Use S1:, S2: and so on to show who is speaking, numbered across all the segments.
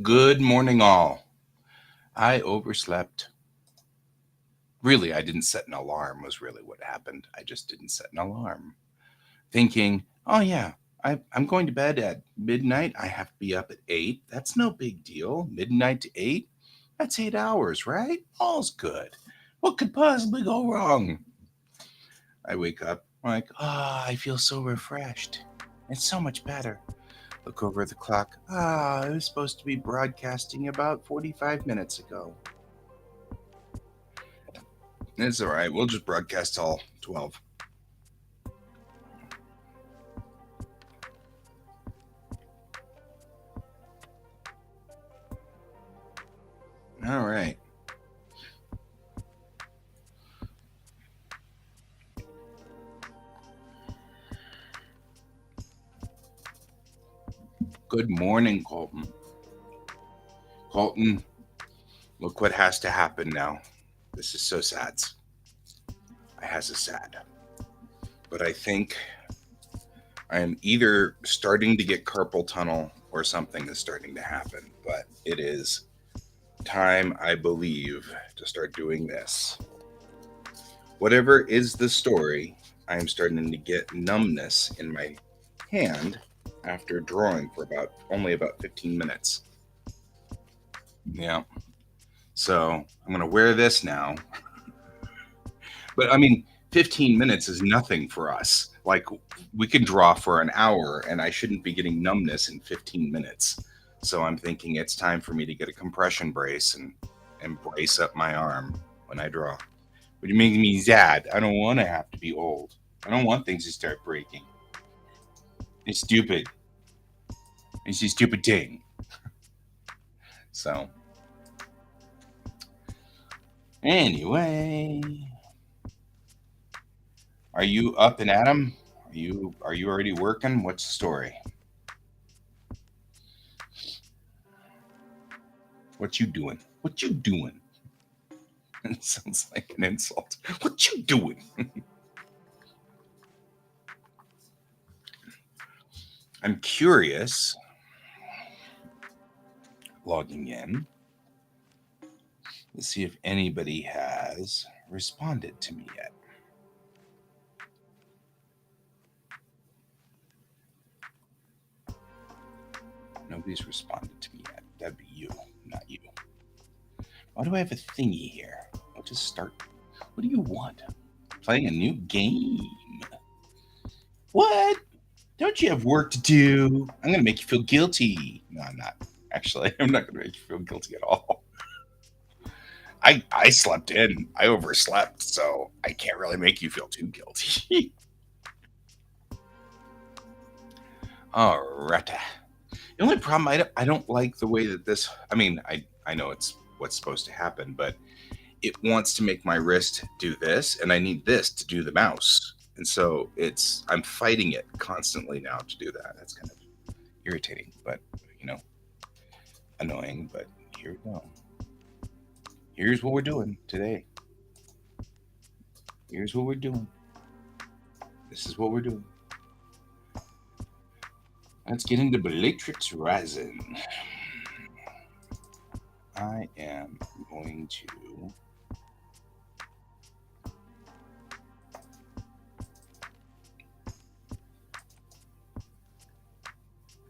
S1: Good morning, all. I overslept. Really, I didn't set an alarm, was really what happened. I just didn't set an alarm. Thinking, oh, yeah, I'm going to bed at midnight. I have to be up at 8. That's no big deal. Midnight to 8? That's 8 hours, right? All's good. What could possibly go wrong? I wake up, I'm like, I feel so refreshed. It's so much better. Look over at the clock. I was supposed to be broadcasting about 45 minutes ago. It's all right. We'll just broadcast all 12. All right. Good morning, Colton. Colton, look what has to happen now. This is so sad. I has a sad. But I think I am either starting to get carpal tunnel or something is starting to happen. But it is time, I believe, to start doing this. Whatever is the story, I am starting to get numbness in my hand after drawing for only about 15 minutes. Yeah. So I'm going to wear this now. But I mean, 15 minutes is nothing for us. Like, we can draw for an hour and I shouldn't be getting numbness in 15 minutes. So I'm thinking it's time for me to get a compression brace and brace up my arm when I draw. Which makes me sad. I don't want to have to be old. I don't want things to start breaking. It's stupid. It's a stupid thing. So, anyway, are you up and at 'em? Are you already working? What's the story? What you doing? What you doing? It sounds like an insult. What you doing? I'm curious. Logging in to see if anybody has responded to me yet. Nobody's responded to me yet. That'd be you, not you. Why do I have a thingy here? I'll just start. What do you want? Playing a new game. What? Don't you have work to do? I'm going to make you feel guilty. No, I'm not. Actually, I'm not going to make you feel guilty at all. I slept in. I overslept, so I can't really make you feel too guilty. All right. The only problem, I don't like the way that this. I mean, I know it's what's supposed to happen, but it wants to make my wrist do this, and I need this to do the mouse. And so I'm fighting it constantly now to do that. That's kind of irritating, but you know, annoying. But here we go. Here's what we're doing today. Here's what we're doing. This is what we're doing. Let's get into Bellatrix Rising. I am going to.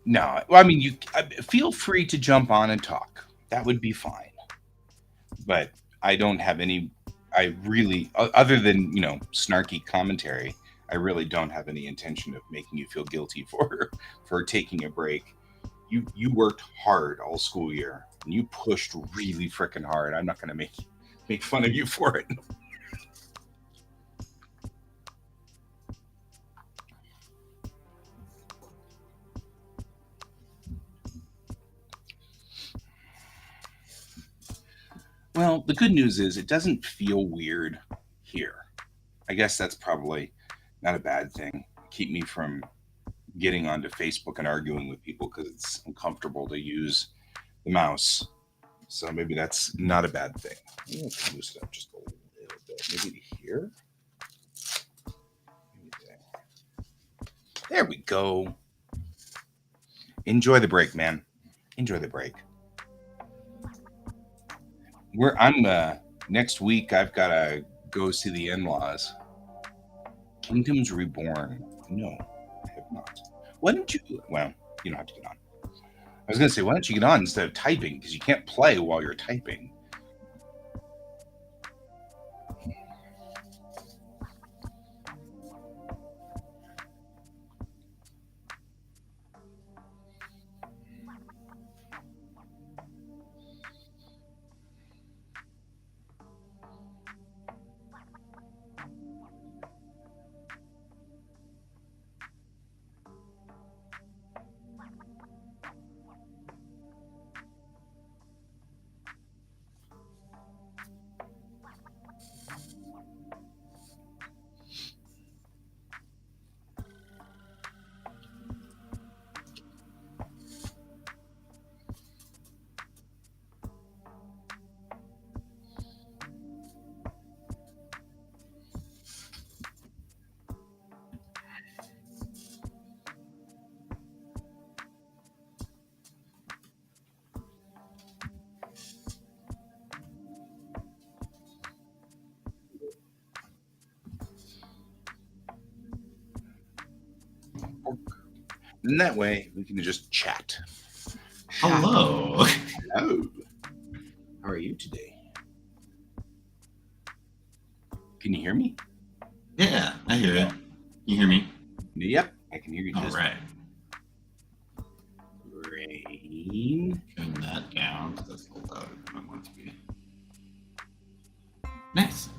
S1: No, well, I mean, you feel free to jump on and talk. That would be fine. But I don't have any. I really, other than snarky commentary, I really don't have any intention of making you feel guilty for taking a break. You worked hard all school year, and you pushed really freaking hard. I'm not going to make fun of you for it. Well, the good news is it doesn't feel weird here. I guess that's probably not a bad thing. Keep me from getting onto Facebook and arguing with people because it's uncomfortable to use the mouse. So maybe that's not a bad thing. Let's loosen it up just a little bit. Maybe here. Maybe there we go. Enjoy the break, man. Enjoy the break. I'm next week. I've got to go see the in-laws. Kingdoms Reborn. No, I have not. Why don't you? Well, you don't have to get on. I was going to say, why don't you get on instead of typing? Because you can't play while you're typing. And that way we can just chat.
S2: Hello.
S1: Hello. How are you today? Can you hear me?
S2: Yeah, I hear it. You hear me?
S1: Yep, I can hear you.
S2: All right.
S1: Rain.
S2: Turn that down because that's a little louder than I want it to be. Nice.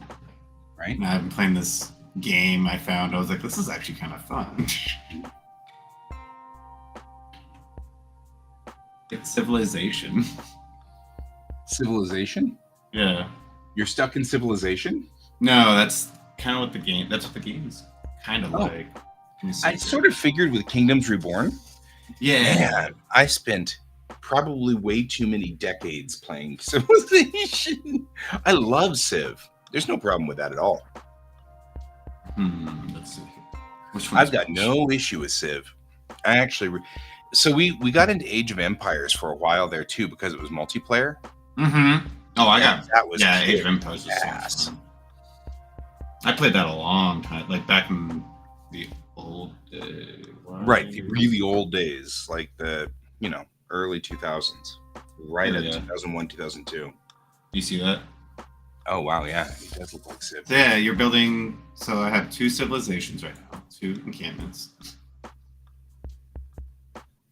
S1: Right?
S2: I've been playing this game I found. I was like, this is actually kind of fun. It's Civilization.
S1: Civilization?
S2: Yeah.
S1: You're stuck in Civilization?
S2: No, that's kind of what the game. That's what the game's kind of like.
S1: I sort of figured with Kingdoms Reborn.
S2: Yeah.
S1: Man, I spent probably way too many decades playing Civilization. I love Civ. There's no problem with that at all.
S2: Let's see. Which one?
S1: I've got no issue with Civ. I actually. So we got into Age of Empires for a while there too because it was multiplayer.
S2: Mm-hmm. Oh, I got
S1: that was
S2: Age of Empires was so fun. I played that a long time, like back in the old days.
S1: Right, the really old days, like the early 2000s, right at 2001, 2002.
S2: You see that?
S1: Oh wow, yeah, it does look like Civ.
S2: Yeah, you're building. So I have 2 civilizations right now, 2 encampments.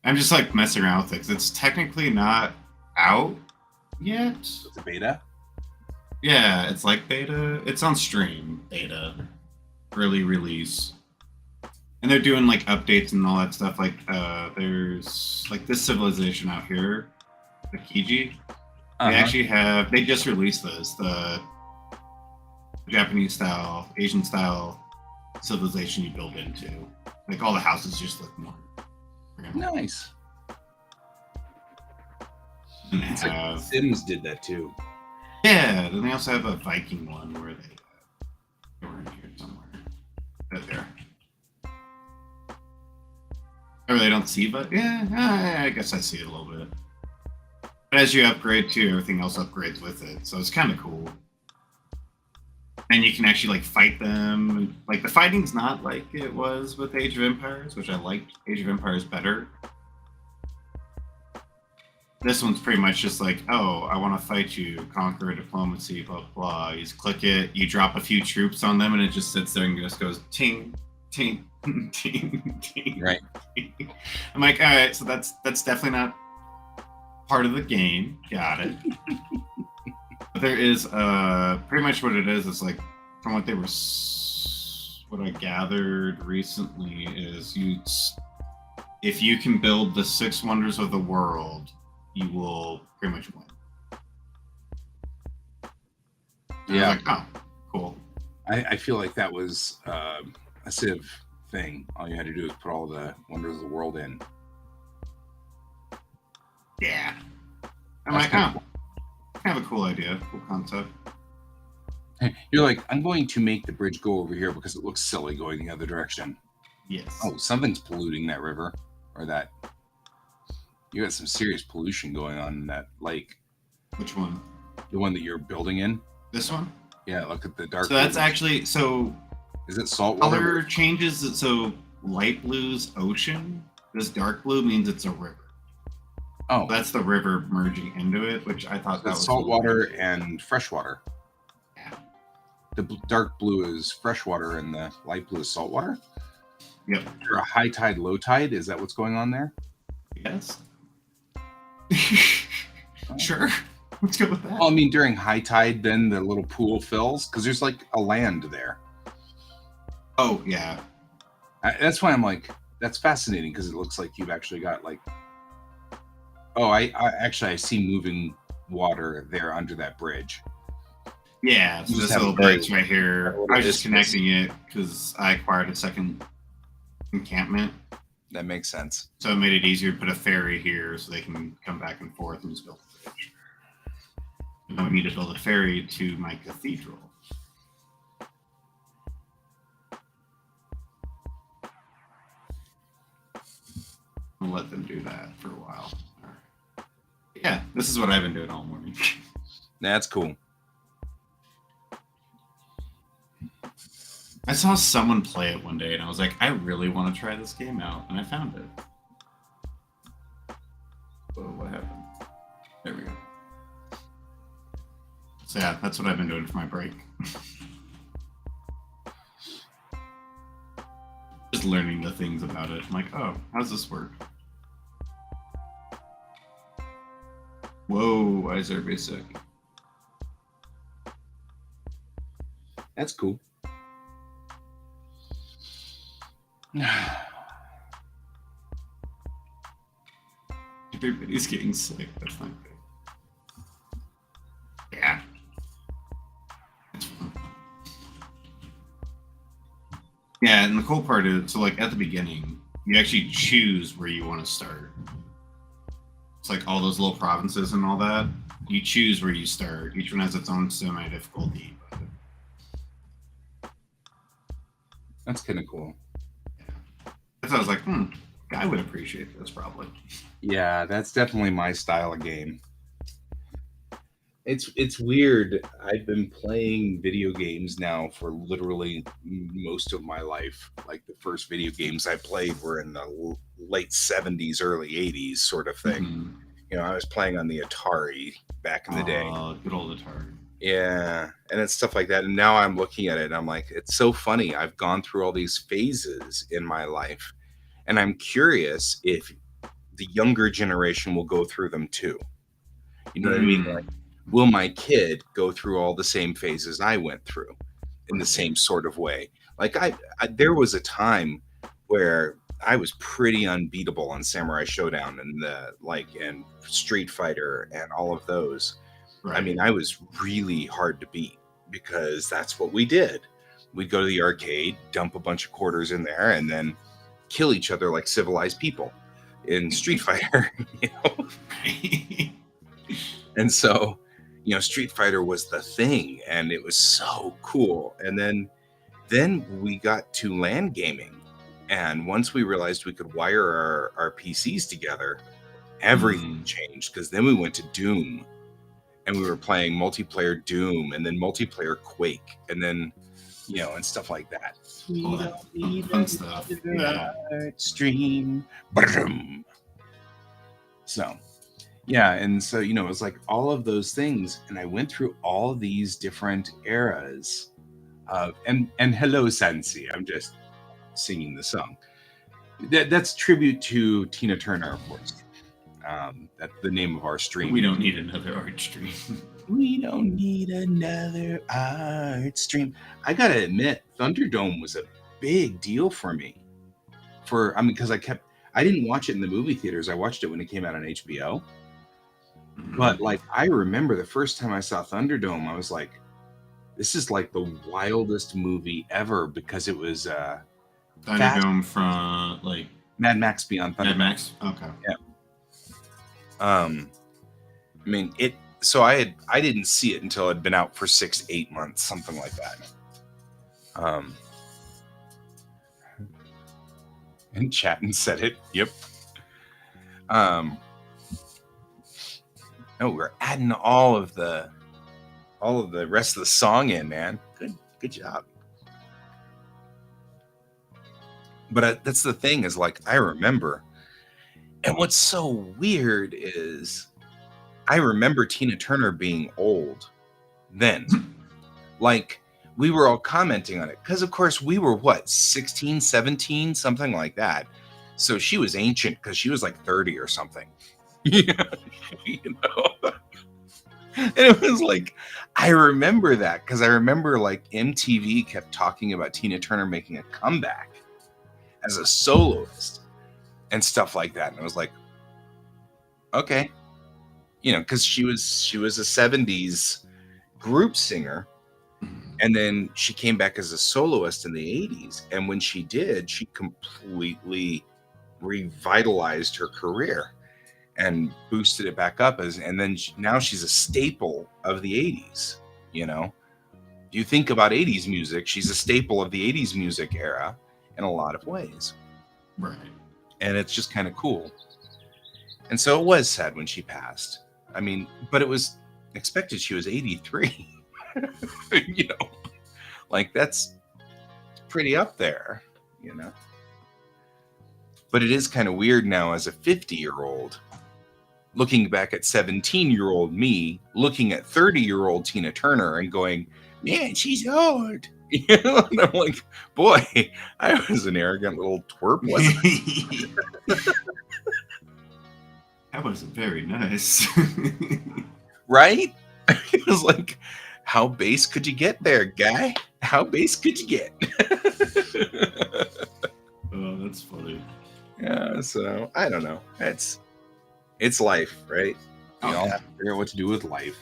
S2: I'm just like messing around with it because it's technically not out yet.
S1: It's a beta?
S2: Yeah, it's like beta. It's on stream, beta, early release. And they're doing like updates and all that stuff. Like there's like this civilization out here, the Kiji. They actually have, they just released this, the Japanese style, Asian style civilization you build into. Like all the houses just look more.
S1: Nice.
S2: And they
S1: It's
S2: have,
S1: like Sims did that too.
S2: Yeah, then they also have a Viking one where they were in here somewhere. Right there. Or they don't see, but yeah, I guess I see it a little bit. But as you upgrade too, everything else upgrades with it, so it's kind of cool. And you can actually like fight them. Like the fighting's not like it was with Age of Empires, which I liked Age of Empires better. This one's pretty much just like, oh, I want to fight you, conquer diplomacy, blah, blah, blah. You just click it, you drop a few troops on them, and it just sits there and just goes ting, ting, ting, ting.
S1: Right.
S2: I'm like, all right, so that's definitely not part of the game. Got it. But there is, pretty much what it is like, from what they were, what I gathered recently is if you can build the 6 wonders of the world, you will pretty much win. And
S1: Yeah.
S2: I was like, oh, cool.
S1: I feel like that was a Civ thing. All you had to do is put all the wonders of the world in.
S2: Yeah. I'm like, oh, kind of a cool idea, cool concept.
S1: You're like, I'm going to make the bridge go over here because it looks silly going the other direction.
S2: Yes.
S1: Oh, something's polluting that river or that. You got some serious pollution going on in that lake.
S2: Which one?
S1: The one that you're building in?
S2: This one?
S1: Yeah, look at the dark
S2: So that's
S1: blue.
S2: actually, so
S1: Is it saltwater?
S2: color changes. So light blue's ocean. This dark blue means it's a river.
S1: Oh,
S2: That's the river merging into it, which I thought
S1: so
S2: that
S1: it's
S2: was
S1: saltwater and freshwater.
S2: Yeah.
S1: The dark blue is freshwater and the light blue is saltwater?
S2: Yep.
S1: Is there a high tide, low tide? Is that what's going on there?
S2: Yes. Sure. Let's go with that.
S1: Well, I mean, during high tide, then the little pool fills because there's like a land there.
S2: Oh, yeah.
S1: That's why I'm like, that's fascinating because it looks like you've actually got like, oh, I see moving water there under that bridge.
S2: Yeah, so
S1: You just
S2: this
S1: have
S2: little
S1: a very
S2: bit's right here.
S1: little
S2: I was just
S1: distance.
S2: connecting it because I acquired a second encampment.
S1: That makes sense.
S2: So it made it easier to put a ferry here so they can come back and forth and just build a bridge. And then we need to build a ferry to my cathedral. I'll let them do that for a while. Yeah, this is what I've been doing all morning.
S1: That's cool.
S2: I saw someone play it one day and I was like, I really want to try this game out, and I found it. Oh, what happened? There we go. So yeah, that's what I've been doing for my break. Just learning the things about it. I'm like, oh, how does this work? Whoa, why is everybody sick?
S1: That's cool.
S2: Everybody's getting sick. That's not good. Yeah. It's fun. Yeah, and the cool part is, so like at the beginning, you actually choose where you want to start. It's like all those little provinces and all that. You choose where you start. Each one has its own semi-difficulty.
S1: That's kind of cool.
S2: That's why I was like, Guy would appreciate this probably.
S1: Yeah, that's definitely my style of game. It's weird. I've been playing video games now for literally most of my life. Like the first video games I played were in the late 70s, early 80s sort of thing.
S2: Mm-hmm.
S1: You know, I was playing on the Atari back in the day.
S2: Good old Atari.
S1: Yeah, and it's stuff like that. And now I'm looking at it and I'm like, it's so funny. I've gone through all these phases in my life, and I'm curious if the younger generation will go through them too. You know what I mean? Like, will my kid go through all the same phases I went through in the same sort of way? Like I there was a time where I was pretty unbeatable on Samurai Showdown and Street Fighter and all of those.
S2: Right.
S1: I mean, I was really hard to beat because that's what we did. We'd go to the arcade, dump a bunch of quarters in there, and then kill each other like civilized people in Street Fighter, you know? And so, you know, Street Fighter was the thing, and it was so cool. And then we got to LAN gaming, and once we realized we could wire our PCs together, everything changed, because then we went to Doom, and we were playing multiplayer Doom, and then multiplayer Quake, and then, you know, and stuff like that.
S2: All that fun stuff. Yeah.
S1: Stream. So, yeah, and so, you know, it was like all of those things, and I went through all these different eras of, and hello, Sensi. I'm just singing the song. That's tribute to Tina Turner, of course. That's the name of our stream.
S2: We don't need another art stream.
S1: We don't need another art stream. I gotta admit, Thunderdome was a big deal for me. Because I didn't watch it in the movie theaters. I watched it when it came out on HBO. But like, I remember the first time I saw Thunderdome, I was like, this is like the wildest movie ever, because it was
S2: Thunderdome from like
S1: Mad Max Beyond Thunderdome.
S2: Mad Max? Okay.
S1: Yeah. I mean, so I didn't see it until it had been out for 6-8 months, something like that. And Chatton said it. Yep. Oh, we're adding all of the all of the rest of the song in, man. Good job. But that's the thing is like I remember, and what's so weird is I remember Tina Turner being old then. Like we were all commenting on it because of course we were what 16, 17, something like that. So she was ancient because she was like 30 or something. Yeah, you know. And it was like I remember that because I remember like MTV kept talking about Tina Turner making a comeback as a soloist and stuff like that. And I was like, okay, you know, because she was a 70s group singer, and then she came back as a soloist in the 80s. And when she did, she completely revitalized her career and boosted it back up and then now she's a staple of the 80s. You know, you think about 80s music, she's a staple of the 80s music era in a lot of ways,
S2: Right.
S1: and it's just kind of cool. And so it was sad when she passed. I mean, but it was expected. She was 83. You know, like that's pretty up there, you know. But it is kind of weird now as a 50-year-old looking back at 17-year-old me, looking at 30-year-old Tina Turner and going, man, she's old. You know, and I'm like, boy, I was an arrogant little twerp, wasn't I?
S2: That wasn't very nice.
S1: Right? It was like, how base could you get there, guy? How base could you get?
S2: Oh, that's funny.
S1: Yeah, so I don't know. It's life, right? We all have to figure out what to do with life.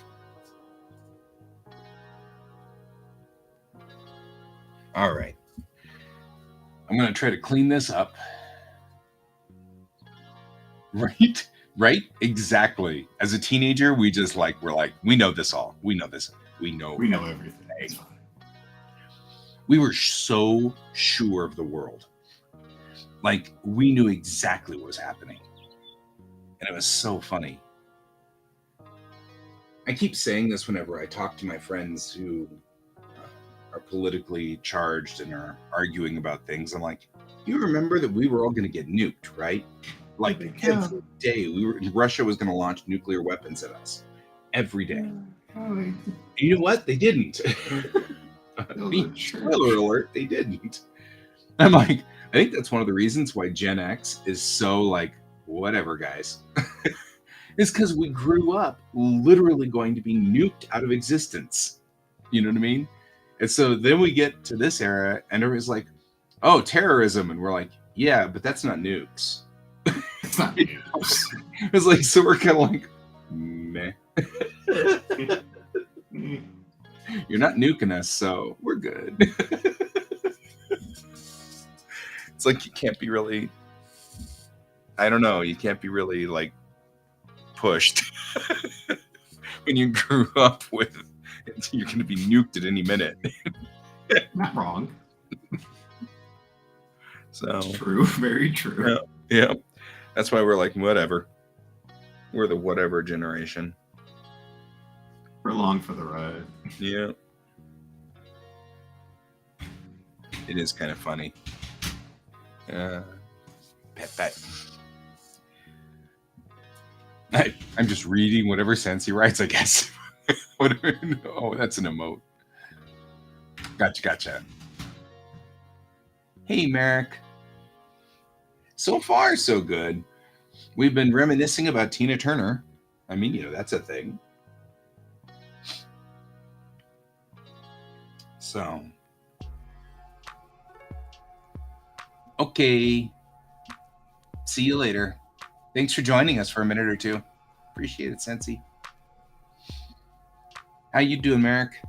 S1: All right. I'm going to try to clean this up. Right? Right? Exactly. As a teenager, we're like, we know this all. We know this. We know
S2: everything. It's fine.
S1: We were so sure of the world. Like, we knew exactly what was happening. And it was so funny. I keep saying this whenever I talk to my friends who are politically charged and are arguing about things. I'm like, you remember that we were all going to get nuked, right? Like every day, Russia was going to launch nuclear weapons at us every day. And you know what? They didn't. Spoiler alert, they didn't. I'm like, I think that's one of the reasons why Gen X is so like, whatever, guys. It's because we grew up literally going to be nuked out of existence. You know what I mean? And so then we get to this era and everybody's like, oh, terrorism. And we're like, yeah, but that's not nukes.
S2: It's not nukes.
S1: It's like, so we're kind of like, meh. You're not nuking us, so we're good. It's like you can't be really, I don't know, you can't be really like pushed when you grew up with you're going to be nuked at any minute.
S2: Not wrong.
S1: So
S2: true, very true.
S1: Yeah. That's why we're like, whatever. We're the whatever generation.
S2: We're along for the ride.
S1: Yeah. It is kind of funny. Pet. I'm just reading whatever sense he writes, I guess. Oh, that's an emote. Gotcha. Hey, Merrick. So far, so good. We've been reminiscing about Tina Turner. I mean, you know, that's a thing. So, okay. See you later. Thanks for joining us for a minute or two. Appreciate it, Sensi. How you doing, Merrick?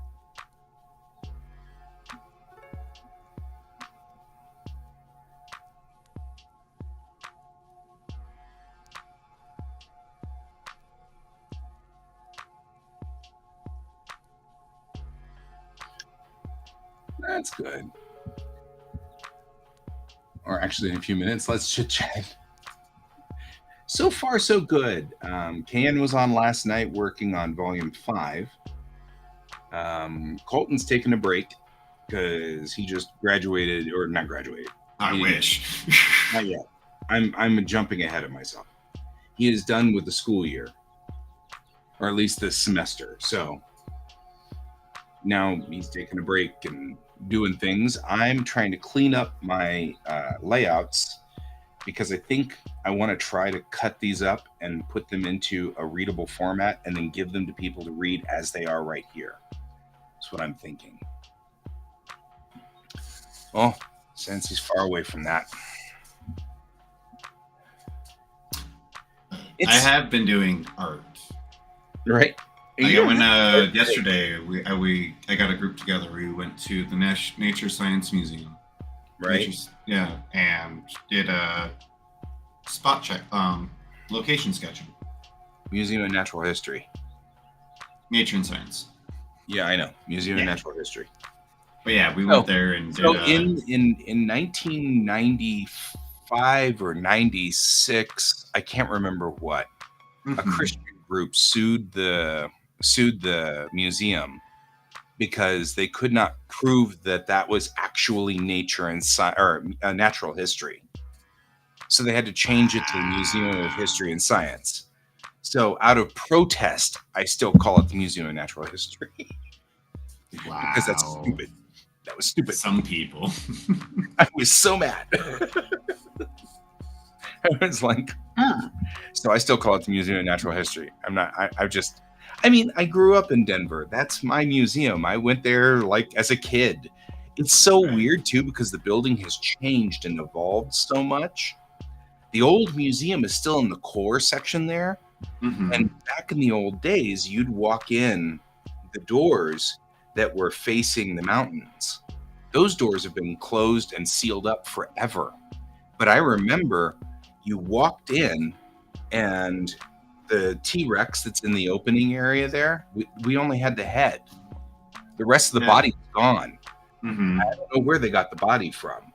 S1: That's good. Or actually, in a few minutes, let's chit-chat. So far, so good. Can was on last night working on Volume 5. Colton's taking a break because he just graduated, or not graduated.
S2: I
S1: He didn't,
S2: wish.
S1: not yet. I'm jumping ahead of myself. He is done with the school year, or at least this semester. So now he's taking a break and doing things. I'm trying to clean up my layouts because I think I want to try to cut these up and put them into a readable format and then give them to people to read as they are right here. That's what I'm thinking. Well, since he's far away from that,
S2: I
S1: it's
S2: have been doing art.
S1: right.
S2: Like I went
S1: Right.
S2: yesterday. I got a group together. We went to the Nature Science Museum.
S1: Right.
S2: Yeah, and did a spot check, location sketching,
S1: Museum of Natural History.
S2: nature and science.
S1: Yeah, I know. Museum of
S2: Yeah,
S1: Natural History.
S2: but yeah, we went
S1: So,
S2: there and did
S1: so
S2: a.
S1: in 1995 or 96, I can't remember what, a
S2: Mhm.
S1: Christian group sued the museum because they could not prove that that was actually nature and or natural history. So they had to change it to the Museum of History and Science. So out of protest, I still call it the Museum of Natural History because that's
S2: Wow.
S1: stupid. That was stupid.
S2: Some people.
S1: I was so mad. I was like, so I still call it the Museum of Natural History. I'm not. I mean, I grew up in Denver. That's my museum. I went there like as a kid. It's so
S2: Right.
S1: weird too because the building has changed and evolved so much. The old museum is still in the core section there.
S2: Hmm.
S1: And back in the old days, you'd walk in the doors that were facing the mountains. Those doors have been closed and sealed up forever. But I remember you walked in and the T Rex that's in the opening area there, we only had the head. The rest of the
S2: Yeah.
S1: body was gone.
S2: Hmm.
S1: I don't know where they got the body from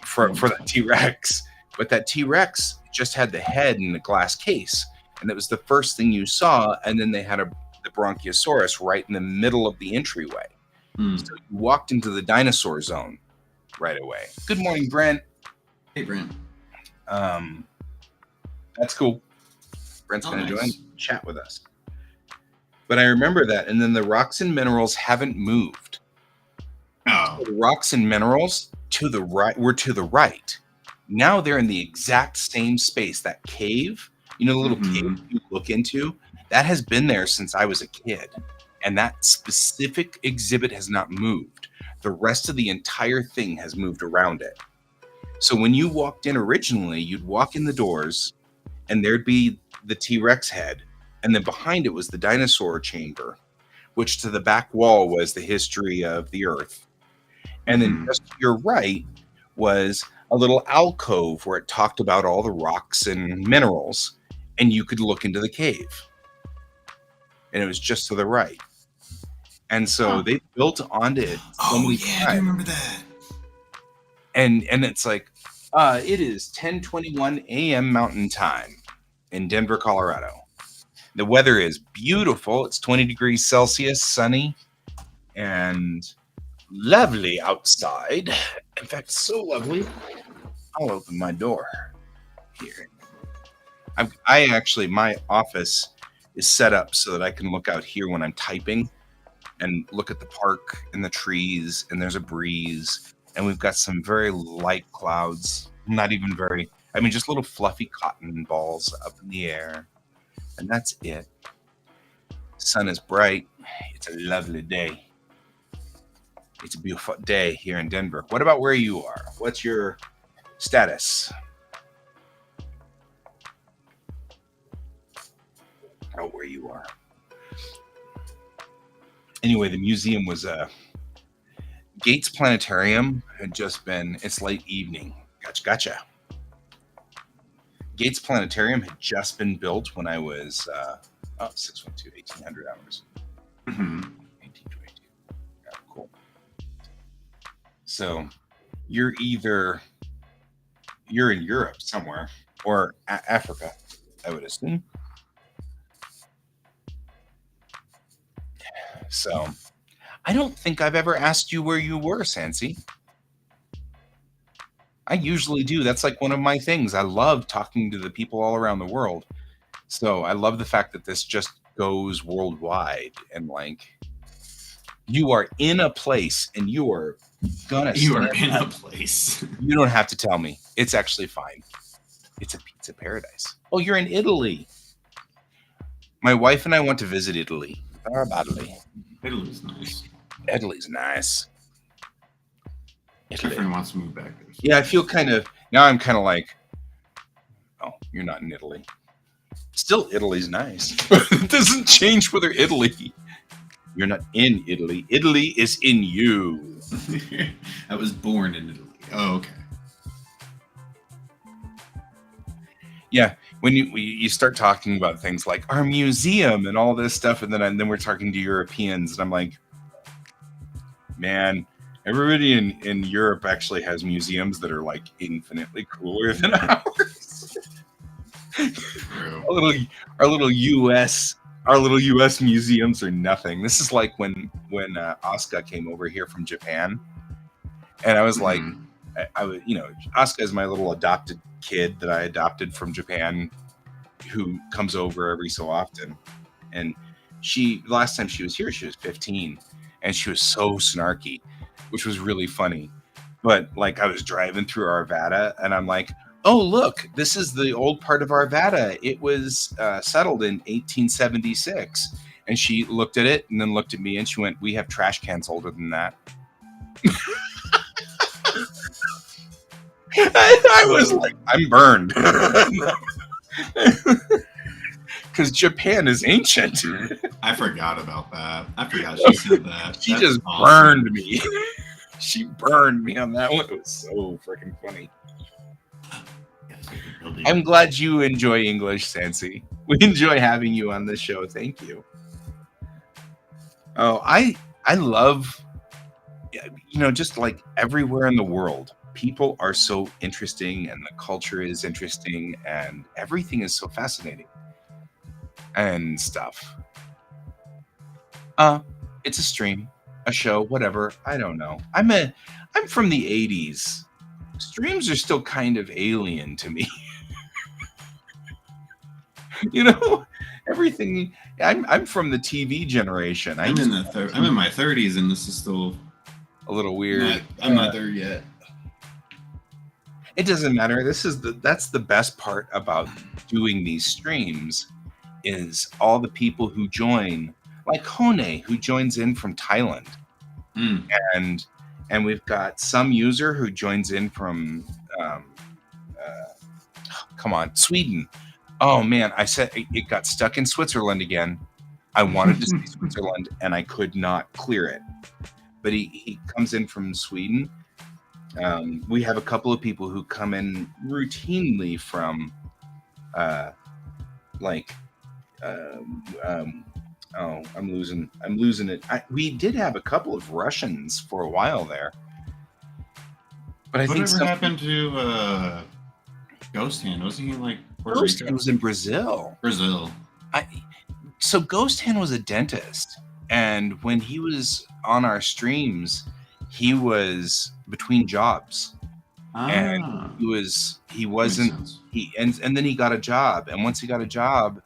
S1: for that T Rex, but that T Rex just had the head in a glass case, and it was the first thing you saw. And then they had the Bronchiosaurus right in the middle of the entryway.
S2: Mm.
S1: So you walked into the dinosaur zone right away. Good morning, Brent.
S2: Hey, Brent.
S1: Um, that's cool. Brent's
S2: Oh,
S1: going to join
S2: nice.
S1: chat with us. But I remember that. And then the rocks and minerals haven't moved.
S2: Oh.
S1: So the rocks and minerals to the right were to the right. Now they're in the exact same space. That cave, the little cave
S2: Hmm.
S1: you look into, that has been there since I was a kid. And that specific exhibit has not moved. The rest of the entire thing has moved around it. So when you walked in originally, you'd walk in the doors and there'd be the T Rex head. And then behind it was the dinosaur chamber, which to the back wall was the history of the Earth. And then
S2: Hmm.
S1: just to your right was a little alcove where it talked about all the rocks and minerals. And you could look into the cave. And it was just to the right. And so
S2: Huh.
S1: they built onto it so
S2: Oh
S1: many
S2: yeah, I do
S1: times.
S2: remember that.
S1: And it's like, it is 10:21 a.m. Mountain Time in Denver, Colorado. The weather is beautiful. It's 20 degrees Celsius, sunny, and lovely outside. In fact, so lovely. I'll open my door here. I actually, my office is set up so that I can look out here when I'm typing and look at the park and the trees, and there's a breeze, and we've got some very light clouds. Not even very, I mean, just little fluffy cotton balls up in the air, and that's it. Sun is bright. It's a lovely day. It's a beautiful day here in Denver. What about where you are? What's your status? Out where you are. Anyway, the museum was Gates Planetarium had just been. It's late evening. Gotcha. Gates Planetarium had just been built when I was 612 1800 hours.
S2: Hmm.
S1: 1822. Yeah, cool. So you're in Europe somewhere or Africa, I would assume. So I don't think I've ever asked you where you were, Sansi. I usually do. That's like one of my things. I love talking to the people all around the world. So I love the fact that this just goes worldwide and like you are in a place and you are gonna
S2: You are
S1: stand
S2: in
S1: up.
S2: a place.
S1: You don't have to tell me. It's actually fine. It's a pizza paradise. Oh, you're in Italy. My wife and I want to visit Italy. Italy.
S2: Italy's nice.
S1: Italy's nice.
S2: My
S1: Italy.
S2: friend wants to move back there.
S1: Yeah, I feel kind of now. I'm kind of like, oh, you're not in Italy. Still, Italy's nice. It doesn't change whether Italy. You're not in Italy. Italy is in you.
S2: I was born in Italy. Oh, okay.
S1: Yeah, when you start talking about things like our museum and all this stuff, and then we're talking to Europeans, and I'm like, man, everybody in Europe actually has museums that are like infinitely cooler than ours.
S2: True.
S1: Our little US museums are nothing. This is like when Asuka came over here from Japan, and I was like, I was, Asuka is my little adopted kid that I adopted from Japan, who comes over every so often, and the last time she was here, she was 15, and she was so snarky, which was really funny. But like I was driving through Arvada, and I'm like, oh, look, this is the old part of Arvada. It was settled in 1876. And she looked at it and then looked at me and she went, we have trash cans older than that. I was like, I'm burned. Because Japan is ancient.
S2: I forgot about that. I forgot she said that.
S1: She
S2: That's
S1: just
S2: awesome.
S1: burned me. She burned me on that one. It was so freaking funny. I'm glad you enjoy English, Sansi. We enjoy having you on this show. Thank you. Oh, I love, just like everywhere in the world, people are so interesting and the culture is interesting and everything is so fascinating and stuff. It's a stream, a show, whatever. I don't know. I'm from the 80s. Streams are still kind of alien to me. Everything. I'm from the TV generation.
S2: I'm in my 30s, and this is still
S1: a little weird.
S2: I'm not there yet.
S1: It doesn't matter. That's the best part about doing these streams is all the people who join, like Hone, who joins in from Thailand, and we've got some user who joins in from Sweden. Oh man, I said it got stuck in Switzerland again. I wanted to see Switzerland and I could not clear it. But he comes in from Sweden. We have a couple of people who come in routinely from I'm losing it. We did have a couple of Russians for a while there. But I think
S2: whatever happened to Ghost Hand? Wasn't he like Puerto
S1: Ghost
S2: Rico?
S1: Hand was in Brazil. So Ghost Hand was a dentist, and when he was on our streams, he was between jobs, and he wasn't and then he got a job, and once he got a job,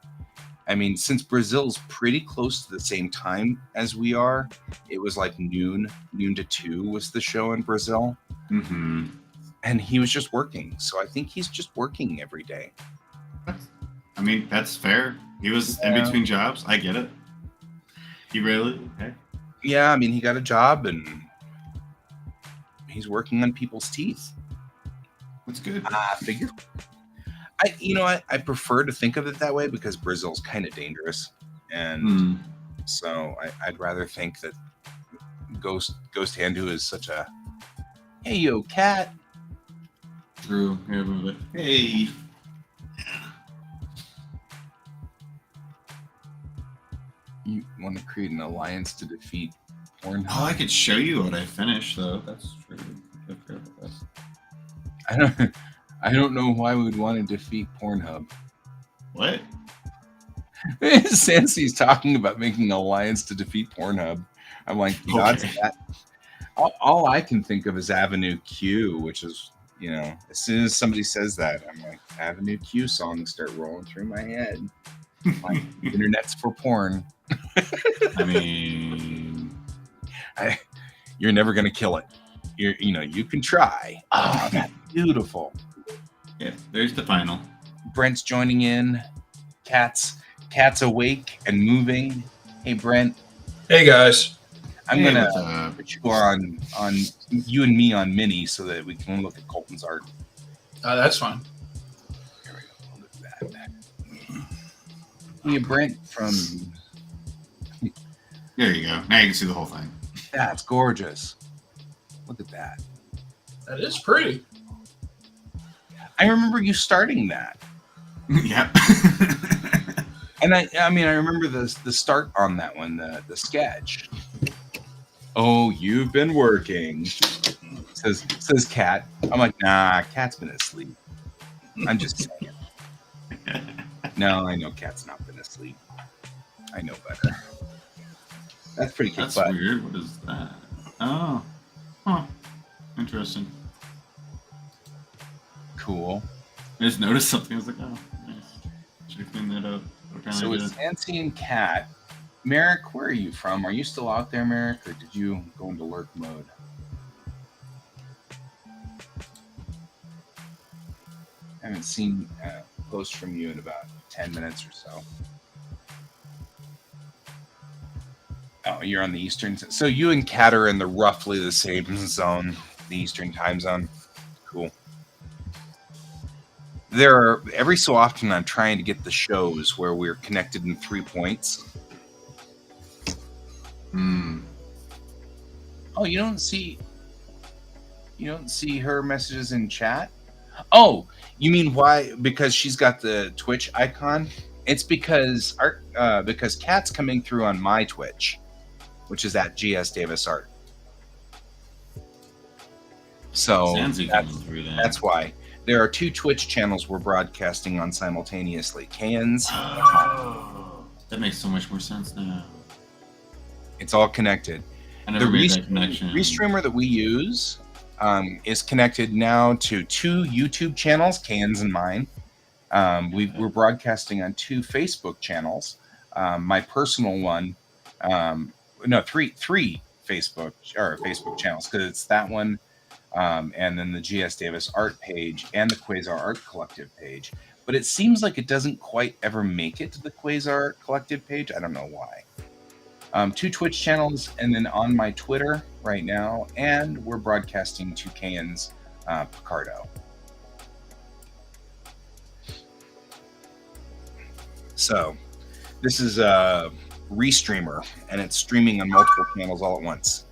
S1: I mean, since Brazil's pretty close to the same time as we are, it was like noon to 2 was the show in Brazil.
S2: Mm-hmm.
S1: And he was just working. So I think he's just working every day.
S2: I mean, that's fair. He was in between jobs. I get it. He really? Okay.
S1: Yeah, I mean, he got a job and he's working on people's teeth.
S2: That's good.
S1: I figure. I prefer to think of it that way because Brazil's kind of dangerous. And so I'd rather think that Ghost Hand, who is such a, hey, yo, cat.
S2: True. Hey.
S1: You want to create an alliance to defeat Pornhub?
S2: Oh, I could show you what I finished, though. That's true.
S1: I don't know why we would want to defeat Pornhub.
S2: What?
S1: Sansy's talking about making an alliance to defeat Pornhub. I'm like, the odds of
S2: Okay.
S1: that. All I can think of is Avenue Q, which is, as soon as somebody says that, I'm like, Avenue Q songs start rolling through my head. Like, internet's for porn.
S2: I mean,
S1: You're never gonna kill it. You can try. Oh, that's beautiful.
S2: yeah, there's the final.
S1: Brent's joining in. Cat's awake and moving. Hey, Brent.
S3: Hey guys.
S1: I'm
S2: Hey,
S1: gonna
S2: what's up?
S1: put you on you and me on mini so that we can look at Colton's art.
S3: That's fine.
S1: Here we go. Look at that. Hey, Brent from.
S2: There you go. Now you can see the whole thing.
S1: That's gorgeous. Look at that.
S3: That is pretty.
S1: I remember you starting that.
S2: Yep.
S1: And I remember the start on that one, the sketch. Oh, you've been working, says Cat. I'm like, nah, Cat's been asleep. I'm just saying. No, I know Cat's not been asleep. I know better. That's pretty cute.
S2: That's weird. What is that? Oh. Huh. Interesting.
S1: Cool.
S2: I just noticed something. I was like, oh, nice. Should have cleaned that up.
S1: So it's Nancy and Cat. Merrick, where are you from? Are you still out there, Merrick, or did you go into lurk mode? I haven't seen a post from you in about 10 minutes or so. Oh, you're on the Eastern. So you and Cat are in the roughly the same zone, the Eastern time zone. Cool. Every so often I'm trying to get the shows where we're connected in 3 points. Oh, you don't see her messages in chat? Oh, you mean why? Because she's got the Twitch icon? It's because Cat's coming through on my Twitch, which is at GS Davis Art. So that's why. There are 2 Twitch channels we're broadcasting on simultaneously. Cans.
S2: Oh, that makes so much more sense now.
S1: It's all connected.
S2: I never made that connection.
S1: Restreamer that we use is connected now to 2 YouTube channels, Cans and mine. We're broadcasting on 2 Facebook channels. My personal one, 3 Facebook channels, because it's that one. And then the GS Davis art page and the Quasar Art Collective page. But it seems like it doesn't quite ever make it to the Quasar Art Collective page. I don't know why. 2 Twitch channels, and then on my Twitter right now, and we're broadcasting to Cans Picardo. So this is a Restreamer, and it's streaming on multiple channels all at once.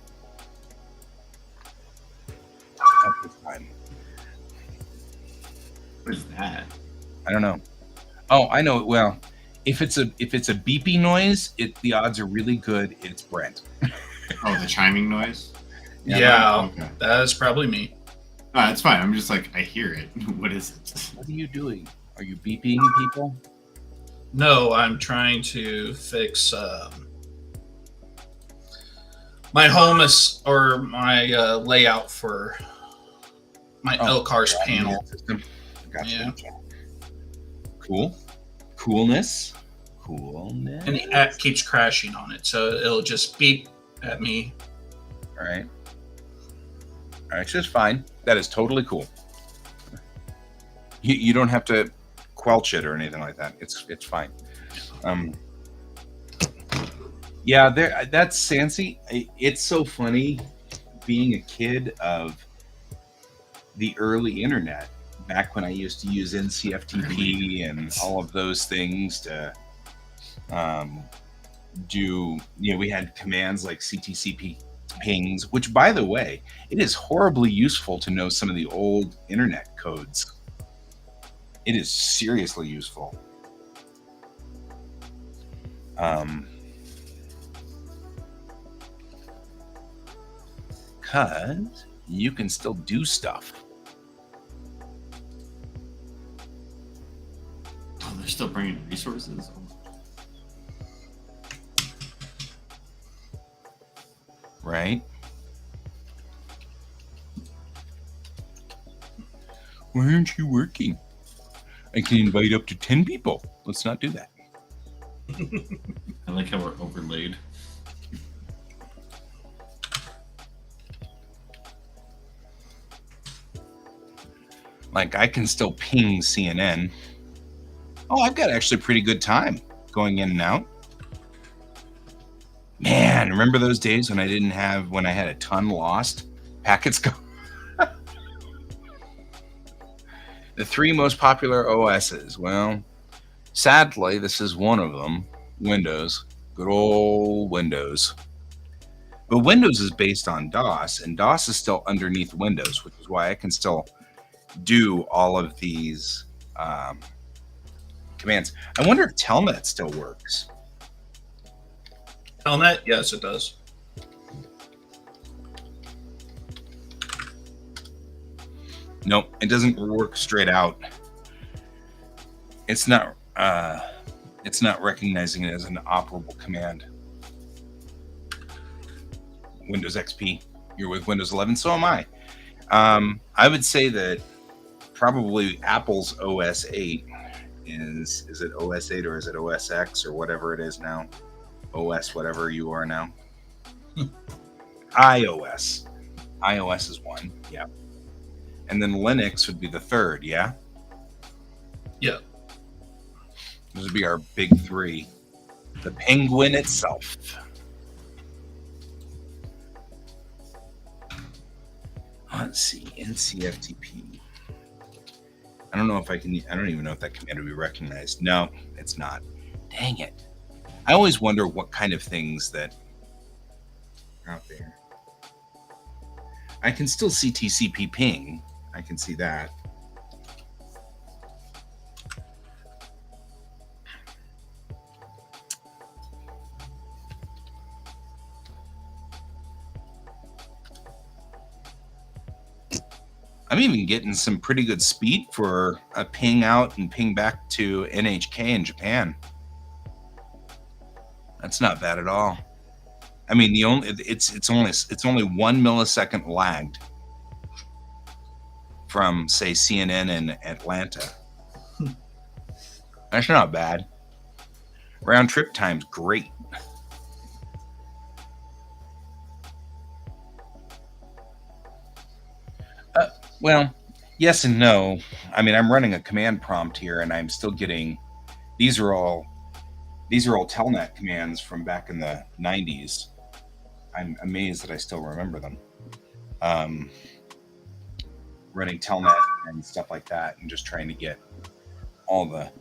S1: At this time.
S2: What is that?
S1: I don't know. Oh, I know it well. If it's a beepy noise, the odds are really good it's Brent.
S2: Oh, the chiming noise?
S3: Yeah,
S2: okay.
S3: That is probably me.
S2: It's fine. I'm just like, I hear it. What is it?
S1: What are you doing? Are you beeping people?
S3: No, I'm trying to fix my home or my layout for my LCARS panel.
S1: Gotcha. Yeah. Cool. Coolness.
S3: And the app keeps crashing on it, so it'll just beep at me.
S1: All right. It's just fine. That is totally cool. You don't have to quelch it or anything like that. It's fine. Yeah, that's Sansi. It's so funny being a kid of the early internet, back when I used to use NCFTP and all of those things to do, we had commands like CTCP pings, which, by the way, it is horribly useful to know some of the old internet codes. It is seriously useful. Because you can still do stuff.
S2: Oh, they're still bringing resources.
S1: Why aren't you working? I can invite up to 10 people. Let's not do that.
S2: I like how we're overlaid.
S1: Like, I can still ping CNN. Oh, I've got actually a pretty good time going in and out. Man, remember those days when I had a ton lost? Packets go. The 3 most popular OSs. Well, sadly, this is one of them. Windows. Good old Windows. But Windows is based on DOS, and DOS is still underneath Windows, which is why I can still do all of these commands. I wonder if Telnet still works.
S3: Telnet? Yes, it does.
S1: Nope, it doesn't work straight out. It's not recognizing it as an operable command. Windows XP. You're with Windows 11, so am I. I would say that probably Apple's OS 8 is it OS 8 or is it OS X or whatever it is now? OS whatever you are now. iOS. iOS is 1, yeah. And then Linux would be the 3rd, yeah?
S3: Yeah.
S1: Those would be our big 3. The Penguin itself. Let's see, NCFTP. I don't even know if that command would be recognized. No, it's not. Dang it. I always wonder what kind of things that are out there. I can still see TCP ping. I can see that. I'm even getting some pretty good speed for a ping out and ping back to NHK in Japan. That's not bad at all. I mean, it's only 1 millisecond lagged from, say, CNN in Atlanta. That's not bad. Round trip time's great. Well, yes and no. I mean, I'm running a command prompt here, and I'm still getting. These are all Telnet commands from back in the 90s. I'm amazed that I still remember them. Running Telnet and stuff like that, and just trying to get all the.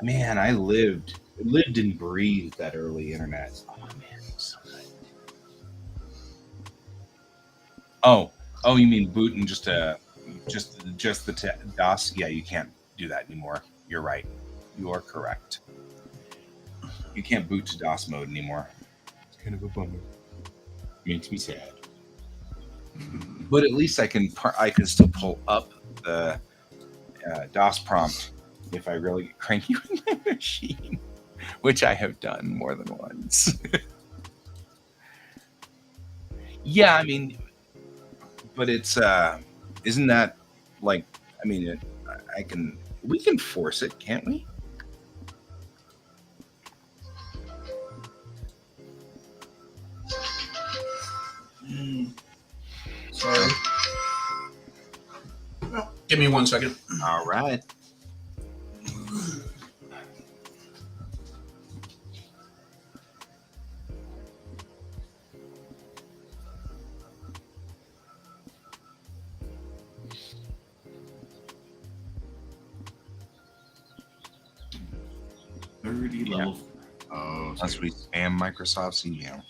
S1: Man, I lived and breathed that early internet. Oh man, it was so good. Oh, you mean booting just the DOS? Yeah, you can't do that anymore. You're right. You are correct. You can't boot to DOS mode anymore. It's kind of a bummer. Makes me sad. But at least I can still pull up the DOS prompt if I really get cranky with my machine, which I have done more than once. Yeah, I mean, but it's isn't that like? I mean, we can force it, can't we?
S3: Sorry. Give me 1 second.
S1: All right.
S2: Level. Oh,
S1: Unless we spam Microsoft's email.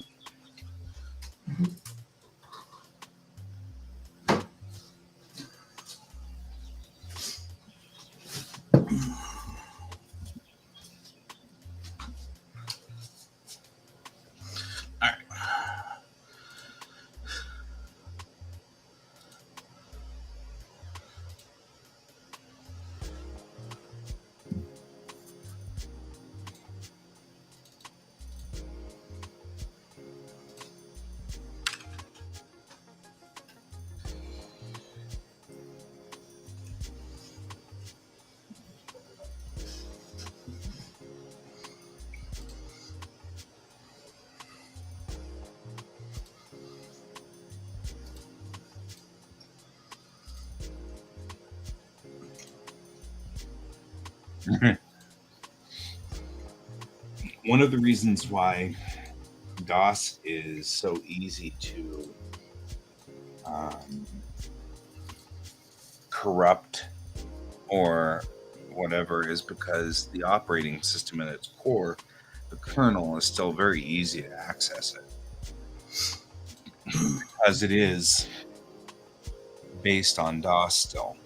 S1: One of the reasons why DOS is so easy to corrupt or whatever is because the operating system at its core, the kernel, is still very easy to access it. Because it is based on DOS still.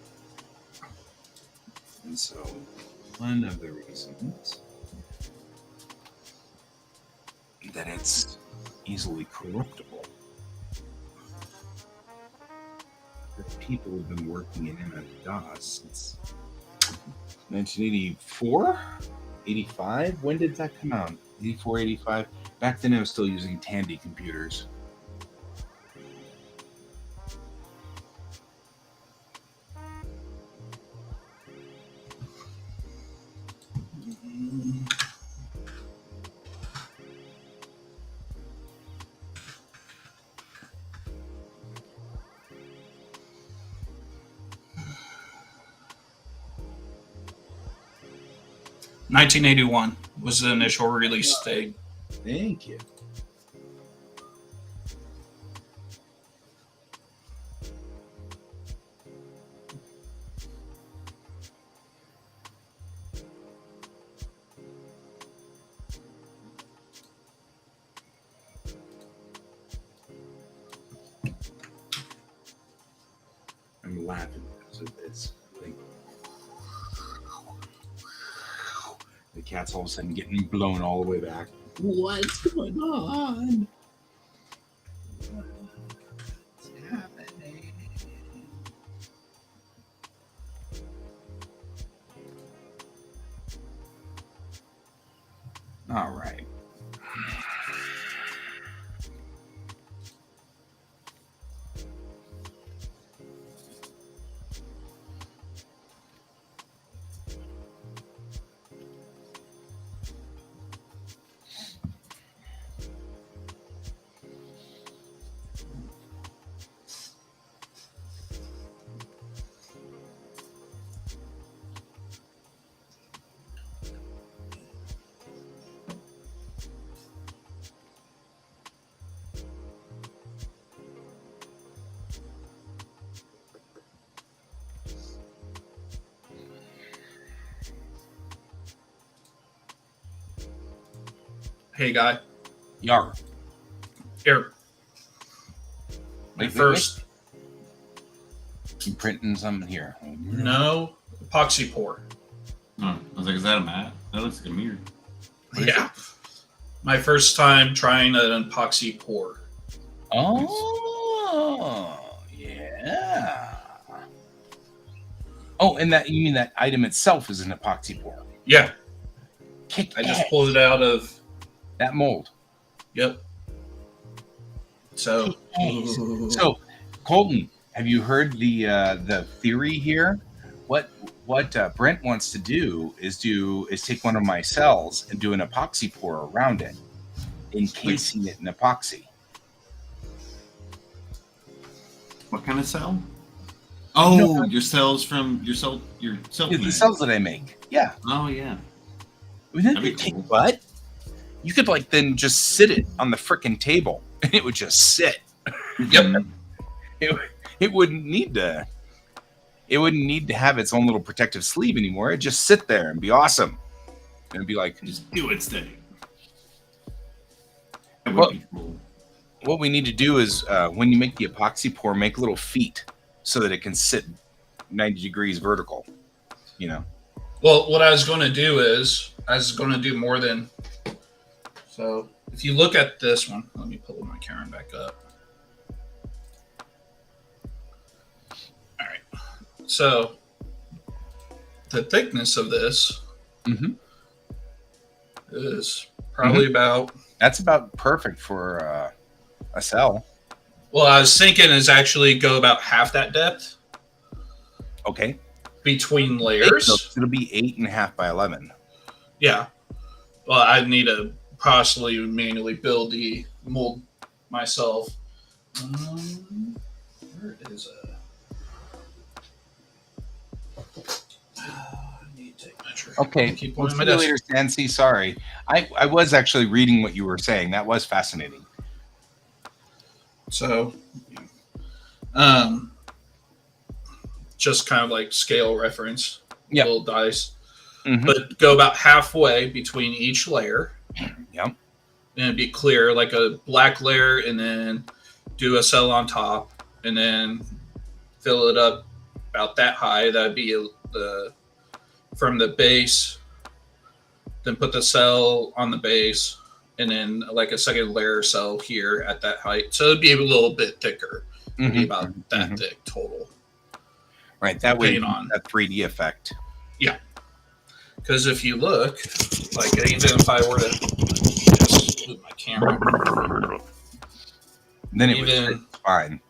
S1: And so, one of the reasons that it's easily corruptible. That people have been working in MS-DOS since 1984? 85? When did that come out? 84, 85? Back then I was still using Tandy computers.
S3: $1981 was the initial release date.
S1: Thank you. I'm laughing because of this. Like, the cat's all of a sudden getting blown all the way back. What's going on? What's happening? All right.
S3: Hey, guy.
S1: Yar.
S3: Here.
S1: Wait,
S3: First.
S1: I'm printing some here.
S3: No epoxy pour.
S2: Oh, I was like, is that a mat? That looks like a mirror.
S3: Yeah. My first time trying an epoxy pour.
S1: Oh, yeah. Oh, and that you mean that item itself is an epoxy pour?
S3: Yeah.
S1: Kick
S3: I just
S1: ass.
S3: pulled it out of.
S1: That mold.
S3: Yep. So.
S1: So, Colton, have you heard the theory here? What Brent wants to do is take one of my cells and do an epoxy pour around it, encasing it in epoxy.
S2: What kind of cell? Oh, your cells from your cell.
S1: Yeah, the cells that I make. Yeah.
S2: Oh yeah.
S1: Wouldn't that
S2: That'd
S1: be
S2: be
S1: kick
S2: cool.
S1: butt? You could then just sit it on the frickin' table, and it would just sit.
S3: Yep.
S1: It wouldn't need to. It wouldn't need to have its own little protective sleeve anymore. It'd just sit there and be awesome. And it'd be like,
S2: Just do its thing. That would
S1: Well-
S2: be cool.
S1: what we need to do is when you make the epoxy pour, make little feet so that it can sit 90 degrees vertical. You know.
S3: Well, what I was going to do is I was going to do more than. So if you look at this one, let me pull my camera back up. All right. So the thickness of this is probably about.
S1: That's about perfect for a cell.
S3: Well, I was thinking is actually go about half that depth
S1: Okay.
S3: between layers.
S1: So it'll be 8.5 by 11.
S3: Yeah. Well, I need to possibly manually build the mold myself. Where is it? I need to take a measure.
S1: Okay.
S3: Keep
S1: We'll
S3: pointing
S1: see
S3: my
S1: you
S3: desk.
S1: later, Stancy. Sorry. I was actually reading what you were saying. That was fascinating.
S3: So, um, just kind of like scale reference,
S1: Yep.
S3: little dice,
S1: Mhm.
S3: but go about halfway between each layer,
S1: Yep.
S3: and be clear, like a black layer, and then do a cell on top, and then fill it up about that high. That'd be the from the base. Then put the cell on the base, and then like a second layer cell here at that height. So it'd be a little bit thicker. It'd be about that
S1: Mhm.
S3: thick total.
S1: Right. That way, you
S3: Depending
S1: get
S3: on
S1: that 3D effect.
S3: because if you look, like even if I were to just move my camera,
S1: Then it would
S3: even
S1: fit fine.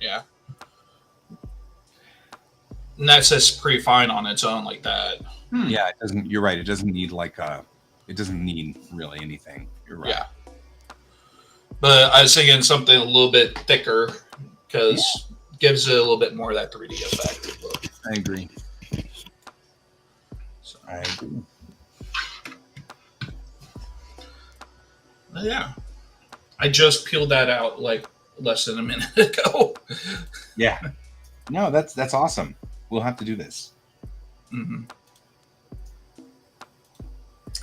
S3: yeah, and that's just pretty fine on its own like that.
S1: Yeah, it doesn't. You're right. It doesn't need like a. It doesn't need really anything. You're right.
S3: Yeah, but I was thinking something a little bit thicker because gives it a little bit more of that 3D effect. Look.
S1: I agree.
S3: So,
S1: I agree.
S3: yeah, I just peeled that out like less than a minute ago.
S1: Yeah. No, that's awesome. We'll have to do this.
S3: Mm-hmm.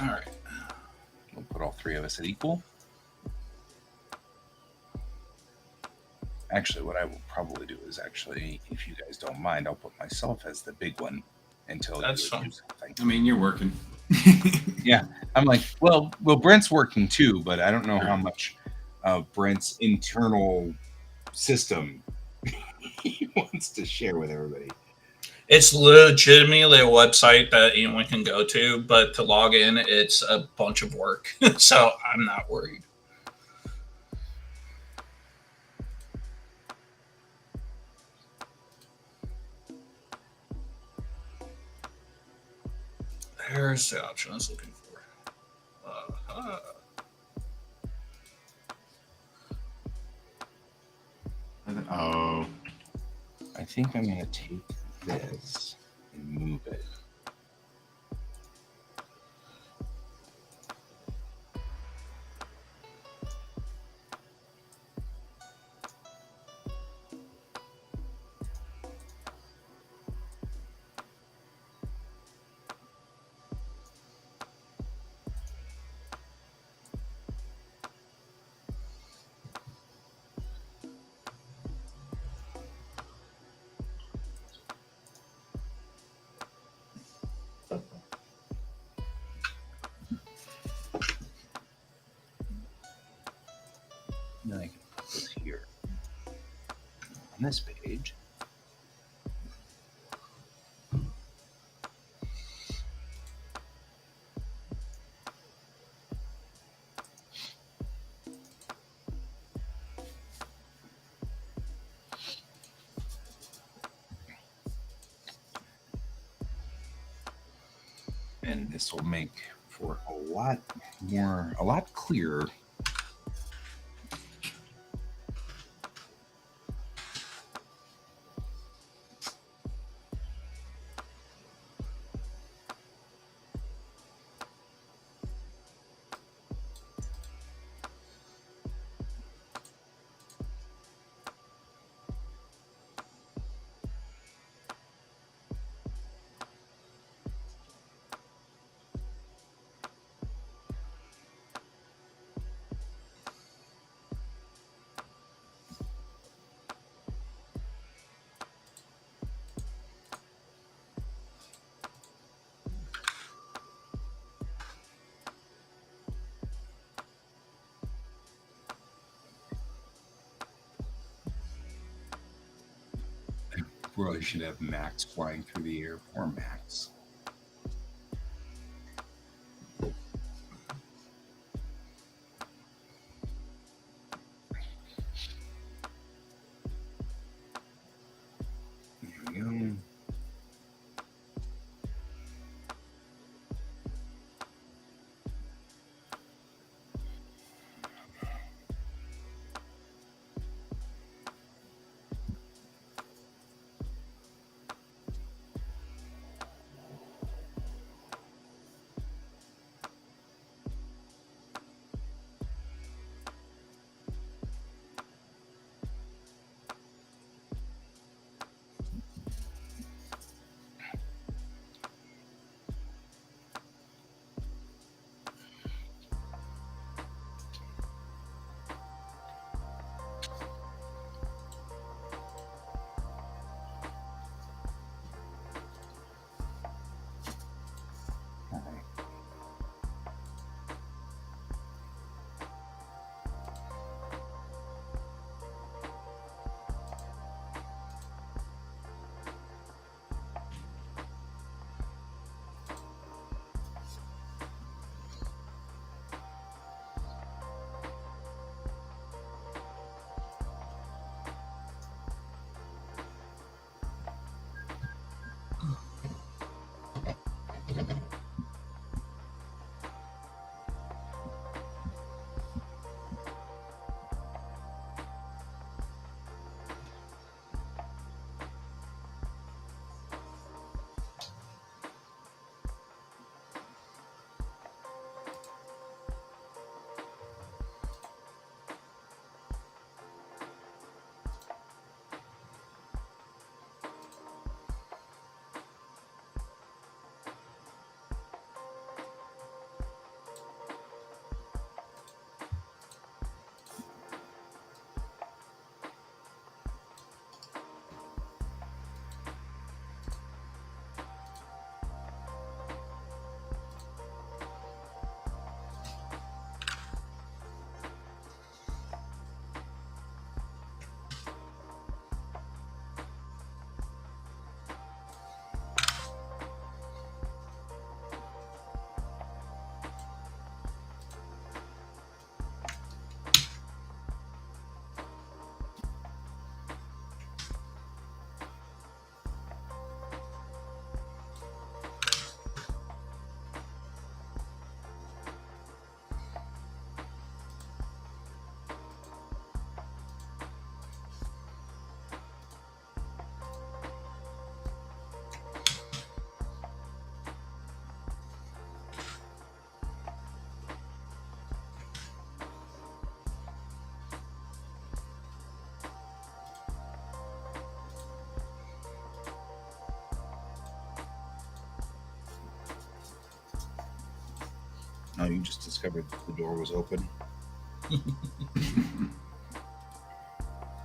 S3: All right.
S1: We'll put all three of us at equal. Actually, what I will probably do is actually, if you guys don't mind, I'll put myself as the big one until
S3: That's
S1: you
S3: fine.
S1: do something.
S2: I mean, you're working.
S1: Yeah, I'm like, well, Brent's working too, but I don't know how much of Brent's internal system he wants to share with everybody.
S3: It's legitimately a website that anyone can go to, but to log in, it's a bunch of work. So I'm not worried. There's the option I was looking for.
S2: Oh,
S1: I think I'm going to take this and move it. Then I can put this here on this page. And this will make for a lot clearer. Really should have Max flying through the air. Poor Max. There we go. Oh, you just discovered the door was open. I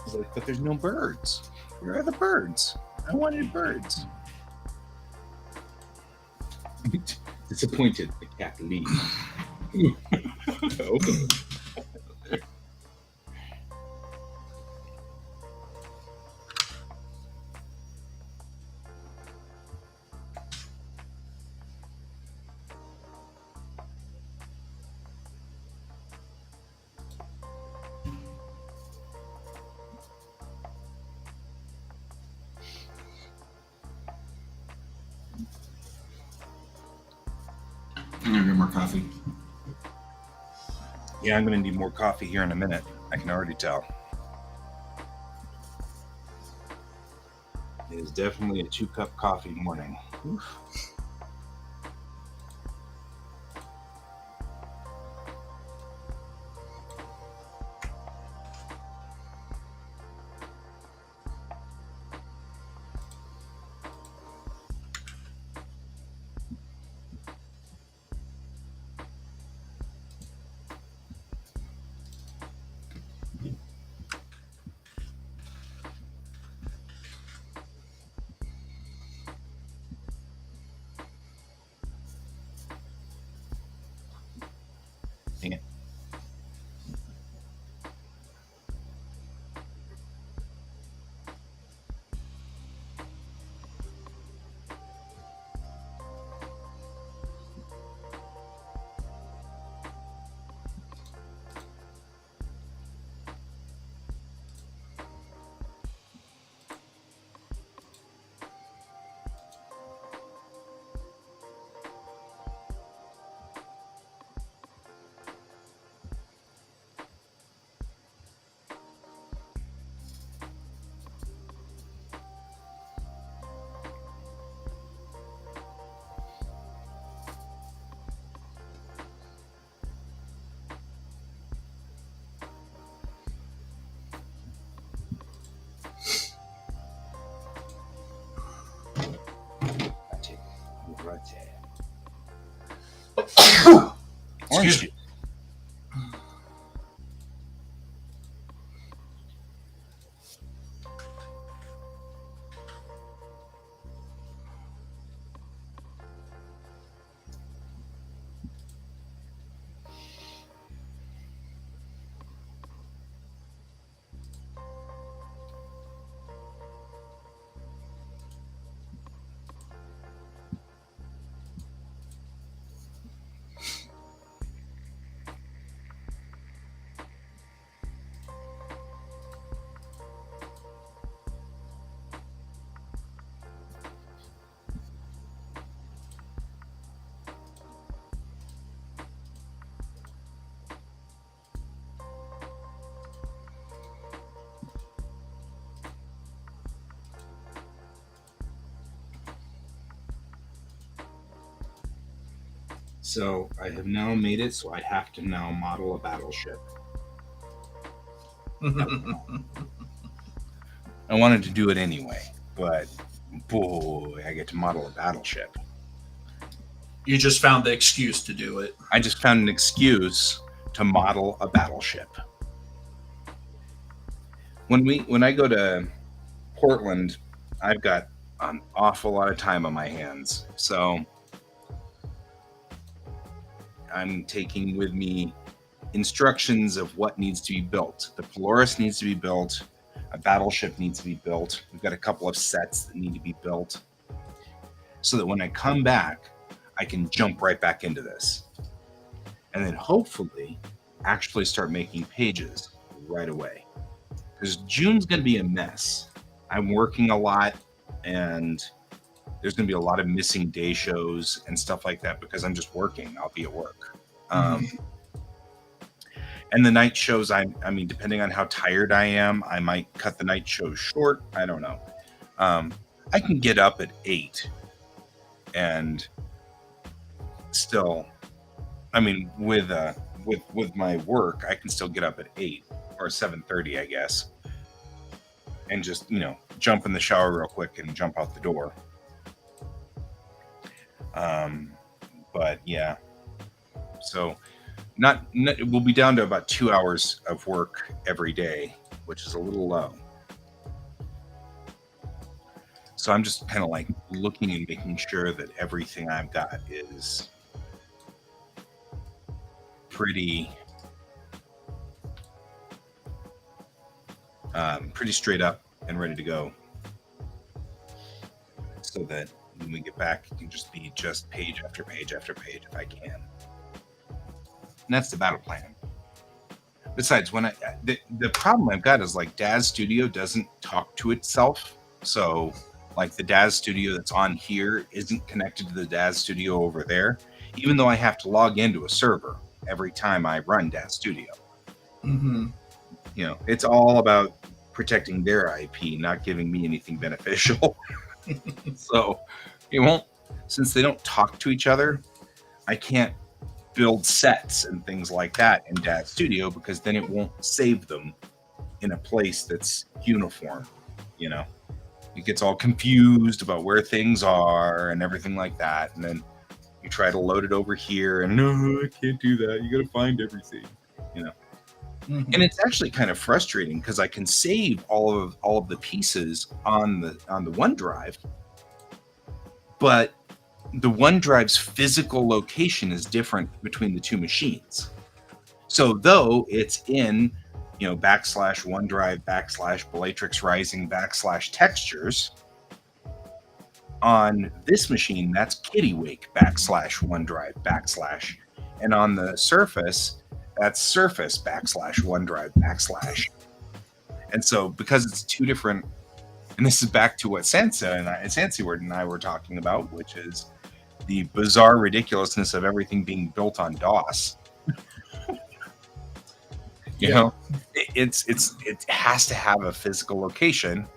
S1: was like, but there's no birds. Where are the birds? I wanted birds. Disappointed, the cat leaves. Open.
S2: I'm gonna get more coffee.
S1: Yeah, I'm going to need more coffee here in a minute. I can already tell. It is definitely a 2-cup coffee morning. Oof. Dang it. Orange
S3: Excuse
S1: juice. So I have now made it so I have to now model a battleship. I wanted to do it anyway, but boy, I get to model a battleship.
S3: You just found the excuse to do it.
S1: I just found an excuse to model a battleship. When I go to Portland, I've got an awful lot of time on my hands. So I'm taking with me instructions of what needs to be built. The Polaris needs to be built. A battleship needs to be built. We've got a couple of sets that need to be built so that when I come back, I can jump right back into this. And then hopefully actually start making pages right away. Because June's going to be a mess. I'm working a lot and there's going to be a lot of missing day shows and stuff like that because I'm just working. I'll be at work. And the night shows, I mean, depending on how tired I am, I might cut the night shows short. I don't know. I can get up at 8 and still, I mean, with my work, I can still get up at 8 or 7:30, I guess, and just, jump in the shower real quick and jump out the door. But yeah, So not we'll be down to about 2 hours of work every day, which is a little low. So I'm just kind of like looking and making sure that everything I've got is pretty straight up and ready to go, so that when we get back, it can just be just page after page after page if I can. And that's the battle plan. Besides, when the problem I've got is like Daz Studio doesn't talk to itself. So like the Daz Studio that's on here isn't connected to the Daz Studio over there, even though I have to log into a server every time I run Daz Studio.
S3: Mm-hmm.
S1: You know, it's all about protecting their IP, not giving me anything beneficial. So it won't, since they don't talk to each other, I can't build sets and things like that in Daz Studio, because then it won't save them in a place that's uniform. You know, it gets all confused about where things are and everything like that, and then you try to load it over here, and no, I can't do that. You got to find everything. You know.
S3: Mm-hmm.
S1: And it's actually kind of frustrating because I can save all of the pieces on the OneDrive, but the OneDrive's physical location is different between the two machines. So though it's in, you know, / OneDrive / Bellatrix Rising / textures, on this machine that's Kittywake / OneDrive / and on the Surface that's Surface / OneDrive /. And so because it's two different, and this is back to what Sansa and I were talking about, which is the bizarre ridiculousness of everything being built on DOS. You know, it has to have a physical location,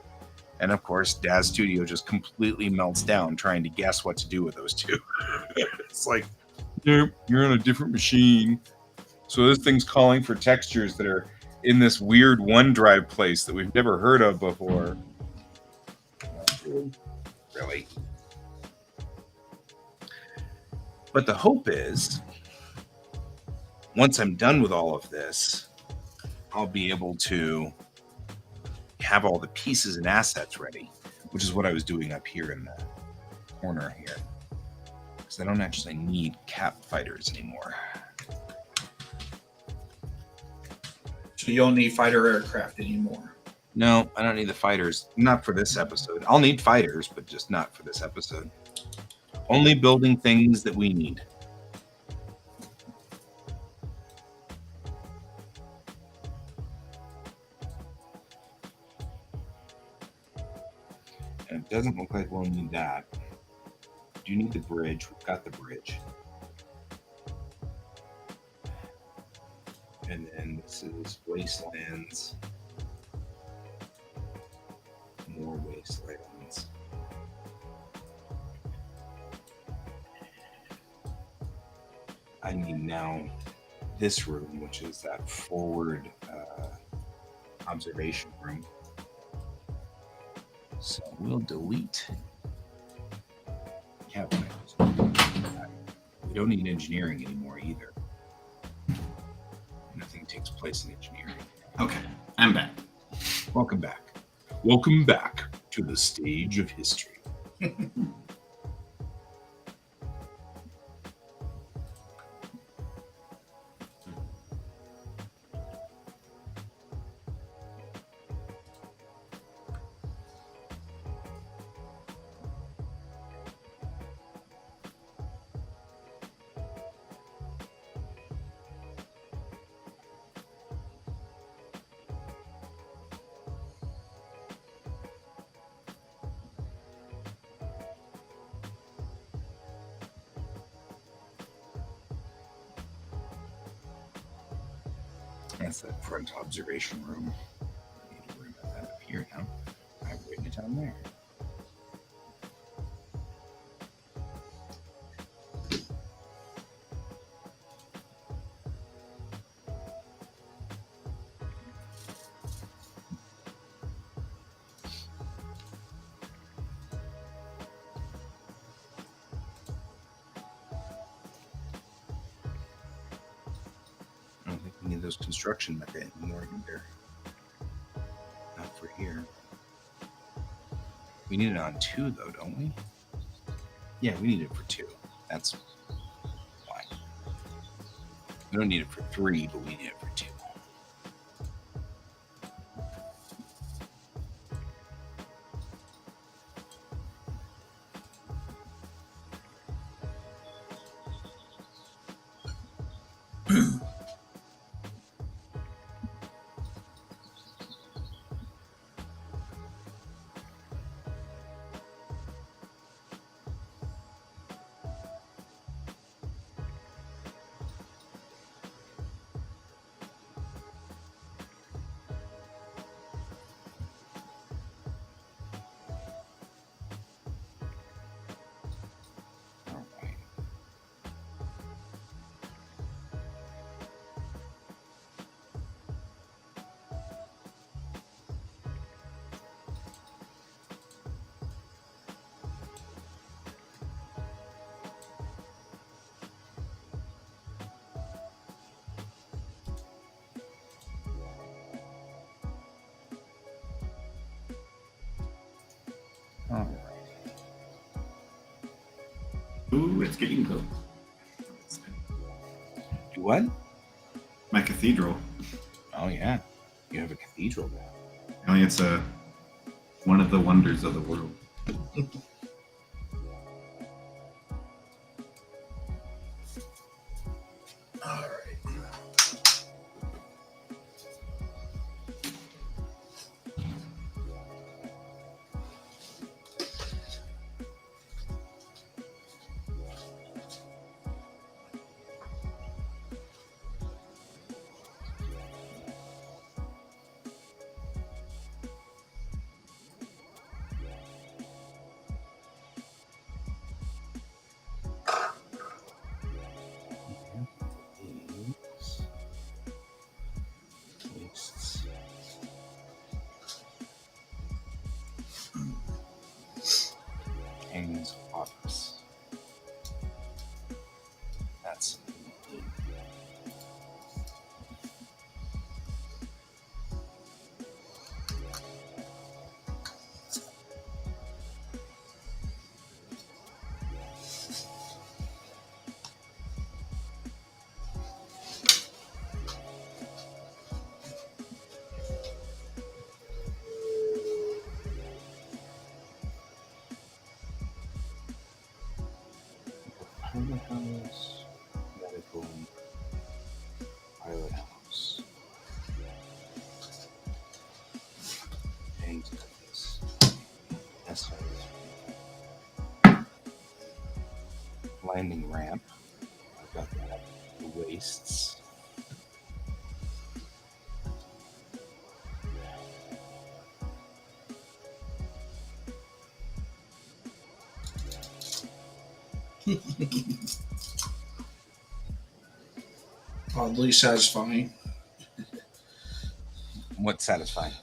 S1: and of course, Daz Studio just completely melts down trying to guess what to do with those two. It's like, nope, you're on a different machine. So this thing's calling for textures that are in this weird OneDrive place that we've never heard of before. Really? But the hope is, once I'm done with all of this, I'll be able to have all the pieces and assets ready, which is what I was doing up here in the corner here. Because I don't actually need cap fighters anymore.
S3: So you don't need fighter aircraft anymore.
S1: No, I don't need the fighters. Not for this episode. I'll need fighters, but just not for this episode. Only building things that we need. And it doesn't look like we'll need that. We do need the bridge. We've got the bridge. And then this is wastelands. More wastelands. I need now this room, which is that forward observation room. So we'll delete. Yeah, we don't need engineering anymore either. Nothing takes place in engineering.
S2: Okay, I'm back.
S1: Welcome back. Welcome back to the stage of history. That's that front observation room. I need to worry about that up here now. I've written it down there. of those construction methods anymore either. Not for here. We need it on 2 though, don't we? Yeah, we need it for 2. That's fine. We don't need it for 3, but we need it for 2. All right.
S2: Ooh, it's getting good.
S1: Do what?
S2: My cathedral.
S1: Oh yeah, you have a cathedral now.
S2: I mean, it's one of the wonders of the world.
S3: All right.
S1: King's office. That's pilot house, medical, pilot house. King's office. That's right. Landing ramp. I've got that. The wastes.
S3: Oddly satisfying.
S1: What's satisfying?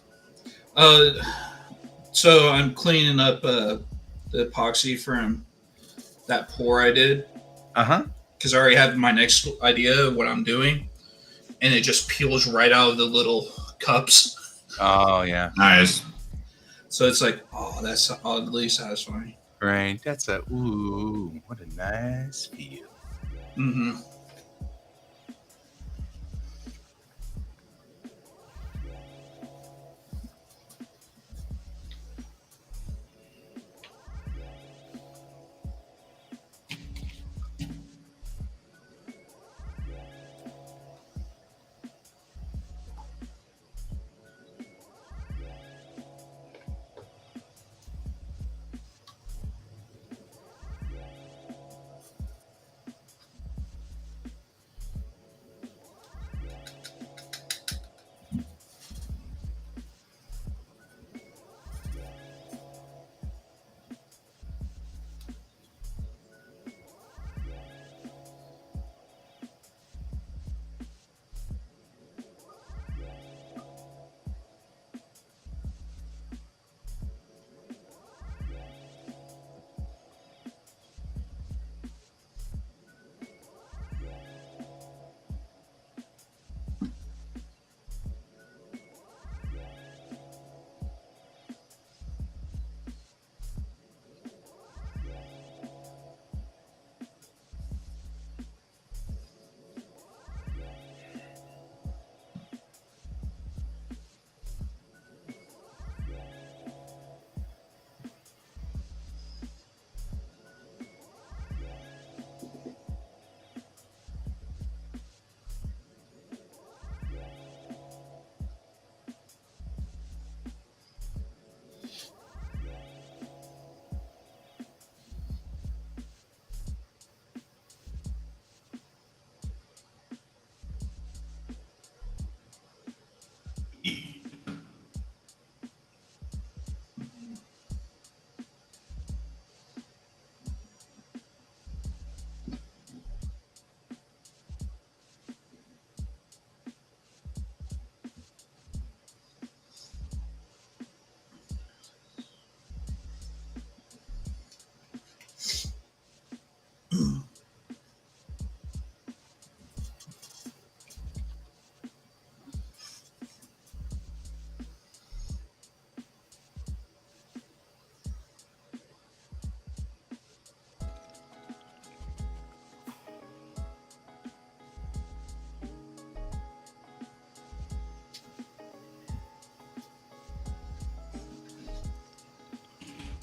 S3: So I'm cleaning up the epoxy from that pour I did
S1: Uh-huh.
S3: because I already have my next idea of what I'm doing, and it just peels right out of the little cups.
S1: Oh yeah.
S2: Nice.
S3: So it's like, oh, that's oddly satisfying.
S1: Right. That's a ooh, what a nice feel.
S3: Mm-hmm.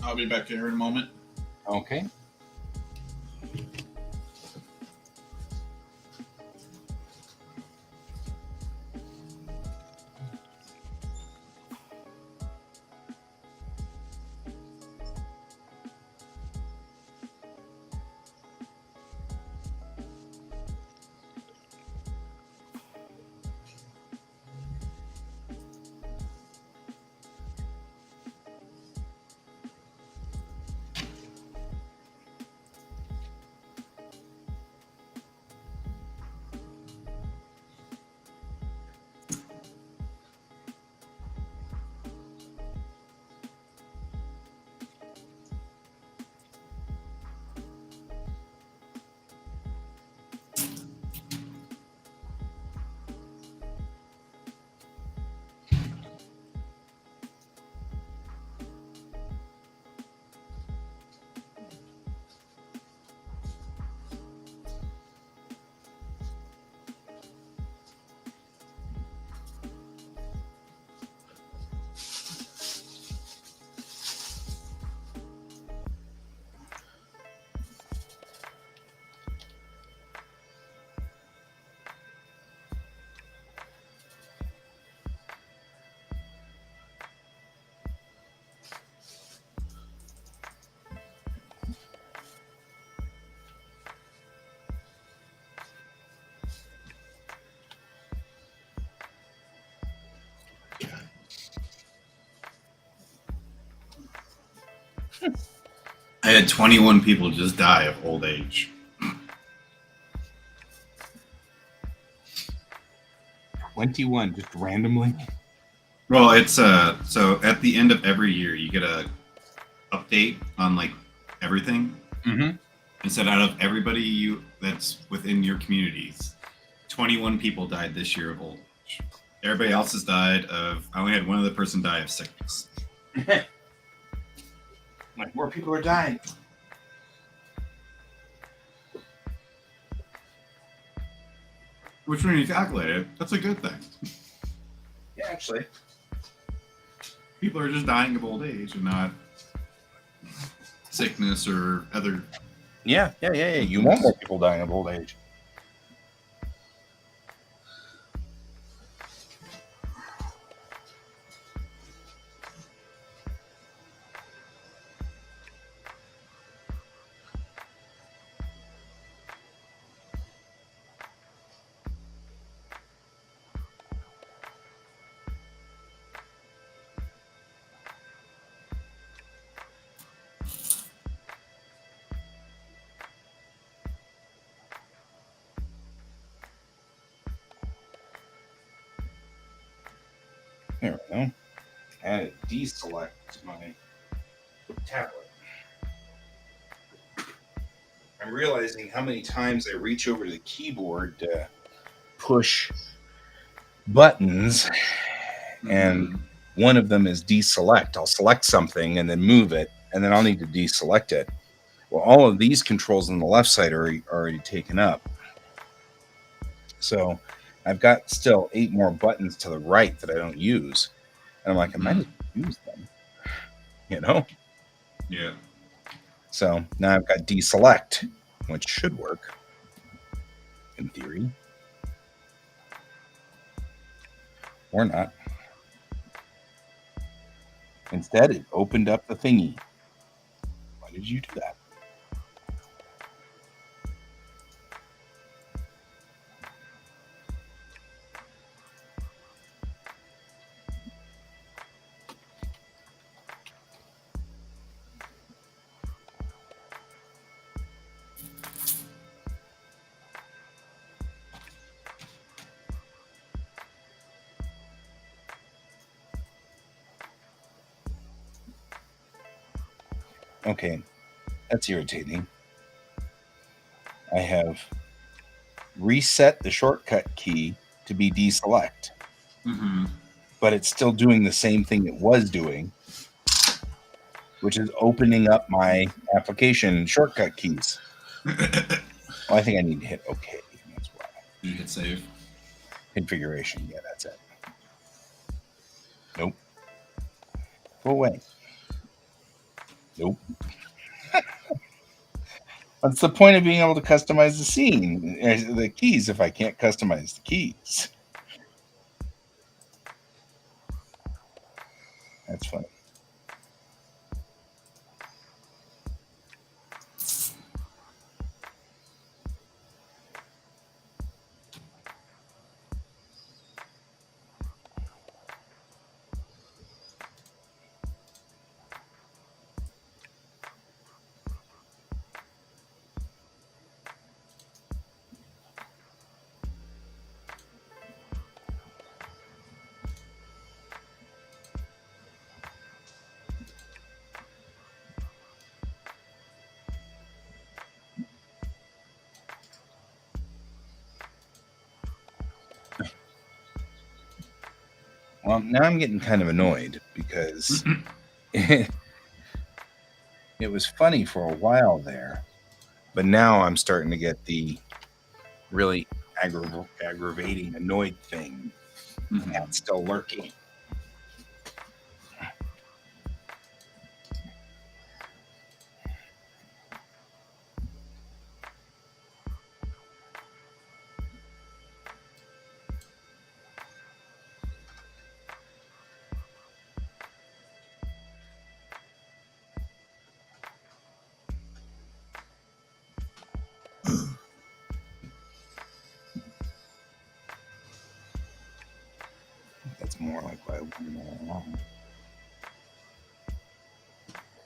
S3: I'll be back here in a moment.
S1: Okay.
S2: I had 21 people just die of old age.
S1: 21, just randomly.
S2: Well, it's so at the end of every year you get a update on like everything.
S1: Mm-hmm.
S2: And said out of everybody that's within your communities, 21 people died this year of old age. Everybody else has died of. I only had one other person die of sickness.
S1: Like, more people are dying.
S2: Which, when you calculate it, that's a good thing.
S1: Yeah, actually.
S2: People are just dying of old age and not sickness or other.
S1: Yeah. You want more people dying of old age. There we go. I had to deselect my tablet. I'm realizing how many times I reach over to the keyboard to push buttons, and one of them is deselect. I'll select something and then move it, and then I'll need to deselect it. Well, all of these controls on the left side are already taken up. So I've got still 8 more buttons to the right that I don't use. And I'm like, I might as well use them. You know?
S2: Yeah.
S1: So now I've got deselect, which should work in theory. Or not. Instead, it opened up the thingy. Why did you do that? Okay, that's irritating. I have reset the shortcut key to be deselect, but it's still doing the same thing it was doing, which is opening up my application shortcut keys. Well, I think I need to hit OK. That's why.
S2: You hit save.
S1: Configuration. Yeah, that's it. Nope. Go away. Nope. What's the point of being able to customize the scene, the keys, if I can't customize the keys? That's funny. Well, now I'm getting kind of annoyed because it was funny for a while there, but now I'm starting to get the really aggravating, annoyed thing that's still lurking. That's more like what I want.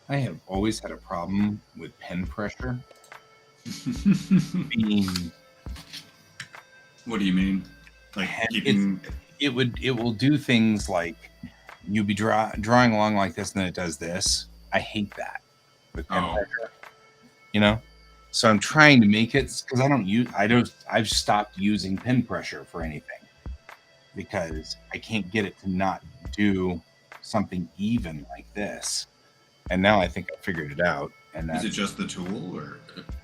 S1: I have always had a problem with pen pressure being.
S2: What do you mean? Like keeping?
S1: It will do things like you be drawing along like this, and then it does this. I hate that with pen pressure. You know, so I'm trying to make it because I've stopped using pen pressure for anything because I can't get it to not do something even like this. And now I think I figured it out. And
S2: is it just the tool or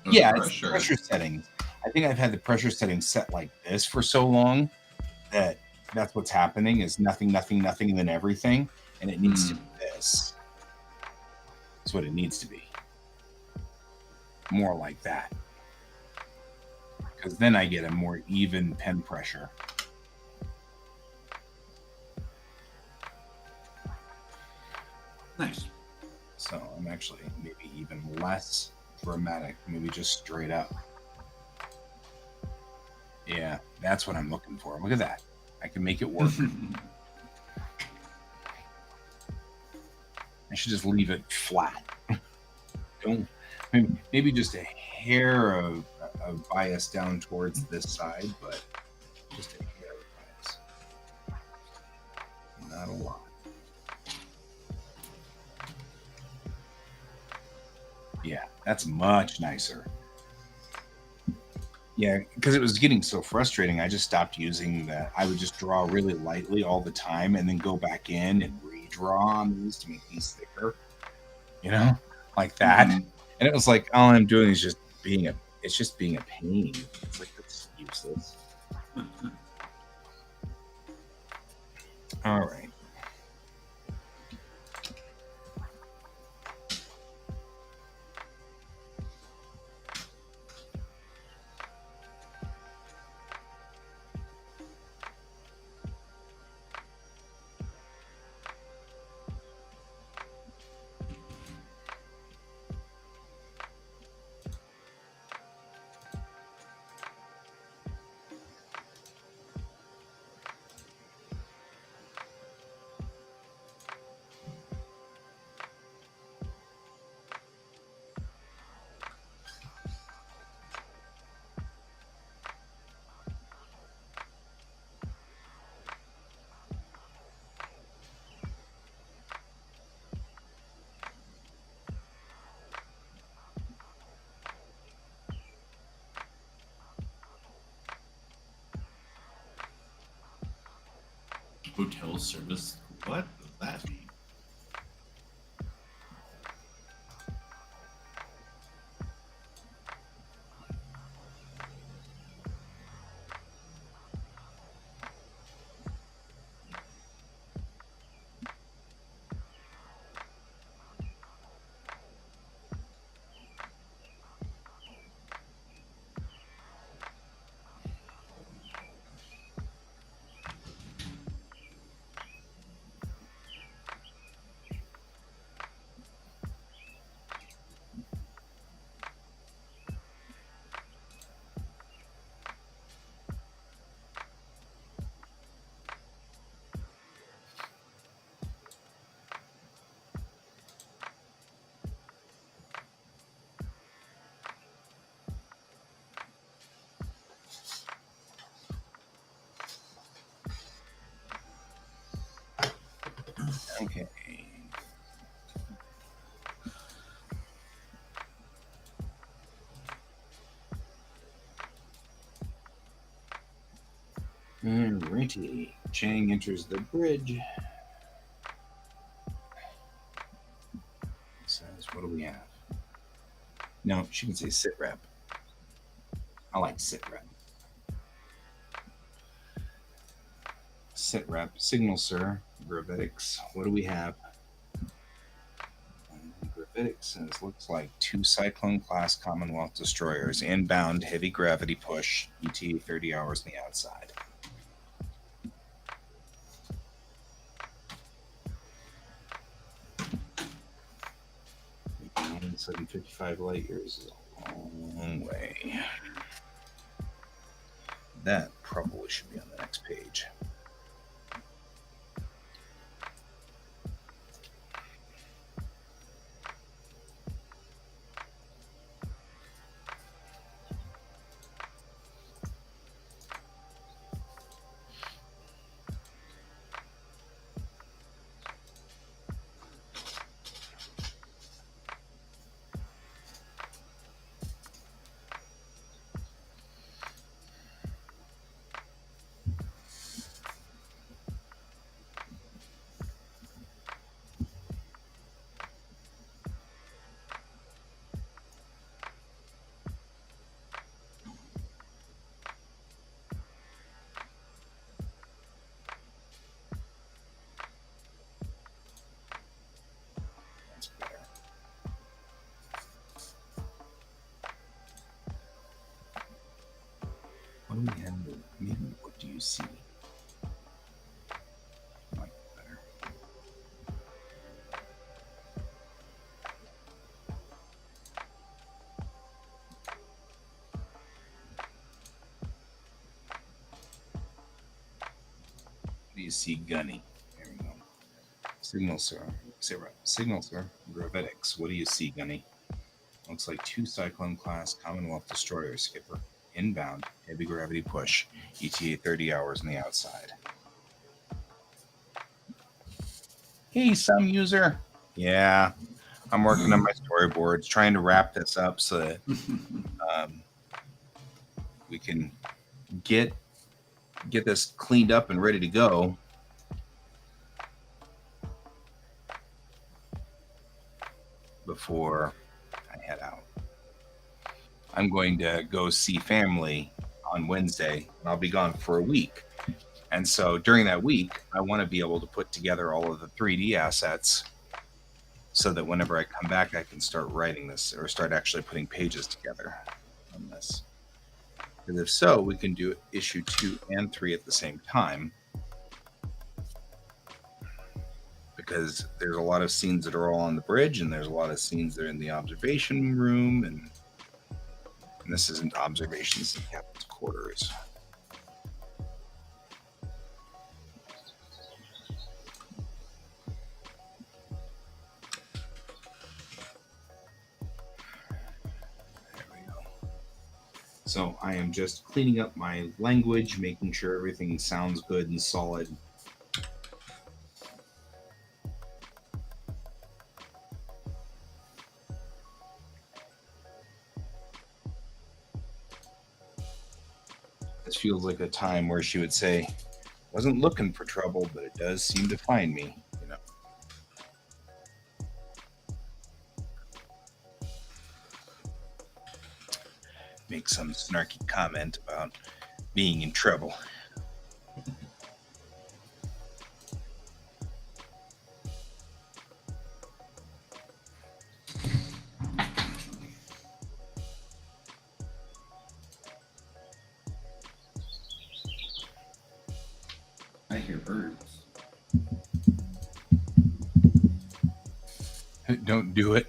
S1: yeah, it's pressure settings. I think I've had the pressure settings set like this for so long that that's what's happening is nothing, nothing, nothing, and then everything. And it needs to be this. That's what it needs to be. More like that. Because then I get a more even pen pressure.
S2: Nice.
S1: So I'm actually maybe even less dramatic, maybe just straight up. Yeah, that's what I'm looking for. Look at that. I can make it work. I should just leave it flat. Don't maybe just a hair of bias down towards this side, but just a hair of bias. Not a lot. Yeah, that's much nicer. Yeah, because it was getting so frustrating. I just stopped using that. I would just draw really lightly all the time and then go back in and redraw on these to make these thicker, you know, like that. And it was like, all I'm doing is just being a pain. It's like, that's useless. All right.
S2: Hotel service. What does that mean?
S1: Okay. Alrighty. Chang enters the bridge. Says, what do we have? No, she can say sit rep. I like sit rep. Sit rep. Signal, sir. Gravitics. What do we have? Gravitics says, looks like 2 Cyclone class Commonwealth destroyers. Inbound, heavy gravity push. ETA 30 hours on the outside. 755 light years is a long way. That probably should be on the next page. That's better. What do we have? Maybe what do you see? Like better. What do you see, Gunny? There we go. Signal, sir. Signal, sir. Gravitics. What do you see, Gunny? Looks like 2 Cyclone class Commonwealth destroyers, skipper. Inbound, heavy gravity push. ETA 30 hours on the outside. Hey, some user. Yeah, I'm working on my storyboards, trying to wrap this up so that we can get this cleaned up and ready to go. Before I head out. I'm going to go see family on Wednesday, and I'll be gone for a week. And so during that week, I want to be able to put together all of the 3D assets so that whenever I come back, I can start writing this or start actually putting pages together on this. Because if so, we can do issue 2 and 3 at the same time. Because there's a lot of scenes that are all on the bridge, and there's a lot of scenes that are in the observation room, and this isn't observations in captain's quarters. There we go. So I am just cleaning up my language, making sure everything sounds good and solid. This feels like a time where she would say, wasn't looking for trouble, but it does seem to find me, you know. Make some snarky comment about being in trouble.
S2: I hear birds.
S1: Don't do it.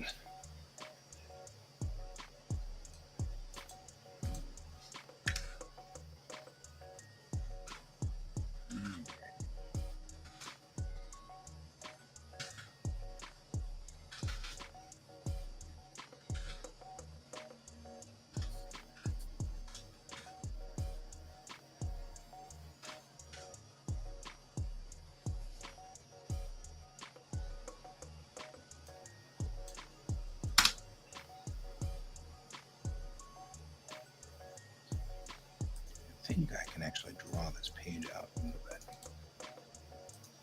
S1: think I can actually draw this page out a little bit.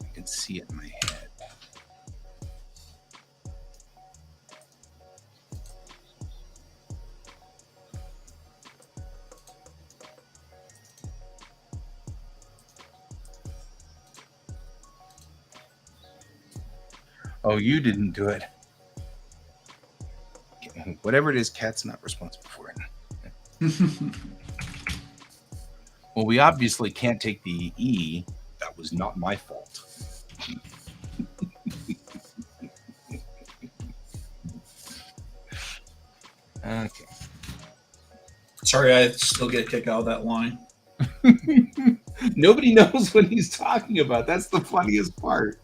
S1: I can see it in my head. Oh, you didn't do it. Whatever it is, Cat's not responsible for it. Well, we obviously can't take the E. That was not my fault. Okay.
S3: Sorry, I still get kicked out of that line.
S1: Nobody knows what he's talking about. That's the funniest part.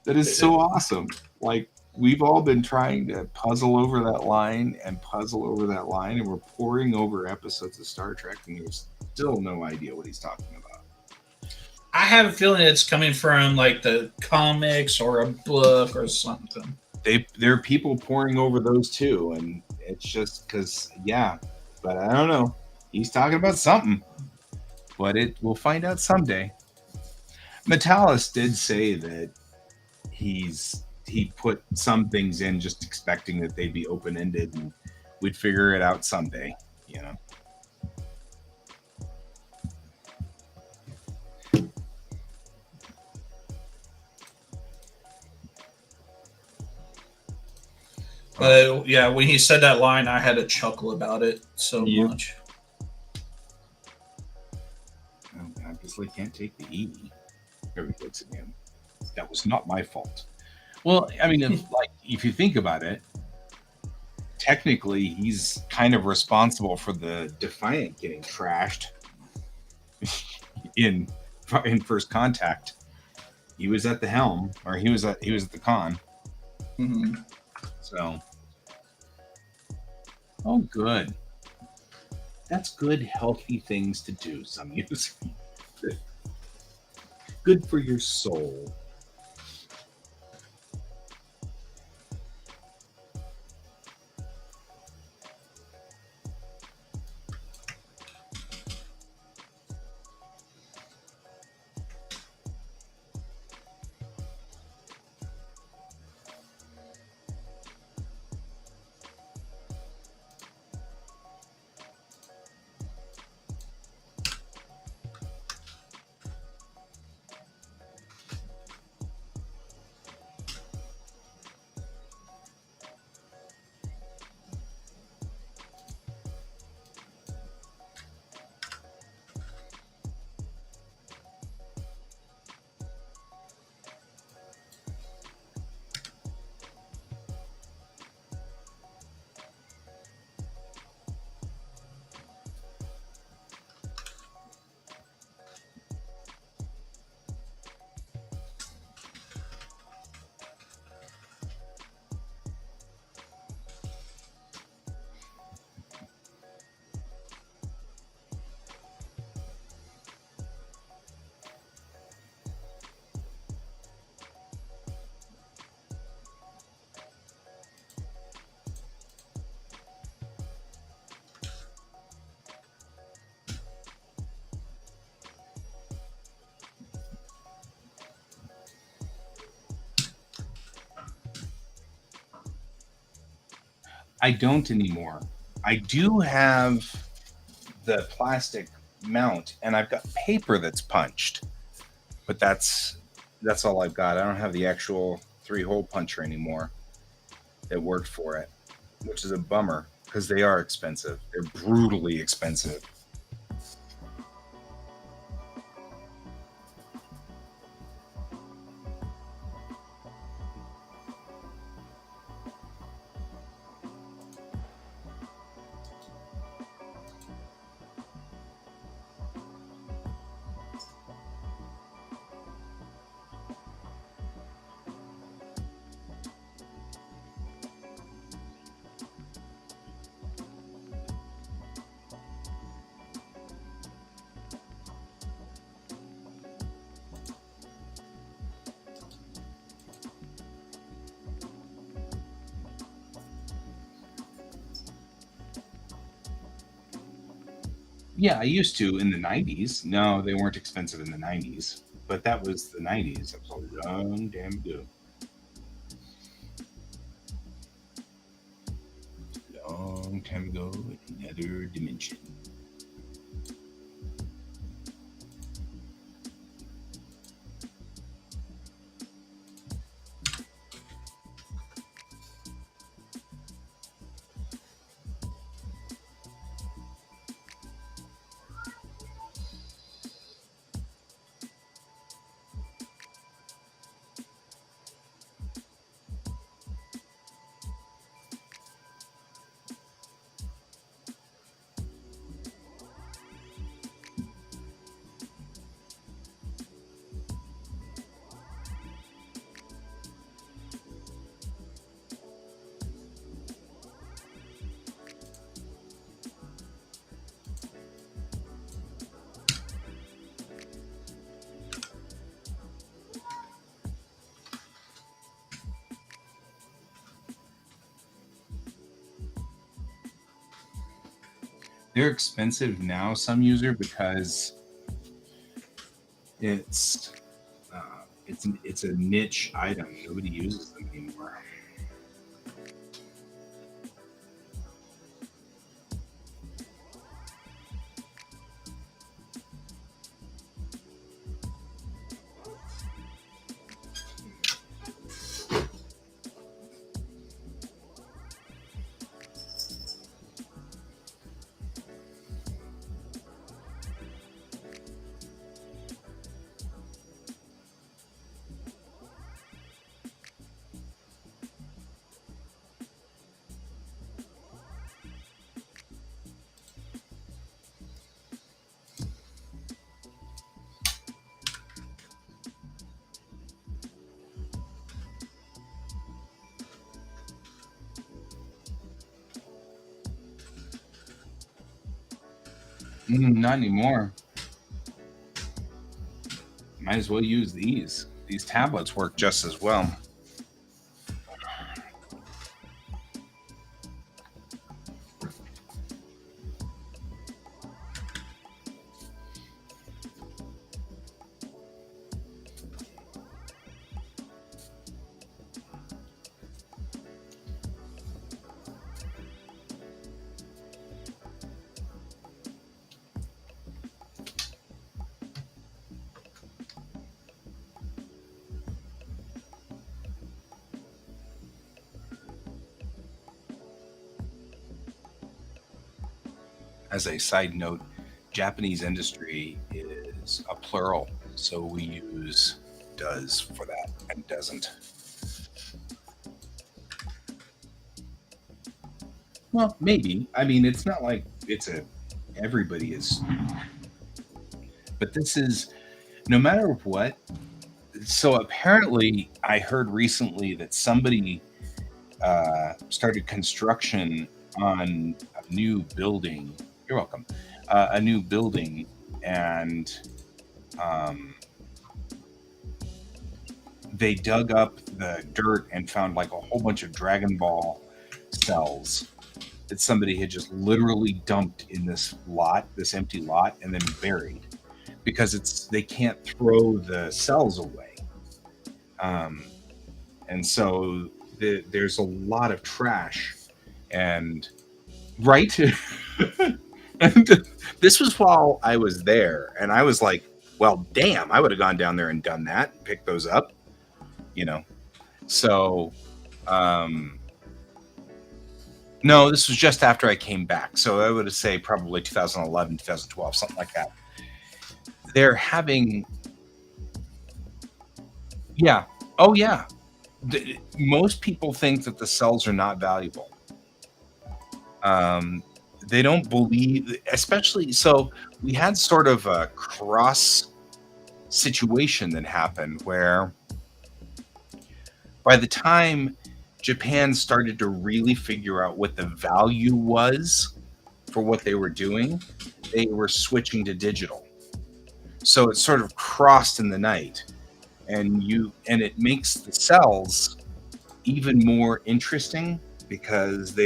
S1: That is so awesome. Like, we've all been trying to puzzle over that line and puzzle over that line, and we're poring over episodes of Star Trek, and there's still no idea what he's talking about.
S3: I have a feeling it's coming from like the comics or a book or something.
S1: There are people poring over those too, and it's just because, yeah, but I don't know. He's talking about something, but we'll find out someday. Metalis did say that he put some things in just expecting that they'd be open-ended and we'd figure it out someday, you know.
S3: But yeah, when he said that line, I had to chuckle about it so
S1: Yep.
S3: much.
S1: Well, obviously can't take the E. Everybody looks at him. That was not my fault. Well, I mean, if you think about it, technically he's kind of responsible for the Defiant getting trashed in First Contact. He was at the helm, or he was at the con.
S3: Mm-hmm.
S1: So, oh, good. That's good, healthy things to do. Some use. Good for your soul. I don't anymore. I do have the plastic mount, and I've got paper that's punched, but that's all I've got. I don't have the actual 3-hole puncher anymore that worked for it, which is a bummer because they are expensive. They're brutally expensive. Yeah, I used to in the 90s. No, they weren't expensive in the 90s, but that was the 90s. That was a long damn ago. Long time ago in another dimension. They're expensive now, some user, because it's it's a niche item. Nobody uses them anymore. Not anymore. Might as well use these. These tablets work just as well. As a side note, Japanese industry is a plural, so we use does for that and doesn't. Well, maybe. I mean, it's not like it's a everybody is, but this is no matter what. So apparently, I heard recently that somebody started construction on a new building. You're welcome. A new building, and um, they dug up the dirt and found like a whole bunch of Dragon Ball cells that somebody had just literally dumped in this lot, this empty lot, and then buried because they can't throw the cells away. Um, and so there's a lot of trash, and right. And this was while I was there, and I was like, well, damn, I would have gone down there and done that, picked those up, you know. So um no, this was just after I came back, so I would say probably 2011, 2012, something like that. They're having, yeah, oh yeah, most people think that the cells are not valuable. um they don't believe, especially, so we had sort of a cross situation that happened where by the time Japan started to really figure out what the value was for what they were doing, they were switching to digital. So it sort of crossed in the night, and it makes the cells even more interesting because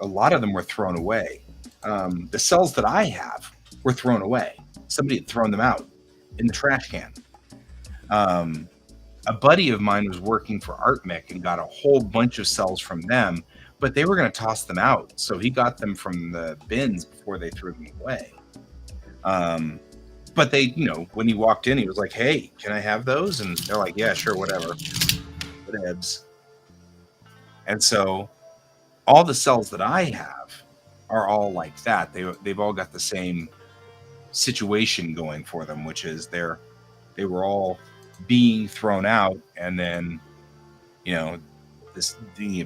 S1: a lot of them were thrown away. The cells that I have were thrown away. Somebody had thrown them out in the trash can. A buddy of mine was working for ArtMic and got a whole bunch of cells from them, but they were going to toss them out. So he got them from the bins before they threw them away. But they, when he walked in, he was like, "Hey, can I have those?" And they're like, "Yeah, sure, whatever." Whatevs. And so all the cells that I have are all like that. They've all got the same situation going for them, which is they were all being thrown out, and then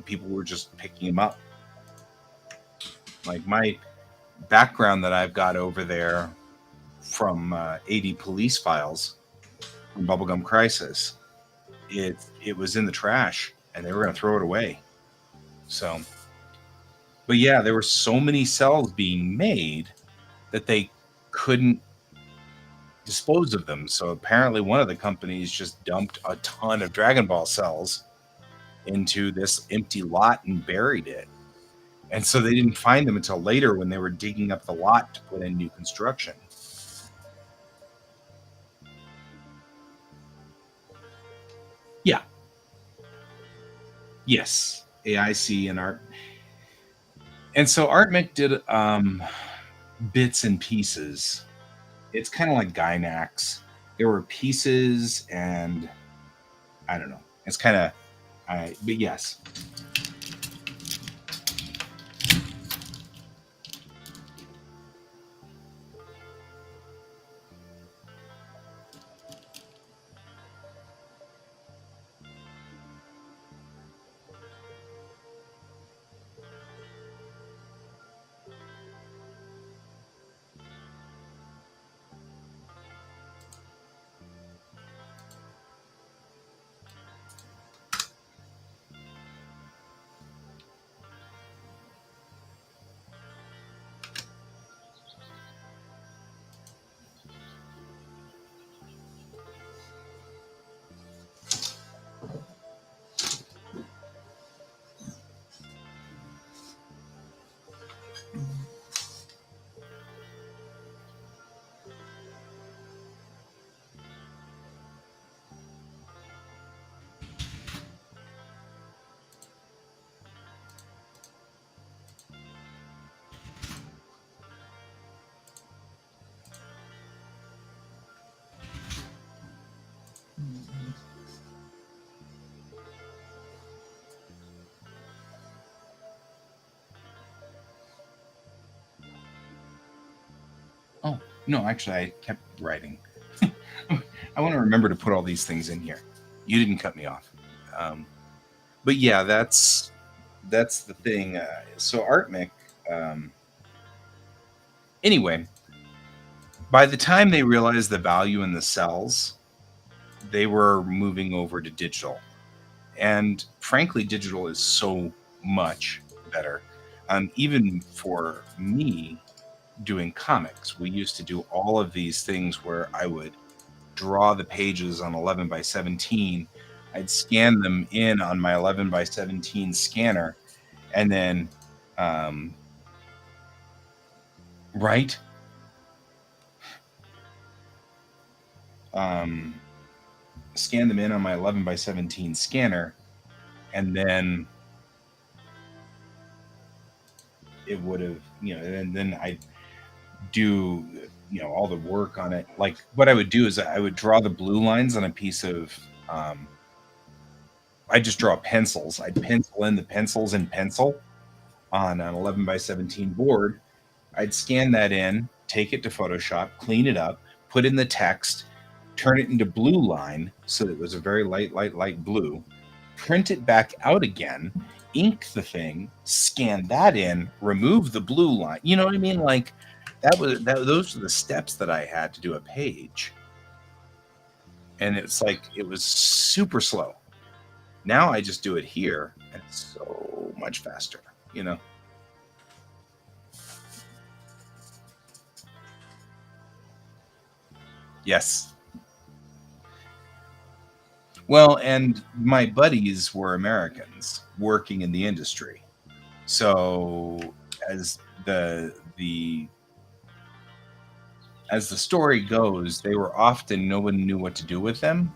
S1: people were just picking them up. Like my background that I've got over there from 80 police files from Bubblegum Crisis, it was in the trash and they were going to throw it away. So, but yeah, there were so many cells being made that they couldn't dispose of them. So apparently one of the companies just dumped a ton of Dragon Ball cells into this empty lot and buried it. And so they didn't find them until later when they were digging up the lot to put in new construction. Yeah. Yes. AIC and Art. And so ArtMic did bits and pieces. It's kind of like Gynax. There were pieces and I don't know. It's kind of, but yes. Oh, no, actually, I kept writing. I want to remember to put all these things in here. You didn't cut me off. But yeah, that's the thing. So ArtMic, anyway, by the time they realized the value in the cells, they were moving over to digital. And frankly, digital is so much better. Even for me doing comics, we used to do all of these things where I would draw the pages on 11 by 17. I'd scan them in on my 11 by 17 scanner, and then scan them in on my 11 by 17 scanner, and then it would have, and then I do, all the work on it. Like what I would do is I would draw the blue lines on a piece of, I just draw pencils. I'd pencil in the pencils in pencil on an 11 by 17 board. I'd scan that in, take it to Photoshop, clean it up, put in the text, turn it into blue line so that it was a very light blue, print it back out again, ink the thing, scan that in, remove the blue line. You know what I mean? Like those are the steps that I had to do a page. And it's like, it was super slow. Now I just do it here and it's so much faster, Yes. Well, and my buddies were Americans working in the industry. So as the the as the story goes, they were often no one knew what to do with them.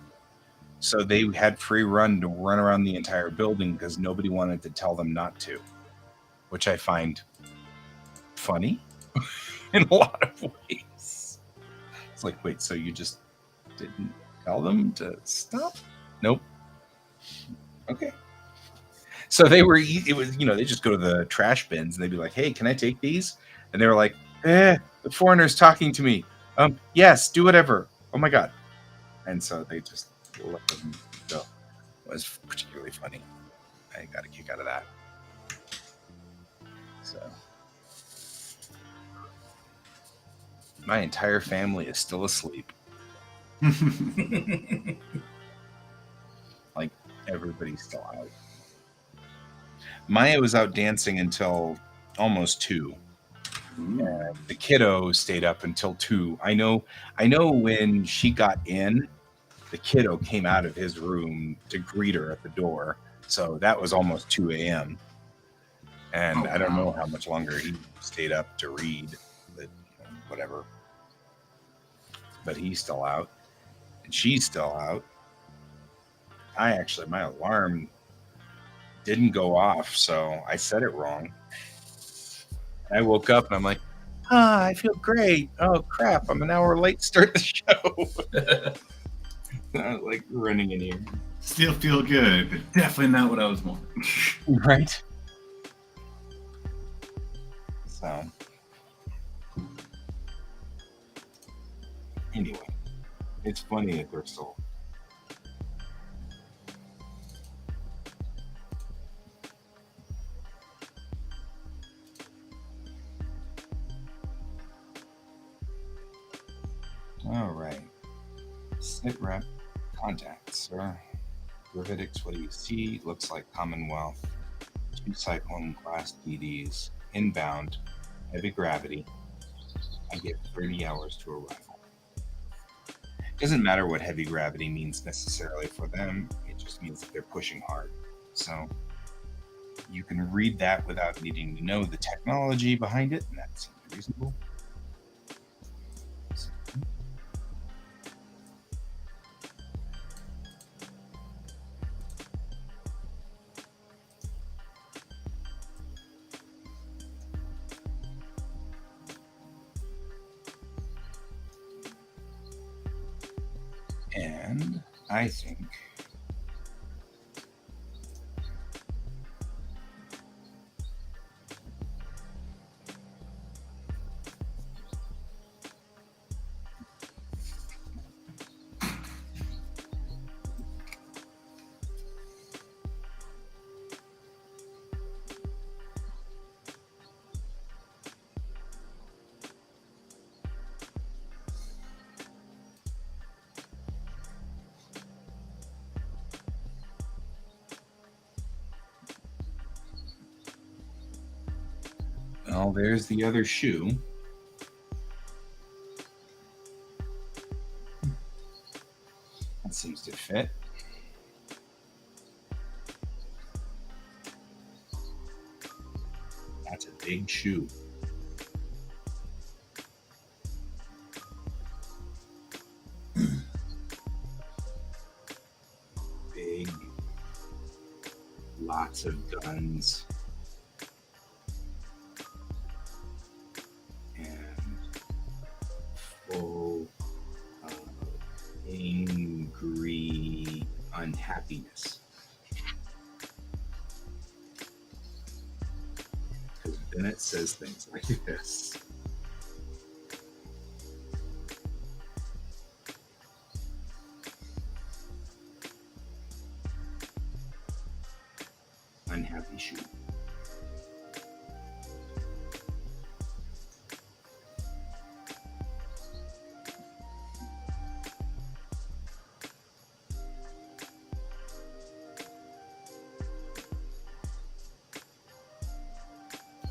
S1: So they had free run to run around the entire building because nobody wanted to tell them not to, which I find funny in a lot of ways. It's like, wait, so you just didn't tell them to stop? Nope. Okay. So they were, it was, they just go to the trash bins and they'd be like, hey, can I take these? And they were like, the foreigner's talking to me. Yes, do whatever. Oh my God. And so they just let them go. It was particularly funny. I got a kick out of that. So my entire family is still asleep. Like everybody's still out. Maya was out dancing until almost 2. And the kiddo stayed up until 2. I know when she got in, the kiddo came out of his room to greet her at the door. So that was almost 2 a.m. And I don't know how much longer he stayed up to read, but whatever. But he's still out. And she's still out. My alarm didn't go off, so I said it wrong. I woke up and I'm like, I feel great. Oh crap, I'm an hour late to start the show. I was like running in here.
S2: Still feel good, but definitely not what I was wanting.
S1: Right? So anyway, it's funny that they're still. All right. Sit rep contacts, sir. Gravityx, what do you see? Looks like Commonwealth. 2 Cyclone class DDs. Inbound. Heavy gravity. I get 30 hours to arrival. Doesn't matter what heavy gravity means necessarily for them. It just means that they're pushing hard. So you can read that without needing to know the technology behind it, and that seems reasonable. And I think well, there's the other shoe. That seems to fit. That's a big shoe. Big. Lots of guns. Angry unhappiness. Because Bennett says things like this. Unhappy shoe.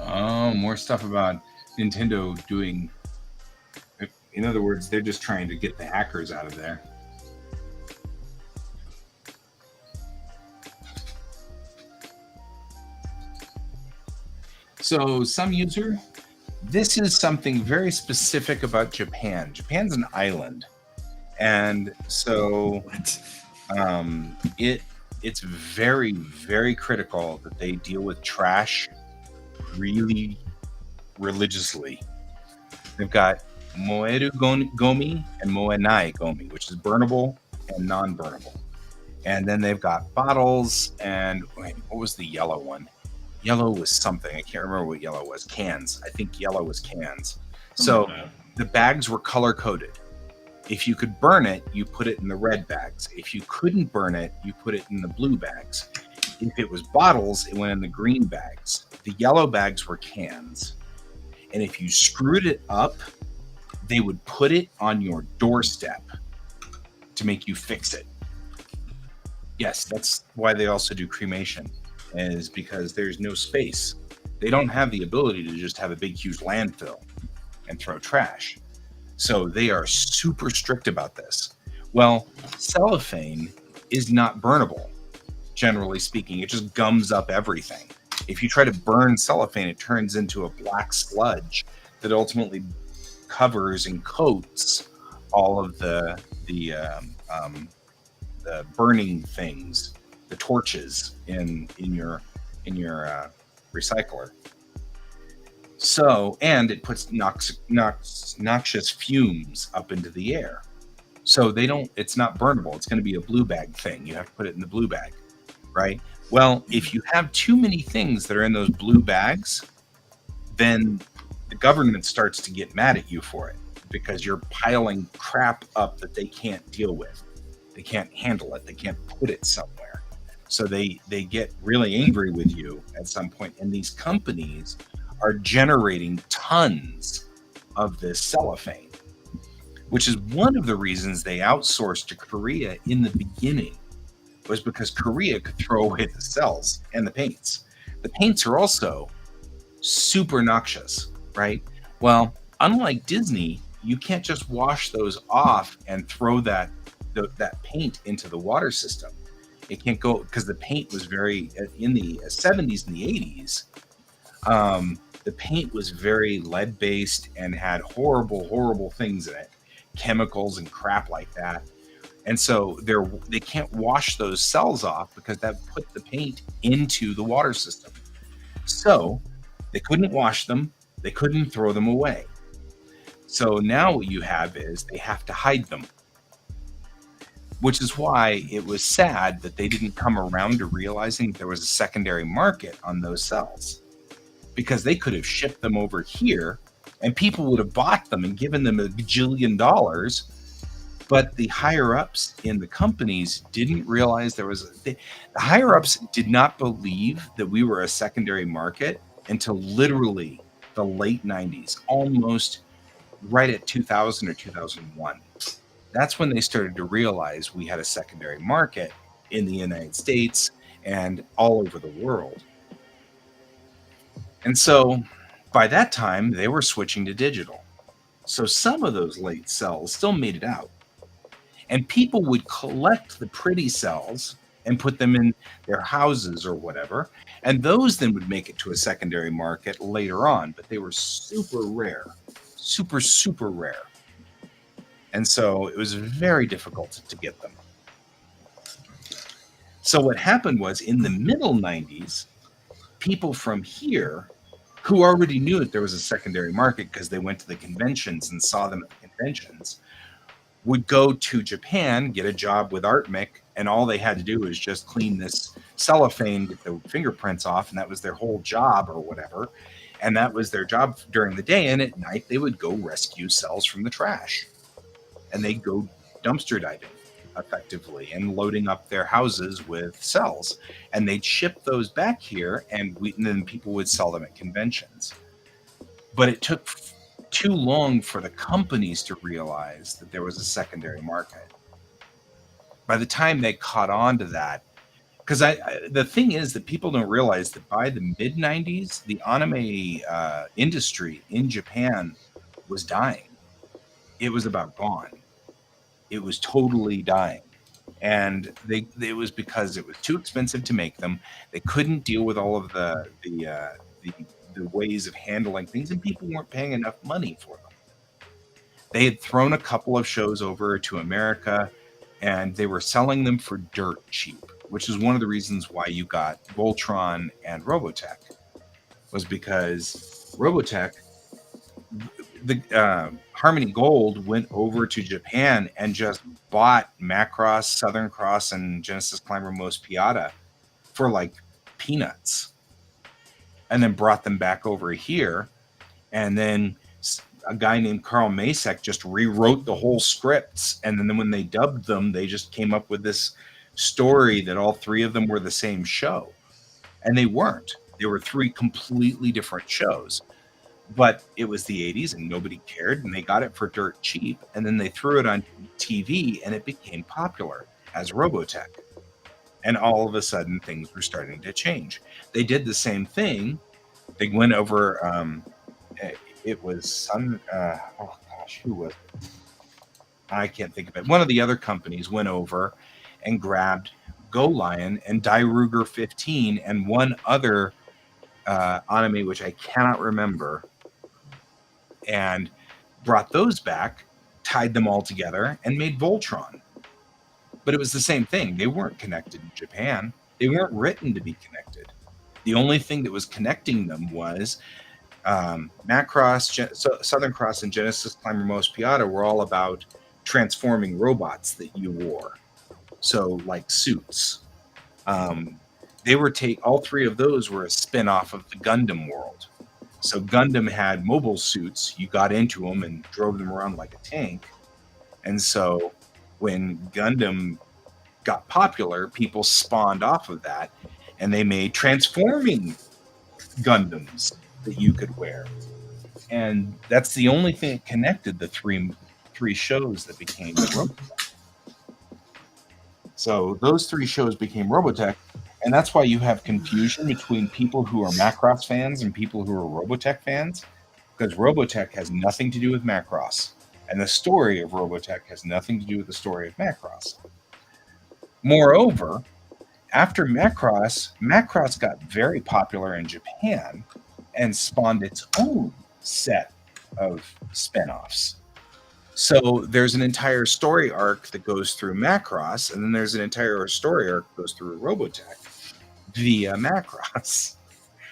S1: Oh, more stuff about Nintendo doing. In other words, they're just trying to get the hackers out of there. So, some user This is something very specific about Japan. Japan's an island, and so
S2: What?
S1: it's very, very critical that they deal with trash really religiously. They've got moeru gomi and moenai gomi, which is burnable and non-burnable. And then they've got bottles and wait, what was the yellow one? Yellow was something. I can't remember what yellow was. Cans. I think yellow was cans. So
S2: Something like that.
S1: the bags were color coded. If you could burn it, you put it in the red bags. If you couldn't burn it, you put it in the blue bags. If it was bottles, it went in the green bags. The yellow bags were cans. And if you screwed it up, they would put it on your doorstep to make you fix it. Yes, that's why they also do cremation, is because there's no space. They don't have the ability to just have a big, huge landfill and throw trash. So they are super strict about this. Well, cellophane is not burnable, generally speaking. It just gums up everything. If you try to burn cellophane, it turns into a black sludge that ultimately covers and coats all of the burning things, the torches in your recycler. So, and it puts noxious fumes up into the air. So it's not burnable. It's going to be a blue bag thing. You have to put it in the blue bag, right? Well, if you have too many things that are in those blue bags, then the government starts to get mad at you for it because you're piling crap up that they can't deal with. They can't handle it. They can't put it somewhere. So they get really angry with you at some point. And these companies are generating tons of this cellophane, which is one of the reasons they outsourced to Korea in the beginning, was because Korea could throw away the cells and the paints. The paints are also super noxious, right? Well, unlike Disney, you can't just wash those off and throw that paint into the water system. It can't go because the paint was very in the 70s and the 80s. The paint was very lead based and had horrible things in it, chemicals and crap like that. And so they can't wash those cells off because that put the paint into the water system. So they couldn't wash them. They couldn't throw them away. So now what you have is they have to hide them, which is why it was sad that they didn't come around to realizing there was a secondary market on those cells, because they could have shipped them over here and people would have bought them and given them $1 gajillion. But the higher ups in the companies didn't realize the higher ups did not believe that we were a secondary market until literally the late 90s, almost right at 2000 or 2001. That's when they started to realize we had a secondary market in the United States and all over the world. And so by that time, they were switching to digital. So some of those late cells still made it out. And people would collect the pretty cells and put them in their houses or whatever. And those then would make it to a secondary market later on. But they were super rare, super rare. And so it was very difficult to get them. So what happened was in the middle 90s, people from here who already knew that there was a secondary market because they went to the conventions and saw them at the conventions would go to Japan, get a job with ArtMic, and all they had to do was just clean this cellophane, get the fingerprints off, and that was their whole job or whatever. And that was their job during the day. And at night, they would go rescue cells from the trash. And they'd go dumpster diving effectively and loading up their houses with cells. And they'd ship those back here, and then people would sell them at conventions. But it took too long for the companies to realize that there was a secondary market. By the time they caught on to that, because the thing is that people don't realize that by the mid 90s, the anime industry in Japan was dying. It was about gone. It was totally dying. And it was because it was too expensive to make them. They couldn't deal with all of the the ways of handling things, and people weren't paying enough money for them. They had thrown a couple of shows over to America, and they were selling them for dirt cheap, which is one of the reasons why you got Voltron and Robotech, was because Robotech, the Harmony Gold went over to Japan and just bought Macross, Southern Cross, and Genesis Climber Most Piata for like peanuts, and then brought them back over here. And then a guy named Carl Masek just rewrote the whole scripts, and then when they dubbed them, they just came up with this story that all three of them were the same show, and they weren't. They were three completely different shows. But it was the 80s and nobody cared, and they got it for dirt cheap, and then they threw it on TV and it became popular as Robotech. And all of a sudden things were starting to change. They did the same thing. They went over, it was who was it? I can't think of it. One of the other companies went over and grabbed Go Lion and Dairuger 15 and one other anime, which I cannot remember, and brought those back, tied them all together, and made Voltron. But it was the same thing. They weren't connected in Japan. They weren't written to be connected. The only thing that was connecting them was Macross, Southern Cross, and Genesis Climber Most Piata were all about transforming robots that you wore. So, like suits. They were all three of those were a spin-off of the Gundam world. So Gundam had mobile suits. You got into them and drove them around like a tank. And so when Gundam got popular, people spawned off of that, and they made transforming Gundams that you could wear. And that's the only thing that connected the three shows that became Robotech. So those three shows became Robotech, and that's why you have confusion between people who are Macross fans and people who are Robotech fans, because Robotech has nothing to do with Macross, and the story of Robotech has nothing to do with the story of Macross. Moreover, after Macross got very popular in Japan and spawned its own set of spin-offs. So there's an entire story arc that goes through Macross, and then there's an entire story arc that goes through Robotech via Macross.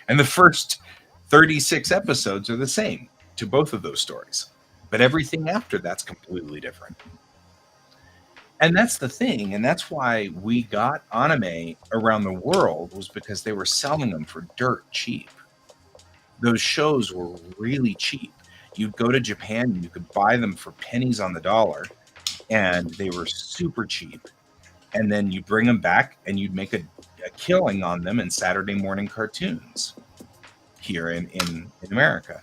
S1: And the first 36 episodes are the same to both of those stories. But everything after that's completely different. And that's the thing, and that's why we got anime around the world, was because they were selling them for dirt cheap. Those shows were really cheap. You'd go to Japan and you could buy them for pennies on the dollar, and they were super cheap. And then you bring them back and you'd make a killing on them in Saturday morning cartoons here in America.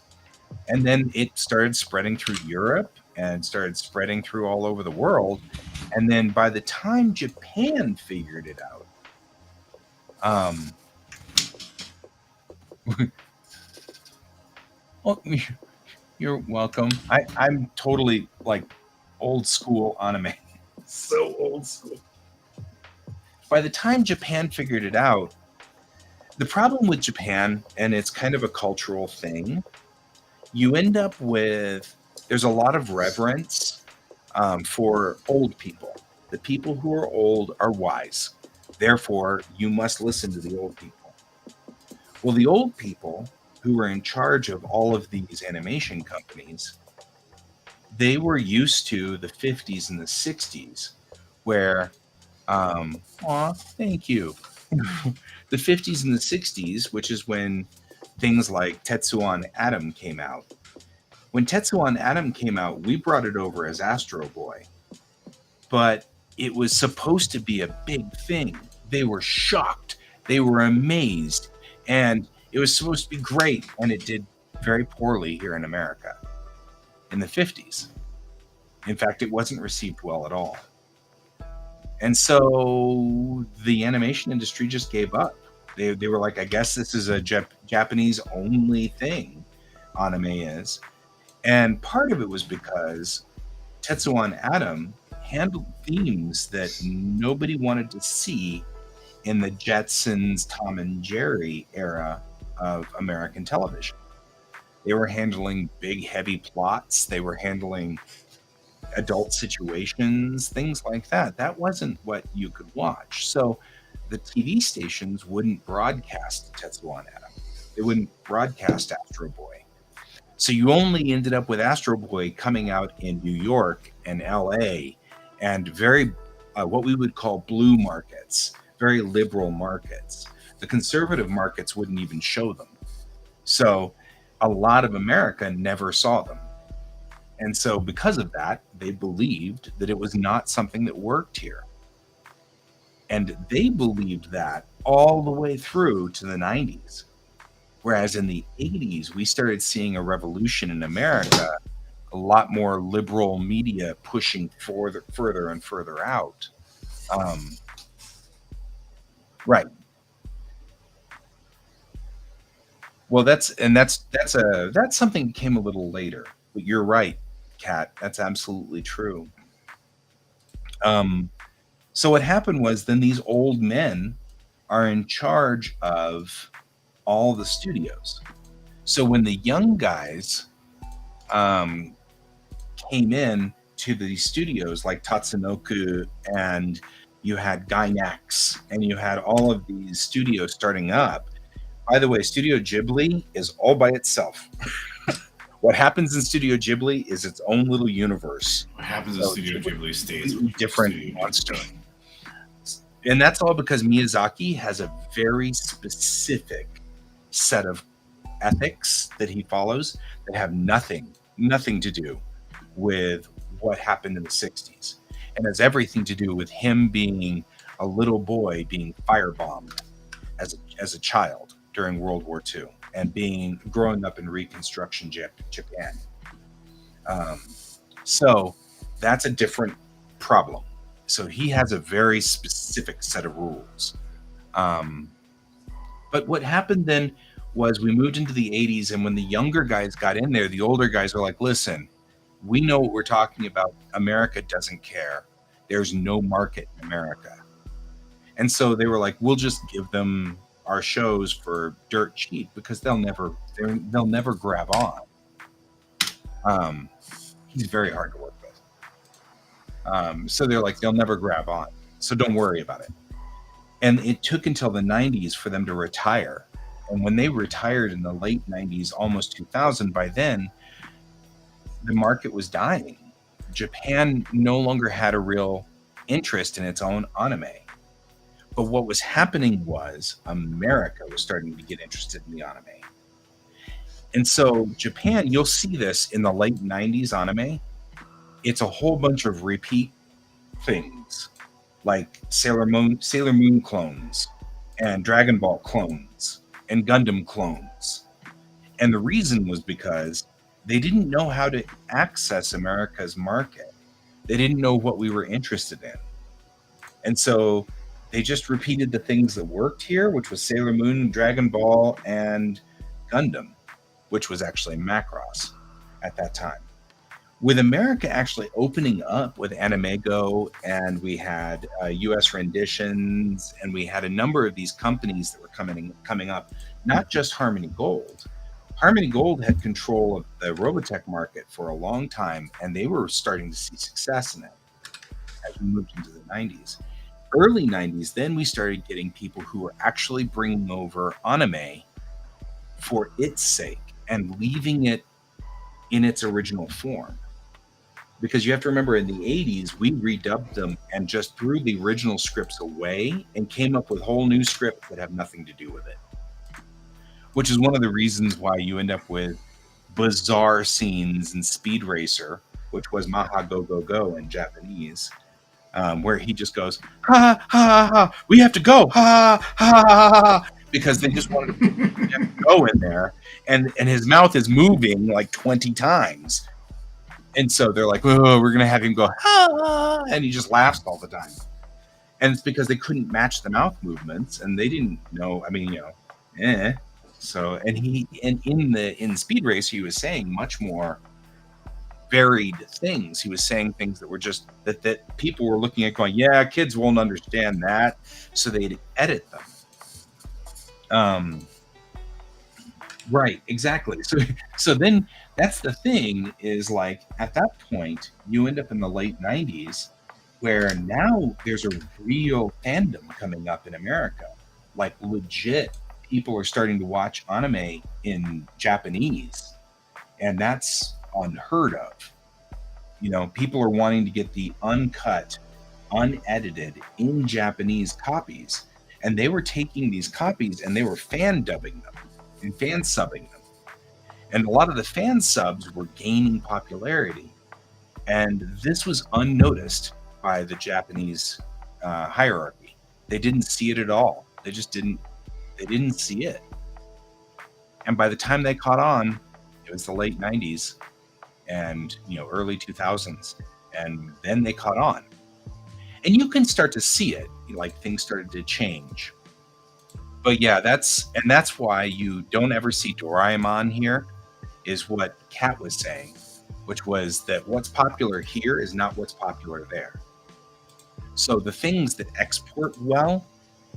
S1: And then it started spreading through Europe and started spreading through all over the world. And then by the time Japan figured it out, well, you're welcome. I'm totally like old school anime. So old school. By the time Japan figured it out, the problem with Japan, and it's kind of a cultural thing, you end up with, there's a lot of reverence for old people. The people who are old are wise. Therefore, you must listen to the old people. Well, the old people who were in charge of all of these animation companies, they were used to the 50s and the 60s where, thank you. The 50s and the 60s, which is when things like Tetsuan Atom came out. When Tetsuan Atom came out, we brought it over as Astro Boy. But it was supposed to be a big thing. They were shocked. They were amazed. And it was supposed to be great, and it did very poorly here in America in the 50s. In fact, it wasn't received well at all. And so the animation industry just gave up. They were like, I guess this is a Japanese-only thing, anime is. And part of it was because Tetsuan Atom handled themes that nobody wanted to see in the Jetsons, Tom and Jerry era of American television. They were handling big, heavy plots. They were handling adult situations, things like that. That wasn't what you could watch. So the TV stations wouldn't broadcast Tetsuo and Adam. They wouldn't broadcast Astro Boy. So you only ended up with Astro Boy coming out in New York and LA and very, what we would call blue markets, very liberal markets. The conservative markets wouldn't even show them. So a lot of America never saw them. And so because of that, they believed that it was not something that worked here. And they believed that all the way through to the 90s. Whereas in the 80s, we started seeing a revolution in America, a lot more liberal media pushing further and further out. Right. Well, that's something that came a little later. But you're right, Kat. That's absolutely true. So what happened was then these old men are in charge of all the studios. So when the young guys came in to the studios like Tatsunoko, and you had Gainax, and you had all of these studios starting up. By the way, Studio Ghibli is all by itself. What happens in Studio Ghibli is its own little universe.
S2: What happens in Studio Ghibli stays with
S1: different
S2: Studio
S1: monster.
S2: Ghibli.
S1: And that's all because Miyazaki has a very specific set of ethics that he follows that have nothing to do with what happened in the 60s. And has everything to do with him being a little boy being firebombed as a child during World War II and growing up in Reconstruction Japan. So that's a different problem. So he has a very specific set of rules. But what happened then was we moved into the 80s, and when the younger guys got in there, the older guys were like, listen, we know what we're talking about. America doesn't care. There's no market in America. And so they were like, we'll just give them our shows for dirt cheap because they'll never grab on. He's very hard to work with. So they're like, they'll never grab on. So don't worry about it. And it took until the 90s for them to retire. And when they retired in the late 90s, almost 2000, by then, the market was dying. Japan no longer had a real interest in its own anime. But what was happening was America was starting to get interested in the anime. And so Japan, you'll see this in the late 90s anime. It's a whole bunch of repeat things like Sailor Moon clones and Dragon Ball clones and Gundam clones. And the reason was because they didn't know how to access America's market. They didn't know what we were interested in. And so they just repeated the things that worked here, which was Sailor Moon, Dragon Ball, and Gundam, which was actually Macross at that time. With America actually opening up with Animego, and we had US renditions, and we had a number of these companies that were coming up, not just Harmony Gold. Harmony Gold had control of the Robotech market for a long time, and they were starting to see success in it as we moved into the 90s. Early 90s, then we started getting people who were actually bringing over anime for its sake and leaving it in its original form. Because you have to remember, in the 80s, we redubbed them and just threw the original scripts away and came up with whole new scripts that have nothing to do with it. Which is one of the reasons why you end up with bizarre scenes in Speed Racer, which was Maha Go Go Go in Japanese, where he just goes, ha, ha, ha, ha, we have to go, ha, ha, ha, ha, ha, because they just wanted to go in there, and his mouth is moving like 20 times. And so they're like, oh, we're going to have him go, ha, and he just laughs all the time. And it's because they couldn't match the mouth movements, and they didn't know, So, and in Speed Racer, he was saying much more varied things. He was saying things that were just that people were looking at going, yeah, kids won't understand that. So they'd edit them. Right, exactly. So then that's the thing is like at that point you end up in the late 90s where now there's a real fandom coming up in America. Like legit people are starting to watch anime in Japanese, and that's unheard of. You know, people are wanting to get the uncut, unedited in Japanese copies, and they were taking these copies and they were fan dubbing them and fan subbing them, and a lot of the fan subs were gaining popularity, and this was unnoticed by the Japanese hierarchy. They didn't see it at all. They just didn't. They didn't see it. And by the time they caught on, it was the late '90s and early 2000s, and then they caught on. And you can start to see it, like things started to change. But yeah, that's why you don't ever see Doraemon here, is what Kat was saying, which was that what's popular here is not what's popular there. So the things that export well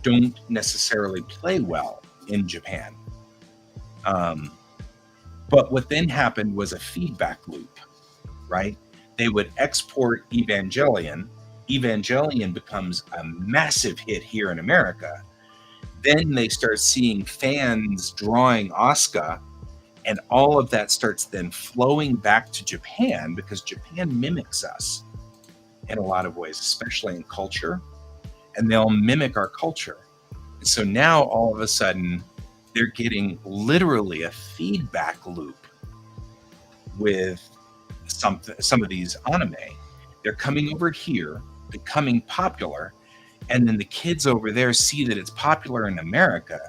S1: don't necessarily play well in Japan. But what then happened was a feedback loop, right? They would export Evangelion. Evangelion becomes a massive hit here in America. Then they start seeing fans drawing Asuka, and all of that starts then flowing back to Japan because Japan mimics us in a lot of ways, especially in culture, and they'll mimic our culture. And so now all of a sudden they're getting literally a feedback loop with some of these anime. They're coming over here, becoming popular, and then the kids over there see that it's popular in America,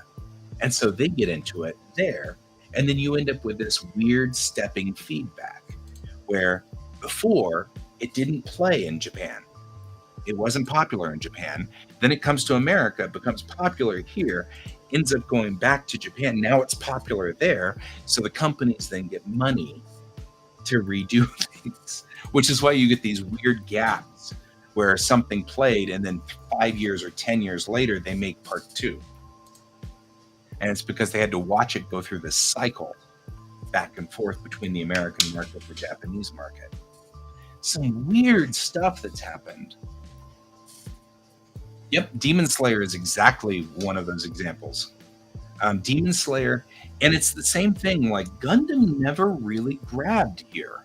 S1: and so they get into it there. And then you end up with this weird stepping feedback where before it didn't play in Japan. It wasn't popular in Japan. Then it comes to America, it becomes popular here, ends up going back to Japan. Now it's popular there. So the companies then get money to redo things, which is why you get these weird gaps where something played and then 5 years or 10 years later, they make part 2. And it's because they had to watch it go through this cycle back and forth between the American market and the Japanese market. Some weird stuff that's happened. Yep, Demon Slayer is exactly one of those examples. Demon Slayer, and it's the same thing, like Gundam never really grabbed here.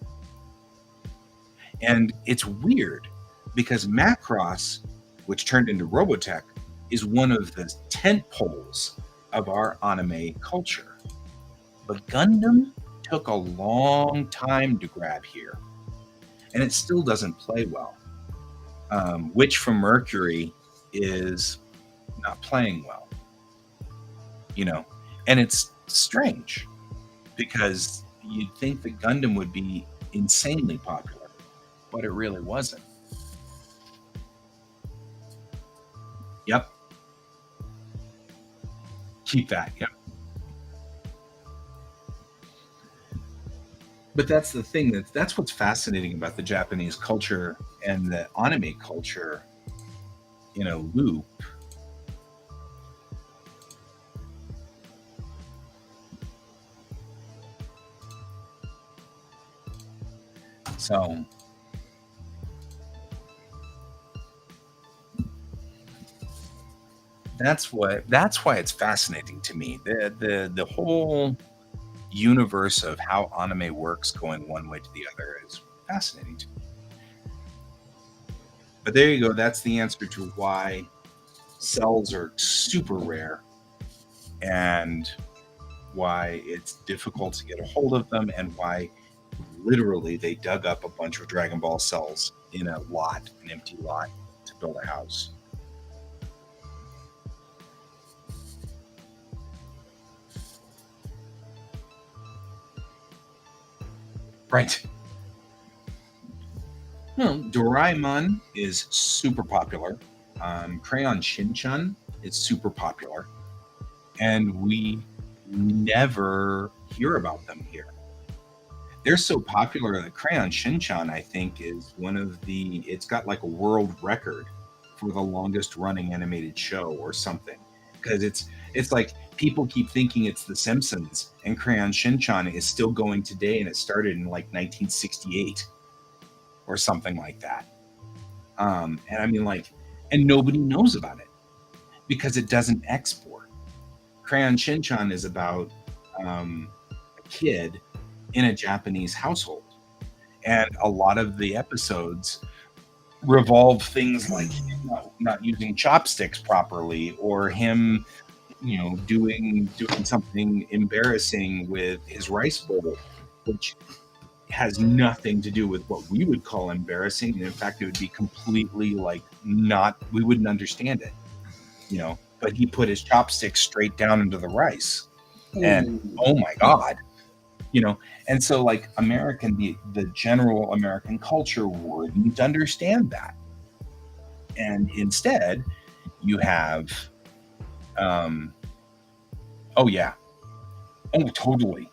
S1: And it's weird because Macross, which turned into Robotech, is one of the tent poles of our anime culture. But Gundam took a long time to grab here, and it still doesn't play well. Witch from Mercury is not playing well, and it's strange because you'd think that Gundam would be insanely popular, but it really wasn't. Yep. Keep that. Yep. But that's the thing, that's what's fascinating about the Japanese culture and the anime culture in a loop. So that's why it's fascinating to me. The whole universe of how anime works going one way to the other is fascinating to me. But there you go. That's the answer to why cells are super rare and why it's difficult to get a hold of them, and why literally they dug up a bunch of Dragon Ball cells in an empty lot, to build a house. Right. Well, Doraemon is super popular. Crayon Shin-chan is super popular. And we never hear about them here. They're so popular that Crayon Shin-chan, I think, is it's got like a world record for the longest running animated show or something. Because It's like people keep thinking it's The Simpsons, and Crayon Shinchan is still going today, and it started in like 1968 or something like that. And I mean, like, and nobody knows about it because it doesn't export. Crayon Shinchan is about a kid in a Japanese household, and a lot of the episodes revolve things like not using chopsticks properly, or him, doing something embarrassing with his rice bowl, which has nothing to do with what we would call embarrassing. And in fact, it would be completely like not, we wouldn't understand it, but he put his chopsticks straight down into the rice. And oh my God, and so like the general American culture wouldn't understand that. And instead you have, oh yeah, oh totally.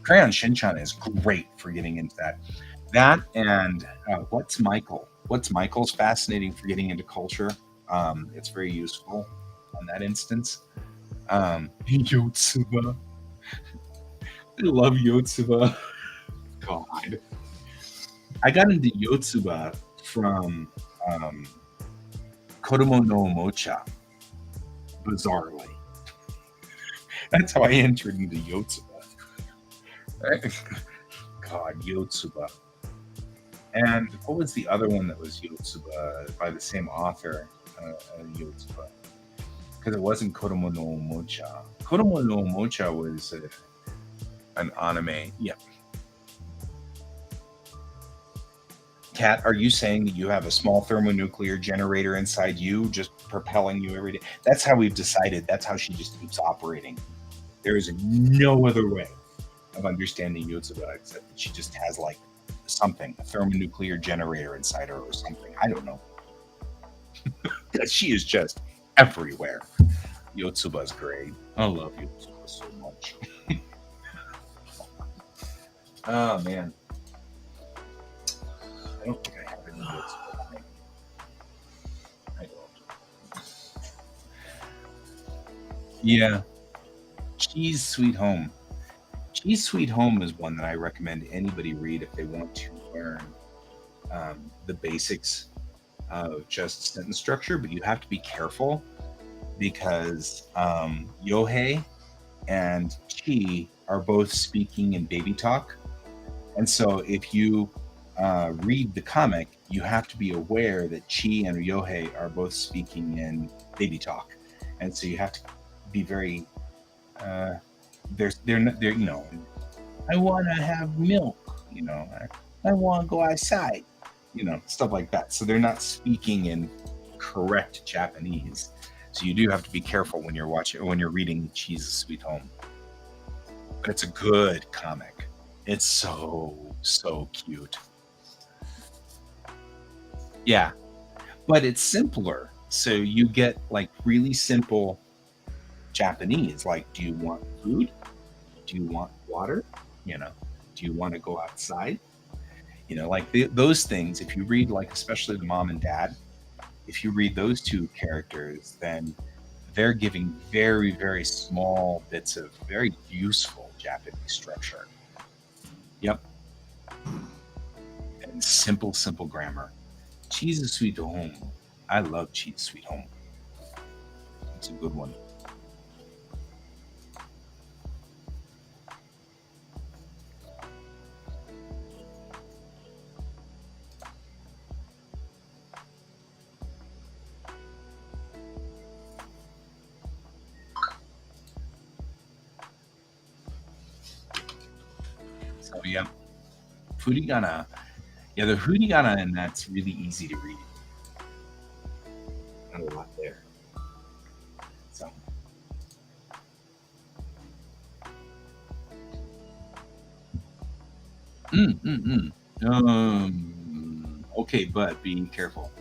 S1: Crayon Shinchan is great for getting into that. That and What's Michael? What's Michael's fascinating for getting into culture. It's very useful on that instance. Yotsuba. I love Yotsuba. God. I got into Yotsuba from Kodomo no Omocha, bizarrely. That's how I entered into Yotsuba. God, Yotsuba. And what was the other one that was Yotsuba by the same author? Yotsuba. Because it wasn't Kodomo no Omocha. Kodomo no Omocha was an anime. Yeah. Kat, are you saying that you have a small thermonuclear generator inside you just propelling you every day? That's how we've decided. That's how she just keeps operating. There is no other way of understanding Yotsuba except that she just has like something, a thermonuclear generator inside her or something. I don't know. She is just everywhere. Yotsuba's great. I love Yotsuba so much. Oh man. I don't think I have any Yotsuba. I don't. Yeah. Cheese Sweet Home. Cheese Sweet Home is one that I recommend anybody read if they want to learn the basics of just sentence structure, but you have to be careful because Yohei and Chi are both speaking in baby talk. And so if you read the comic, you have to be aware that Chi and Yohei are both speaking in baby talk. And so you have to be very they're I want to have milk, I want to go outside, stuff like that. So they're not speaking in correct Japanese. So you do have to be careful when you're reading Cheese's Sweet Home. But it's a good comic. It's so cute. Yeah, but it's simpler. So you get like really simple Japanese, like, do you want food? Do you want water? Do you want to go outside? Like those things. If you read, like, especially the mom and dad, if you read those two characters, then they're giving very, very small bits of very useful Japanese structure. Yep. And simple grammar. Cheese Sweet Home. I love Cheese Sweet Home. It's a good one. So yeah, Furigana. Yeah, the Furigana, and that's really easy to read. Not a lot there. So. Okay, but be careful.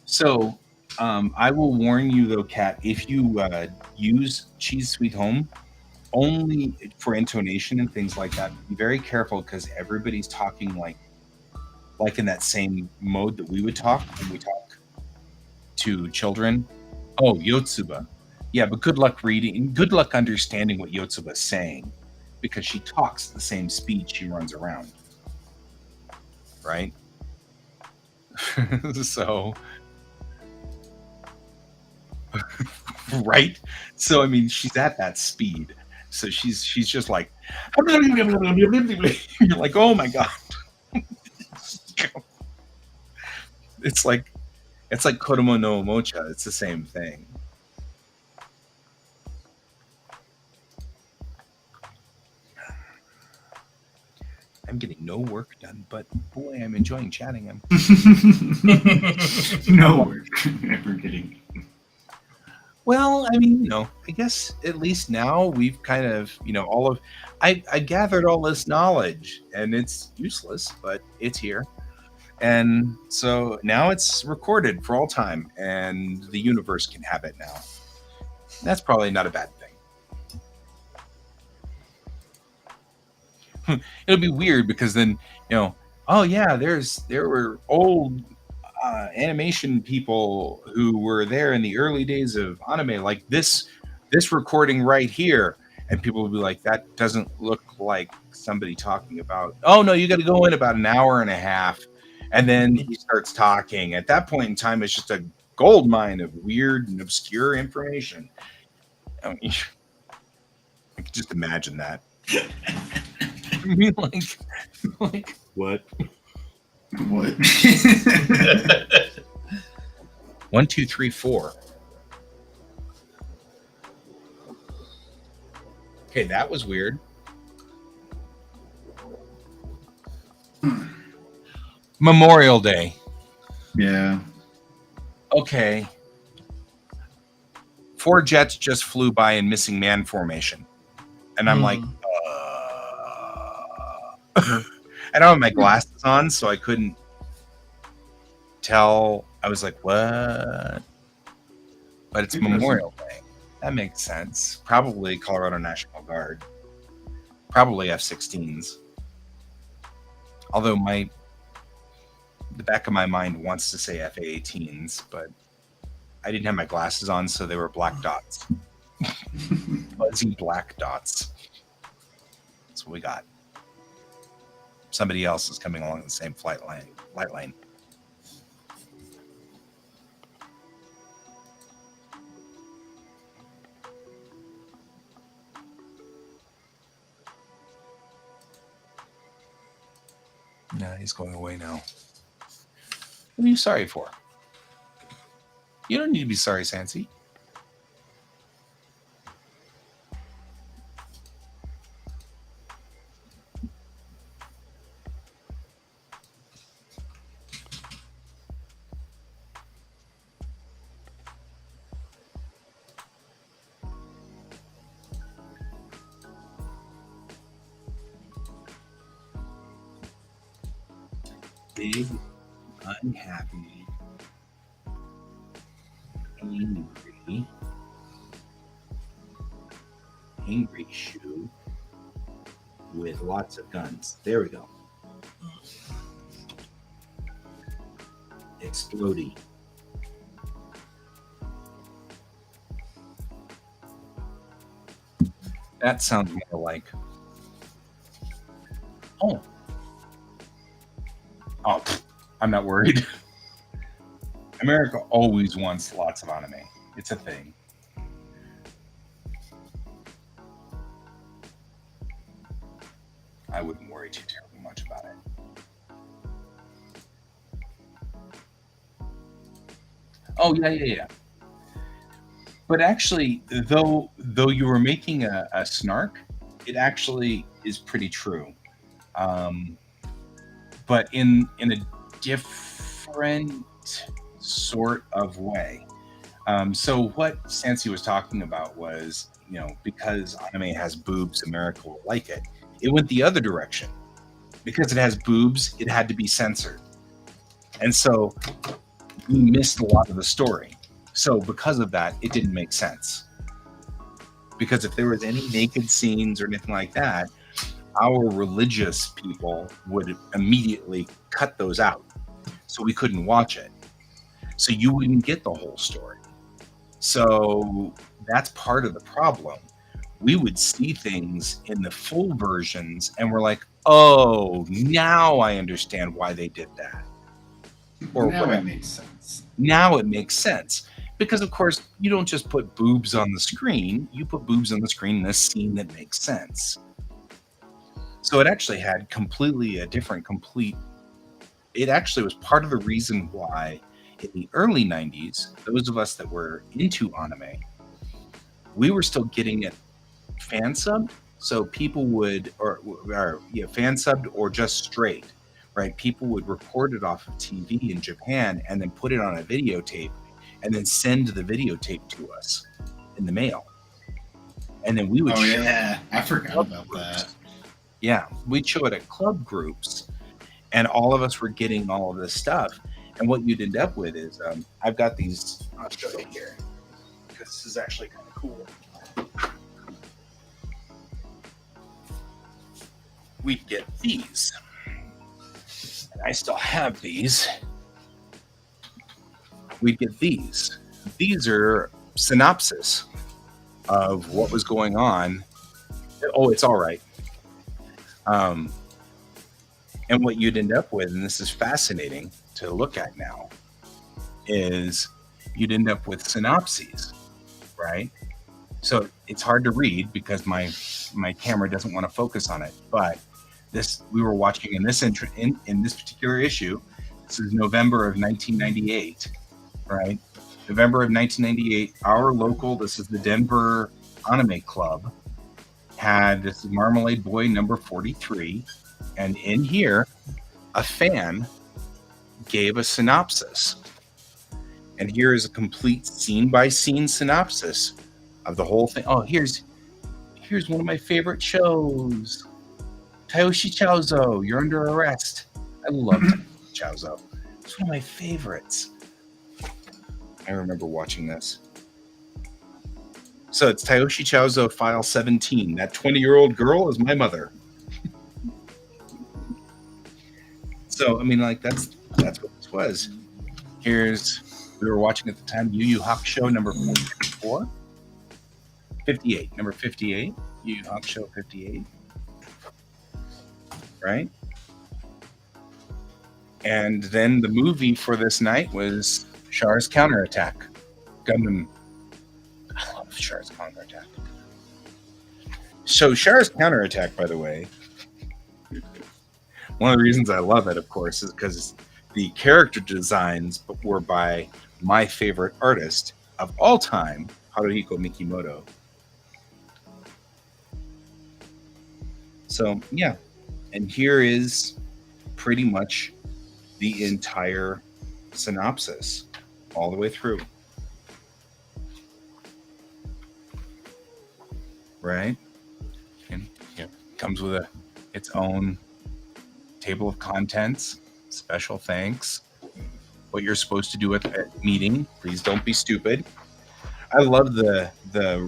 S1: So, I will warn you though, Kat, if you use Cheese Sweet Home only for intonation and things like that, be very careful because everybody's talking like in that same mode that we would talk when we talk to children. Oh, Yotsuba. Yeah, but good luck reading. Good luck understanding what Yotsuba's saying, because she talks at the same speed she runs around. Right? So, right? So I mean, she's at that speed. So she's just like, you're like, oh my god. It's like Kodomo no Omocha. It's the same thing. I'm getting no work done, but boy, I'm enjoying chatting.
S2: No work ever getting.
S1: Well, I mean, I guess at least now we've kind of, I gathered all this knowledge, and it's useless, but it's here. And so now it's recorded for all time, and the universe can have it now. That's probably not a bad thing. It'll be weird because then, oh yeah, there were old animation people who were there in the early days of anime, like this recording right here, and people will be like, that doesn't look like somebody talking about. Oh no, you got to go in about an hour and a half, and then he starts talking. At that point in time, it's just a gold mine of weird and obscure information. I mean, I can just imagine that. I mean, like what?
S2: What?
S1: 1, 2, 3, 4. Okay, that was weird. Memorial Day.
S2: Yeah.
S1: Okay. 4 jets just flew by in missing man formation. And I'm like, I don't have my glasses on, so I couldn't tell. I was like, what? But it's Memorial Day. That makes sense. Probably Colorado National Guard. Probably F-16s. Although the back of my mind wants to say F-18s, but I didn't have my glasses on, so they were black dots. Fuzzy black dots. That's what we got. Somebody else is coming along the same flight lane. Nah, he's going away now. What are you sorry for? You don't need to be sorry, Sansi. Big, unhappy, angry shoe with lots of guns. There we go. Explodey. That sounds more like. Oh, I'm not worried. America always wants lots of anime. It's a thing. I wouldn't worry too terribly much about it. Oh, yeah. But actually, though you were making a snark, it actually is pretty true. But in a different sort of way. So what Sansi was talking about was, because anime has boobs, America will like it. It went the other direction. Because it has boobs, it had to be censored. And so we missed a lot of the story. So because of that, it didn't make sense. Because if there was any naked scenes or anything like that, our religious people would immediately cut those out. So we couldn't watch it. so you wouldn't get the whole story. So that's part of the problem. We would see things in the full versions and we're like, oh, now I understand why they did that. Or
S2: now
S1: whatever.
S2: it makes sense.
S1: Now it makes sense. Because, of course, you don't just put boobs on the screen, you put boobs on the screen in a scene that makes sense. So it actually had completely a different complete. It actually was part of the reason why in the early 90s, those of us that were into anime, we were still getting it fan subbed. So people would, or fan subbed or just straight, right? People would record it off of TV in Japan and then put it on a videotape and then send the videotape to us in the mail. And then we would
S2: Oh, yeah. I forgot about
S1: groups.
S2: that.
S1: Yeah, we'd show it at club groups, and all of us were getting all of this stuff. And what you'd end up with is, I've got these. I'll show you here because this is actually kind of cool. We'd get these, and I still have these. We'd get these. These are synopsis of what was going on. Oh, it's all right. And what you'd end up with, and this is fascinating to look at now, is you'd end up with synopses, right? So it's hard to read because my camera doesn't want to focus on it. But this we were watching in this in this particular issue. This is November of 1998, right? November of 1998. Our local, this is the Denver Anime Club, had this Marmalade Boy number 43, and in here, a fan gave a synopsis. And here is a complete scene-by-scene synopsis of the whole thing. Oh, here's one of my favorite shows. Tayoshi Chaozo, you're under arrest. I love Tayoshi Chaozo. It's one of my favorites. I remember watching this. So it's Tayoshi Chaozo File 17. That 20-year-old girl is my mother. So, I mean, like, that's what this was. We were watching at the time, Yu Yu Hakusho number 54. 58. Number 58. Yu Yu Hakusho 58. Right? And then the movie for this night was Char's Counterattack. Gundam. I love Char's Counterattack. So Char's Counterattack, by the way, one of the reasons I love it, of course, is because the character designs were by my favorite artist of all time, Haruhiko Mikimoto. So, yeah. And here is pretty much the entire synopsis all the way through. Right? And comes with its own table of contents, special thanks, what you're supposed to do at the meeting. Please don't be stupid. I love the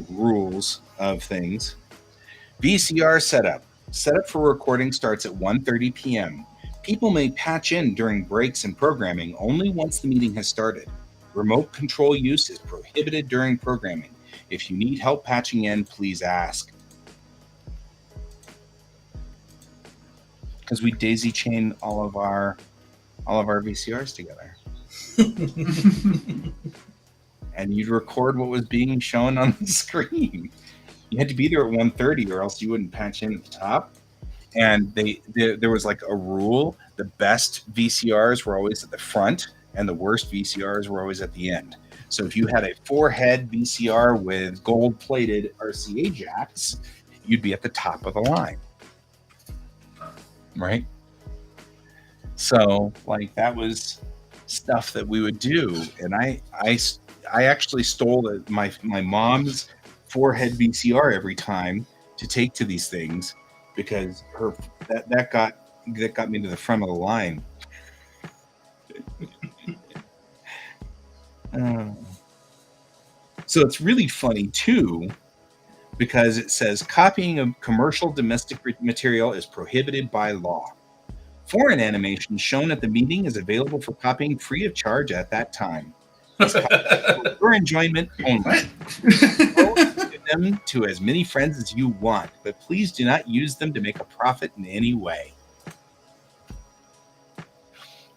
S1: rules of things. VCR setup. Setup for recording starts at 1:30 p.m. People may patch in during breaks and programming only once the meeting has started. Remote control use is prohibited during programming. If you need help patching in, please ask. Because we daisy chain all of our VCRs together. And you'd record what was being shown on the screen. You had to be there at 1:30 or else you wouldn't patch in at the top. And there was like a rule. The best VCRs were always at the front and the worst VCRs were always at the end. So if you had a 4-head VCR with gold-plated RCA jacks, you'd be at the top of the line. Right? So, like, that was stuff that we would do. And I actually stole my mom's 4-head VCR every time to take to these things because that got me to the front of the line. So it's really funny too, because it says copying of commercial domestic material is prohibited by law. Foreign animation shown at the meeting is available for copying free of charge at that time. This content is for your enjoyment only.
S2: What?
S1: Give them to as many friends as you want, but please do not use them to make a profit in any way.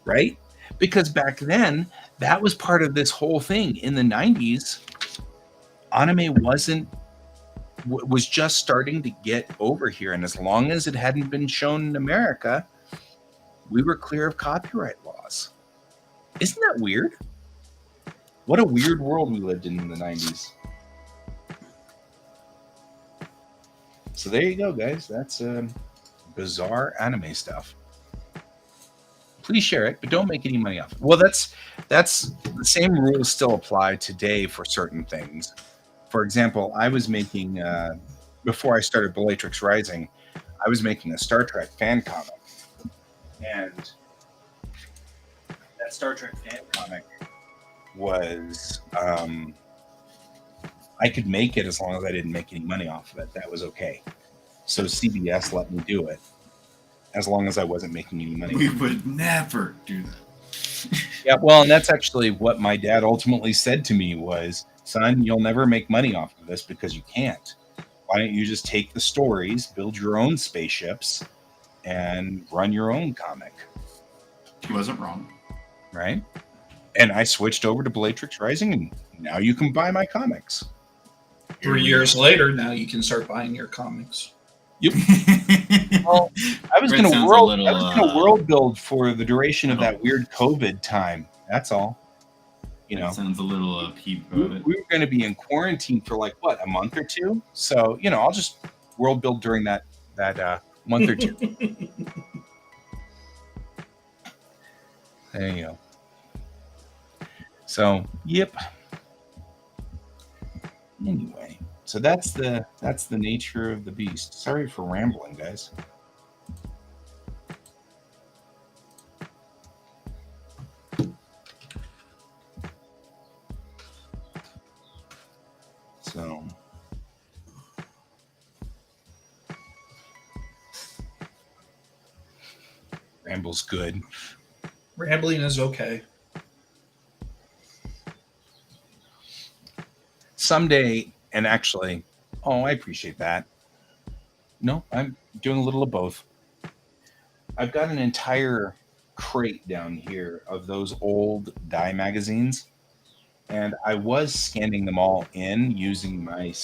S1: Right? Because back then, that was part of this whole thing. In the 90s, anime was just starting to get over here, and as long as it hadn't been shown in America, we were clear of copyright laws. Isn't that weird? What a weird world we lived in the 90s. So there you go, guys. That's bizarre anime stuff. Please share it, but don't make any money off it. Well, that's the same rules still apply today for certain things. For example, I was making before I started Bellatrix Rising, I was making a Star Trek fan comic, and that Star Trek fan comic was I could make it as long as I didn't make any money off of it. That was okay. So CBS let me do it as long as I wasn't making any money.
S2: We would never do that.
S1: Yeah, well, and that's actually what my dad ultimately said to me was, son, you'll never make money off of this because you can't. Why don't you just take the stories, build your own spaceships, and run your own comic?
S2: He wasn't wrong.
S1: Right? And I switched over to Bellatrix Rising, and now you can buy my comics.
S3: 3 years later, now you can start buying your comics.
S1: Yep. Well, I was going to world build for the duration of that weird COVID time. That's all. You know,
S2: sounds a little peep about it.
S1: We were going to be in quarantine for like what, a month or two. So I'll just world build during that month or two. There you go. So, yep. Anyway, so that's the nature of the beast. Sorry for rambling, guys. So, ramble's good.
S3: Rambling is okay.
S1: Someday, and actually, I appreciate that. No, I'm doing a little of both. I've got an entire crate down here of those old dye magazines, and I was scanning them all in using my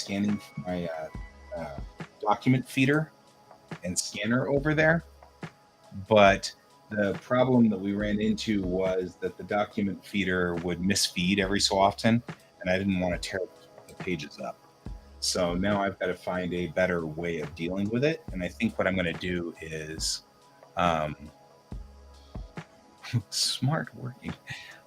S1: document feeder and scanner over there. But the problem that we ran into was that the document feeder would misfeed every so often, and I didn't want to tear the pages up. So now I've got to find a better way of dealing with it. And I think what I'm going to do is smart working.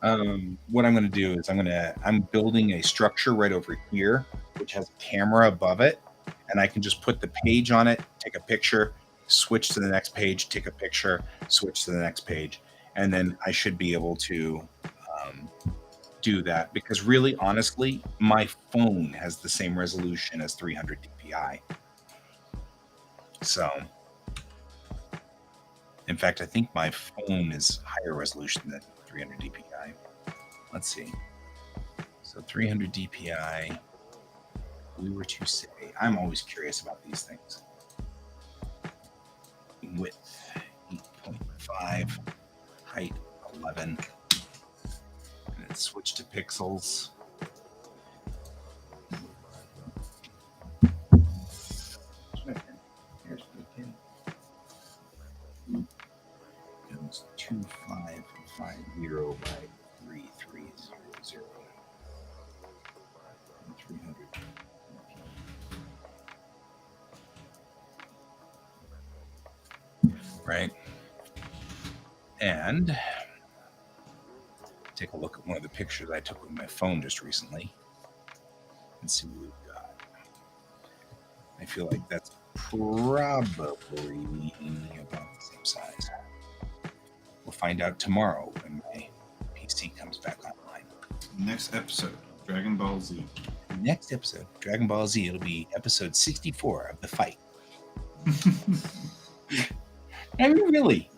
S1: What I'm going to do is I'm building a structure right over here, which has a camera above it. And I can just put the page on it, take a picture, switch to the next page, take a picture, switch to the next page. And then I should be able to do that, because really, honestly, my phone has the same resolution as 300 dpi. So, in fact, I think my phone is higher resolution than 300 dpi. Let's see. So 300 dpi, we were to say, I'm always curious about these things. Width 8.5, height 11. And then switch to pixels. Here's the pin. It was 2550 by 3300. 300. Right. And take a look at one of the pictures I took with my phone just recently and see what we've got. I feel like that's probably about the same size. We'll find out tomorrow when my PC comes back online.
S2: Next episode, Dragon Ball Z.
S1: Next episode, Dragon Ball Z. It'll be episode 64 of The Fight. I mean, really.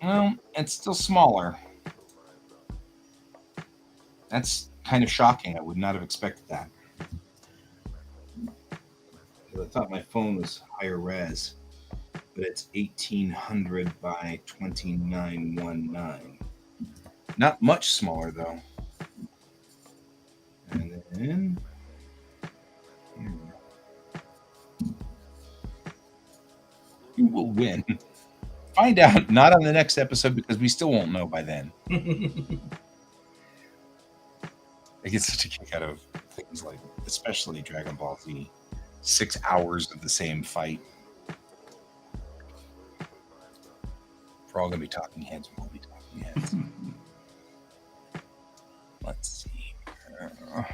S1: Well, it's still smaller. That's kind of shocking. I would not have expected that. I thought my phone was higher res, but it's 1800 by 2919. Not much smaller though. And then you will win. Find out not on the next episode because we still won't know by then. I get such a kick out of things like, especially Dragon Ball Z. 6 hours of the same fight. We're all going to be talking heads. We'll be talking heads. Let's see. Let's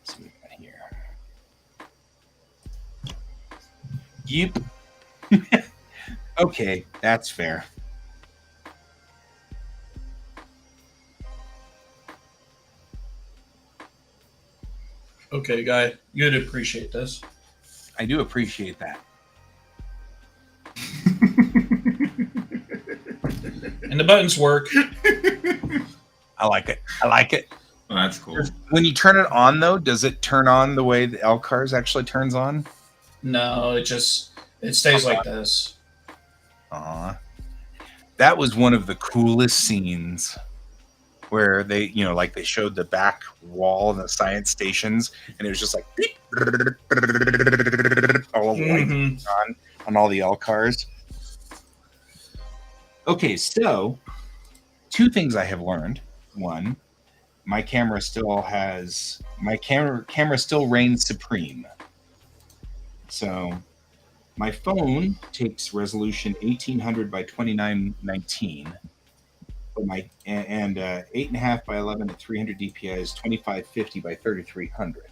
S1: see what we got here. Yep. Okay, that's fair.
S3: Okay, Guy, you'd appreciate this.
S1: I do appreciate that.
S3: And the buttons work.
S1: I like it. I like it.
S2: Oh, that's cool.
S1: When you turn it on, though, does it turn on the way the LCARS actually turns on?
S3: No, it stays like this.
S1: That was one of the coolest scenes where they, like they showed the back wall and the science stations, and it was just like beep, all the lights on all the LCARs. Okay, so 2 things I have learned. One, my camera still reigns supreme. So my phone takes resolution 1800 by 2919. But and 8.5 by 11 at 300 DPI is 2550 by 3300.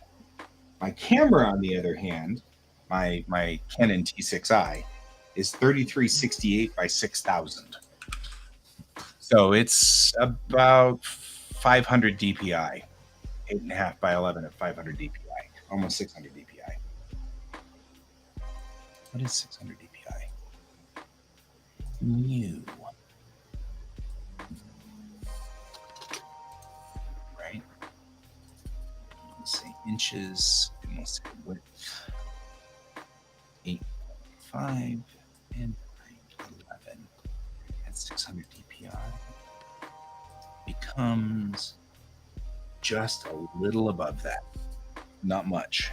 S1: My camera, on the other hand, my Canon T6i, is 3368 by 6000. So it's about 500 DPI, 8.5 by 11 at 500 DPI, almost 600 DPI. What is 600 DPI? New. Right? We'll say inches, and we'll say width. 8.5 and 11 at 600 DPI becomes just a little above that. Not much.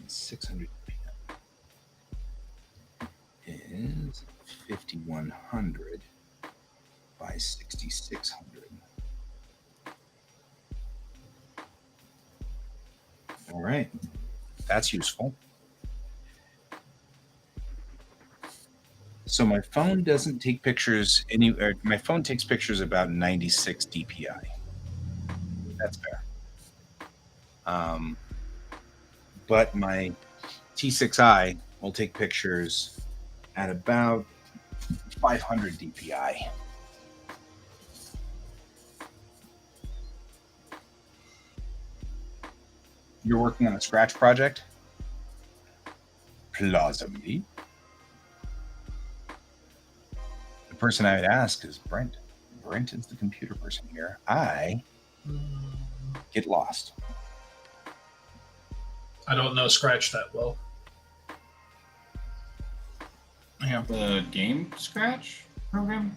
S1: 600 is 5100 by 6600. All right, that's useful. So my phone doesn't take pictures anywhere. My phone takes pictures about 96 DPI. That's fair. But my T6i will take pictures at about 500 DPI. You're working on a Scratch project? Plausibly. The person I would ask is Brent. Brent is the computer person here. I get lost.
S3: I don't know Scratch that well. Yeah.
S2: The game Scratch program?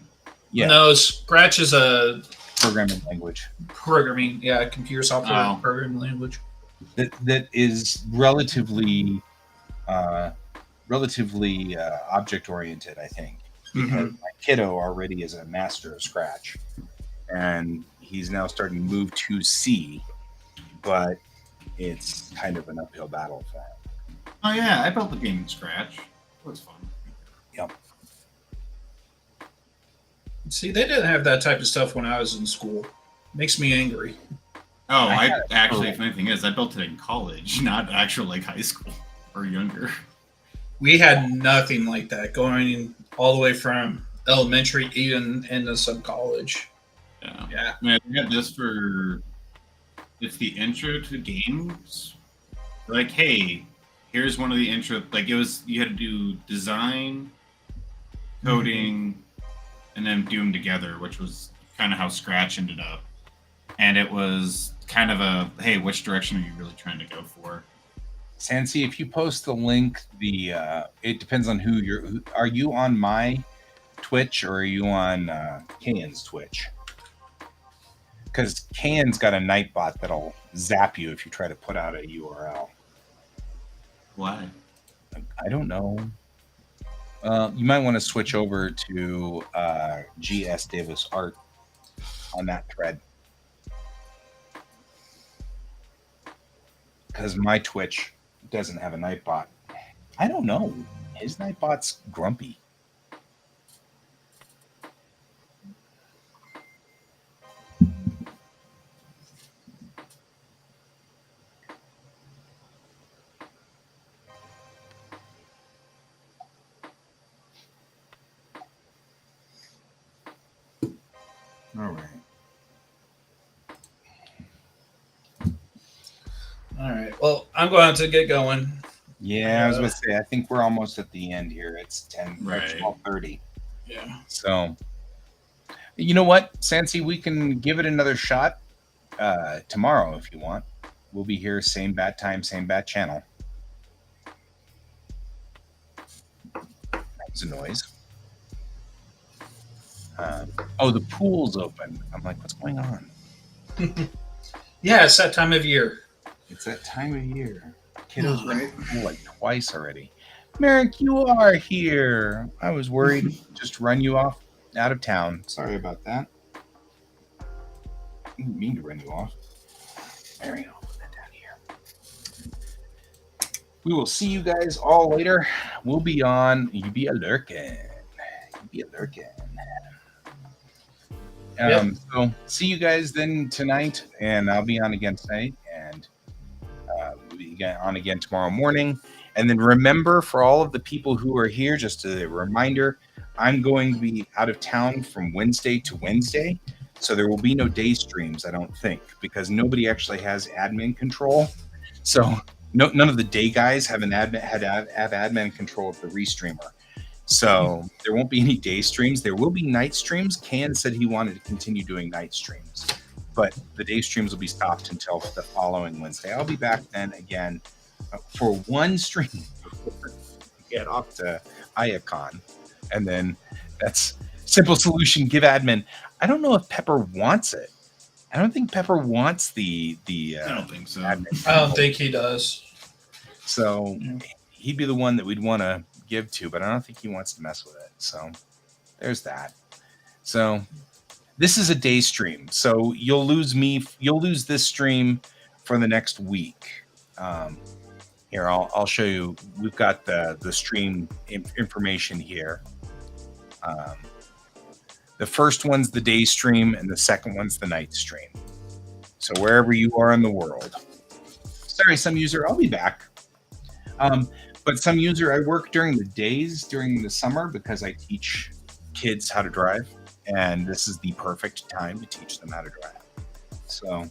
S1: Yeah.
S3: No, Scratch is a
S1: Programming language.
S3: Computer software programming language.
S1: That is relatively object oriented, I think. Because my kiddo already is a master of Scratch, and he's now starting to move to C, but it's kind of an uphill battle for him.
S2: Oh yeah, I built the game in Scratch. It was fun.
S1: Yep.
S3: See, they didn't have that type of stuff when I was in school. Makes me angry.
S2: Oh, I actually, funny thing is, I built it in college, not actual like high school or younger.
S3: We had nothing like that going all the way from elementary even into some college. Yeah.
S2: I mean, I got this for. It's the intro to games. Like, hey, here's one of the intro. Like, it was you had to do design, coding, and then do them together, which was kind of how Scratch ended up. And it was kind of a, hey, which direction are you really trying to go for?
S1: Sansi, if you post the link, it depends on are you on my Twitch or are you on Kan's Twitch? Because Kan's got a Nightbot that'll zap you if you try to put out a URL.
S2: Why?
S1: I don't know. You might want to switch over to GS Davis Art on that thread. Because my Twitch doesn't have a Nightbot. I don't know. His Nightbot's grumpy. All right.
S3: All right. Well, I'm going to get going.
S1: Yeah, I was going to say, I think we're almost at the end here. It's 10,
S2: Right.
S1: 12:30.
S3: Yeah.
S1: So, you know what, Sansi, we can give it another shot tomorrow if you want. We'll be here, same bat time, same bat channel. That was a noise. Oh, the pool's open. I'm like, what's going on?
S3: Yeah, it's that time of year.
S1: It's that time of year. Kiddos went to pool like twice already. Merrick, you are here. I was worried just run you off out of town. Sorry about that. I didn't mean to run you off. There we go. Put that down here. We will see you guys all later. We'll be on. You be a lurking. You be a lurking.
S3: Yep.
S1: So see you guys then tonight, and I'll be on again tonight, and we'll be on again tomorrow morning. And then remember, for all of the people who are here, just a reminder, I'm going to be out of town from Wednesday to Wednesday, so there will be no day streams, I don't think, because nobody actually has admin control. So none of the day guys have admin control of the restreamer. So there won't be any day streams. There will be night streams. Can said he wanted to continue doing night streams, but the day streams will be stopped until the following Wednesday. I'll be back then again for one stream before we get off to Iacon, and then that's simple solution. Give admin. I don't know if Pepper wants it. I don't think Pepper wants the.
S2: I don't think so.
S3: Admin. I don't think he does.
S1: So he'd be the one that we'd want to give to, but I don't think he wants to mess with it. So there's that. So this is a day stream, so you'll lose this stream for the next week. Here, I'll show you. We've got the stream information here. The first one's the day stream, and the second one's the night stream. So wherever you are in the world. Sorry, some user, I'll be back. But some user, I work during the days during the summer because I teach kids how to drive, and this is the perfect time to teach them how to drive. So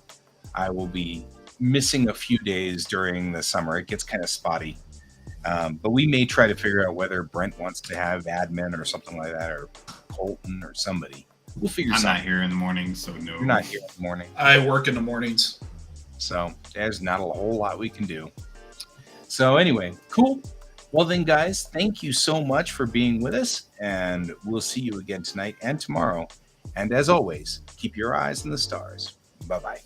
S1: I will be missing a few days during the summer. It gets kind of spotty. But we may try to figure out whether Brent wants to have admin or something like that, or Colton or somebody. We'll figure something.
S2: I'm not here in the morning, so no.
S1: You're not here in the morning.
S3: I work in the mornings.
S1: So there's not a whole lot we can do. So anyway, cool. Well then, guys, thank you so much for being with us, and we'll see you again tonight and tomorrow. And as always, keep your eyes on the stars. Bye-bye.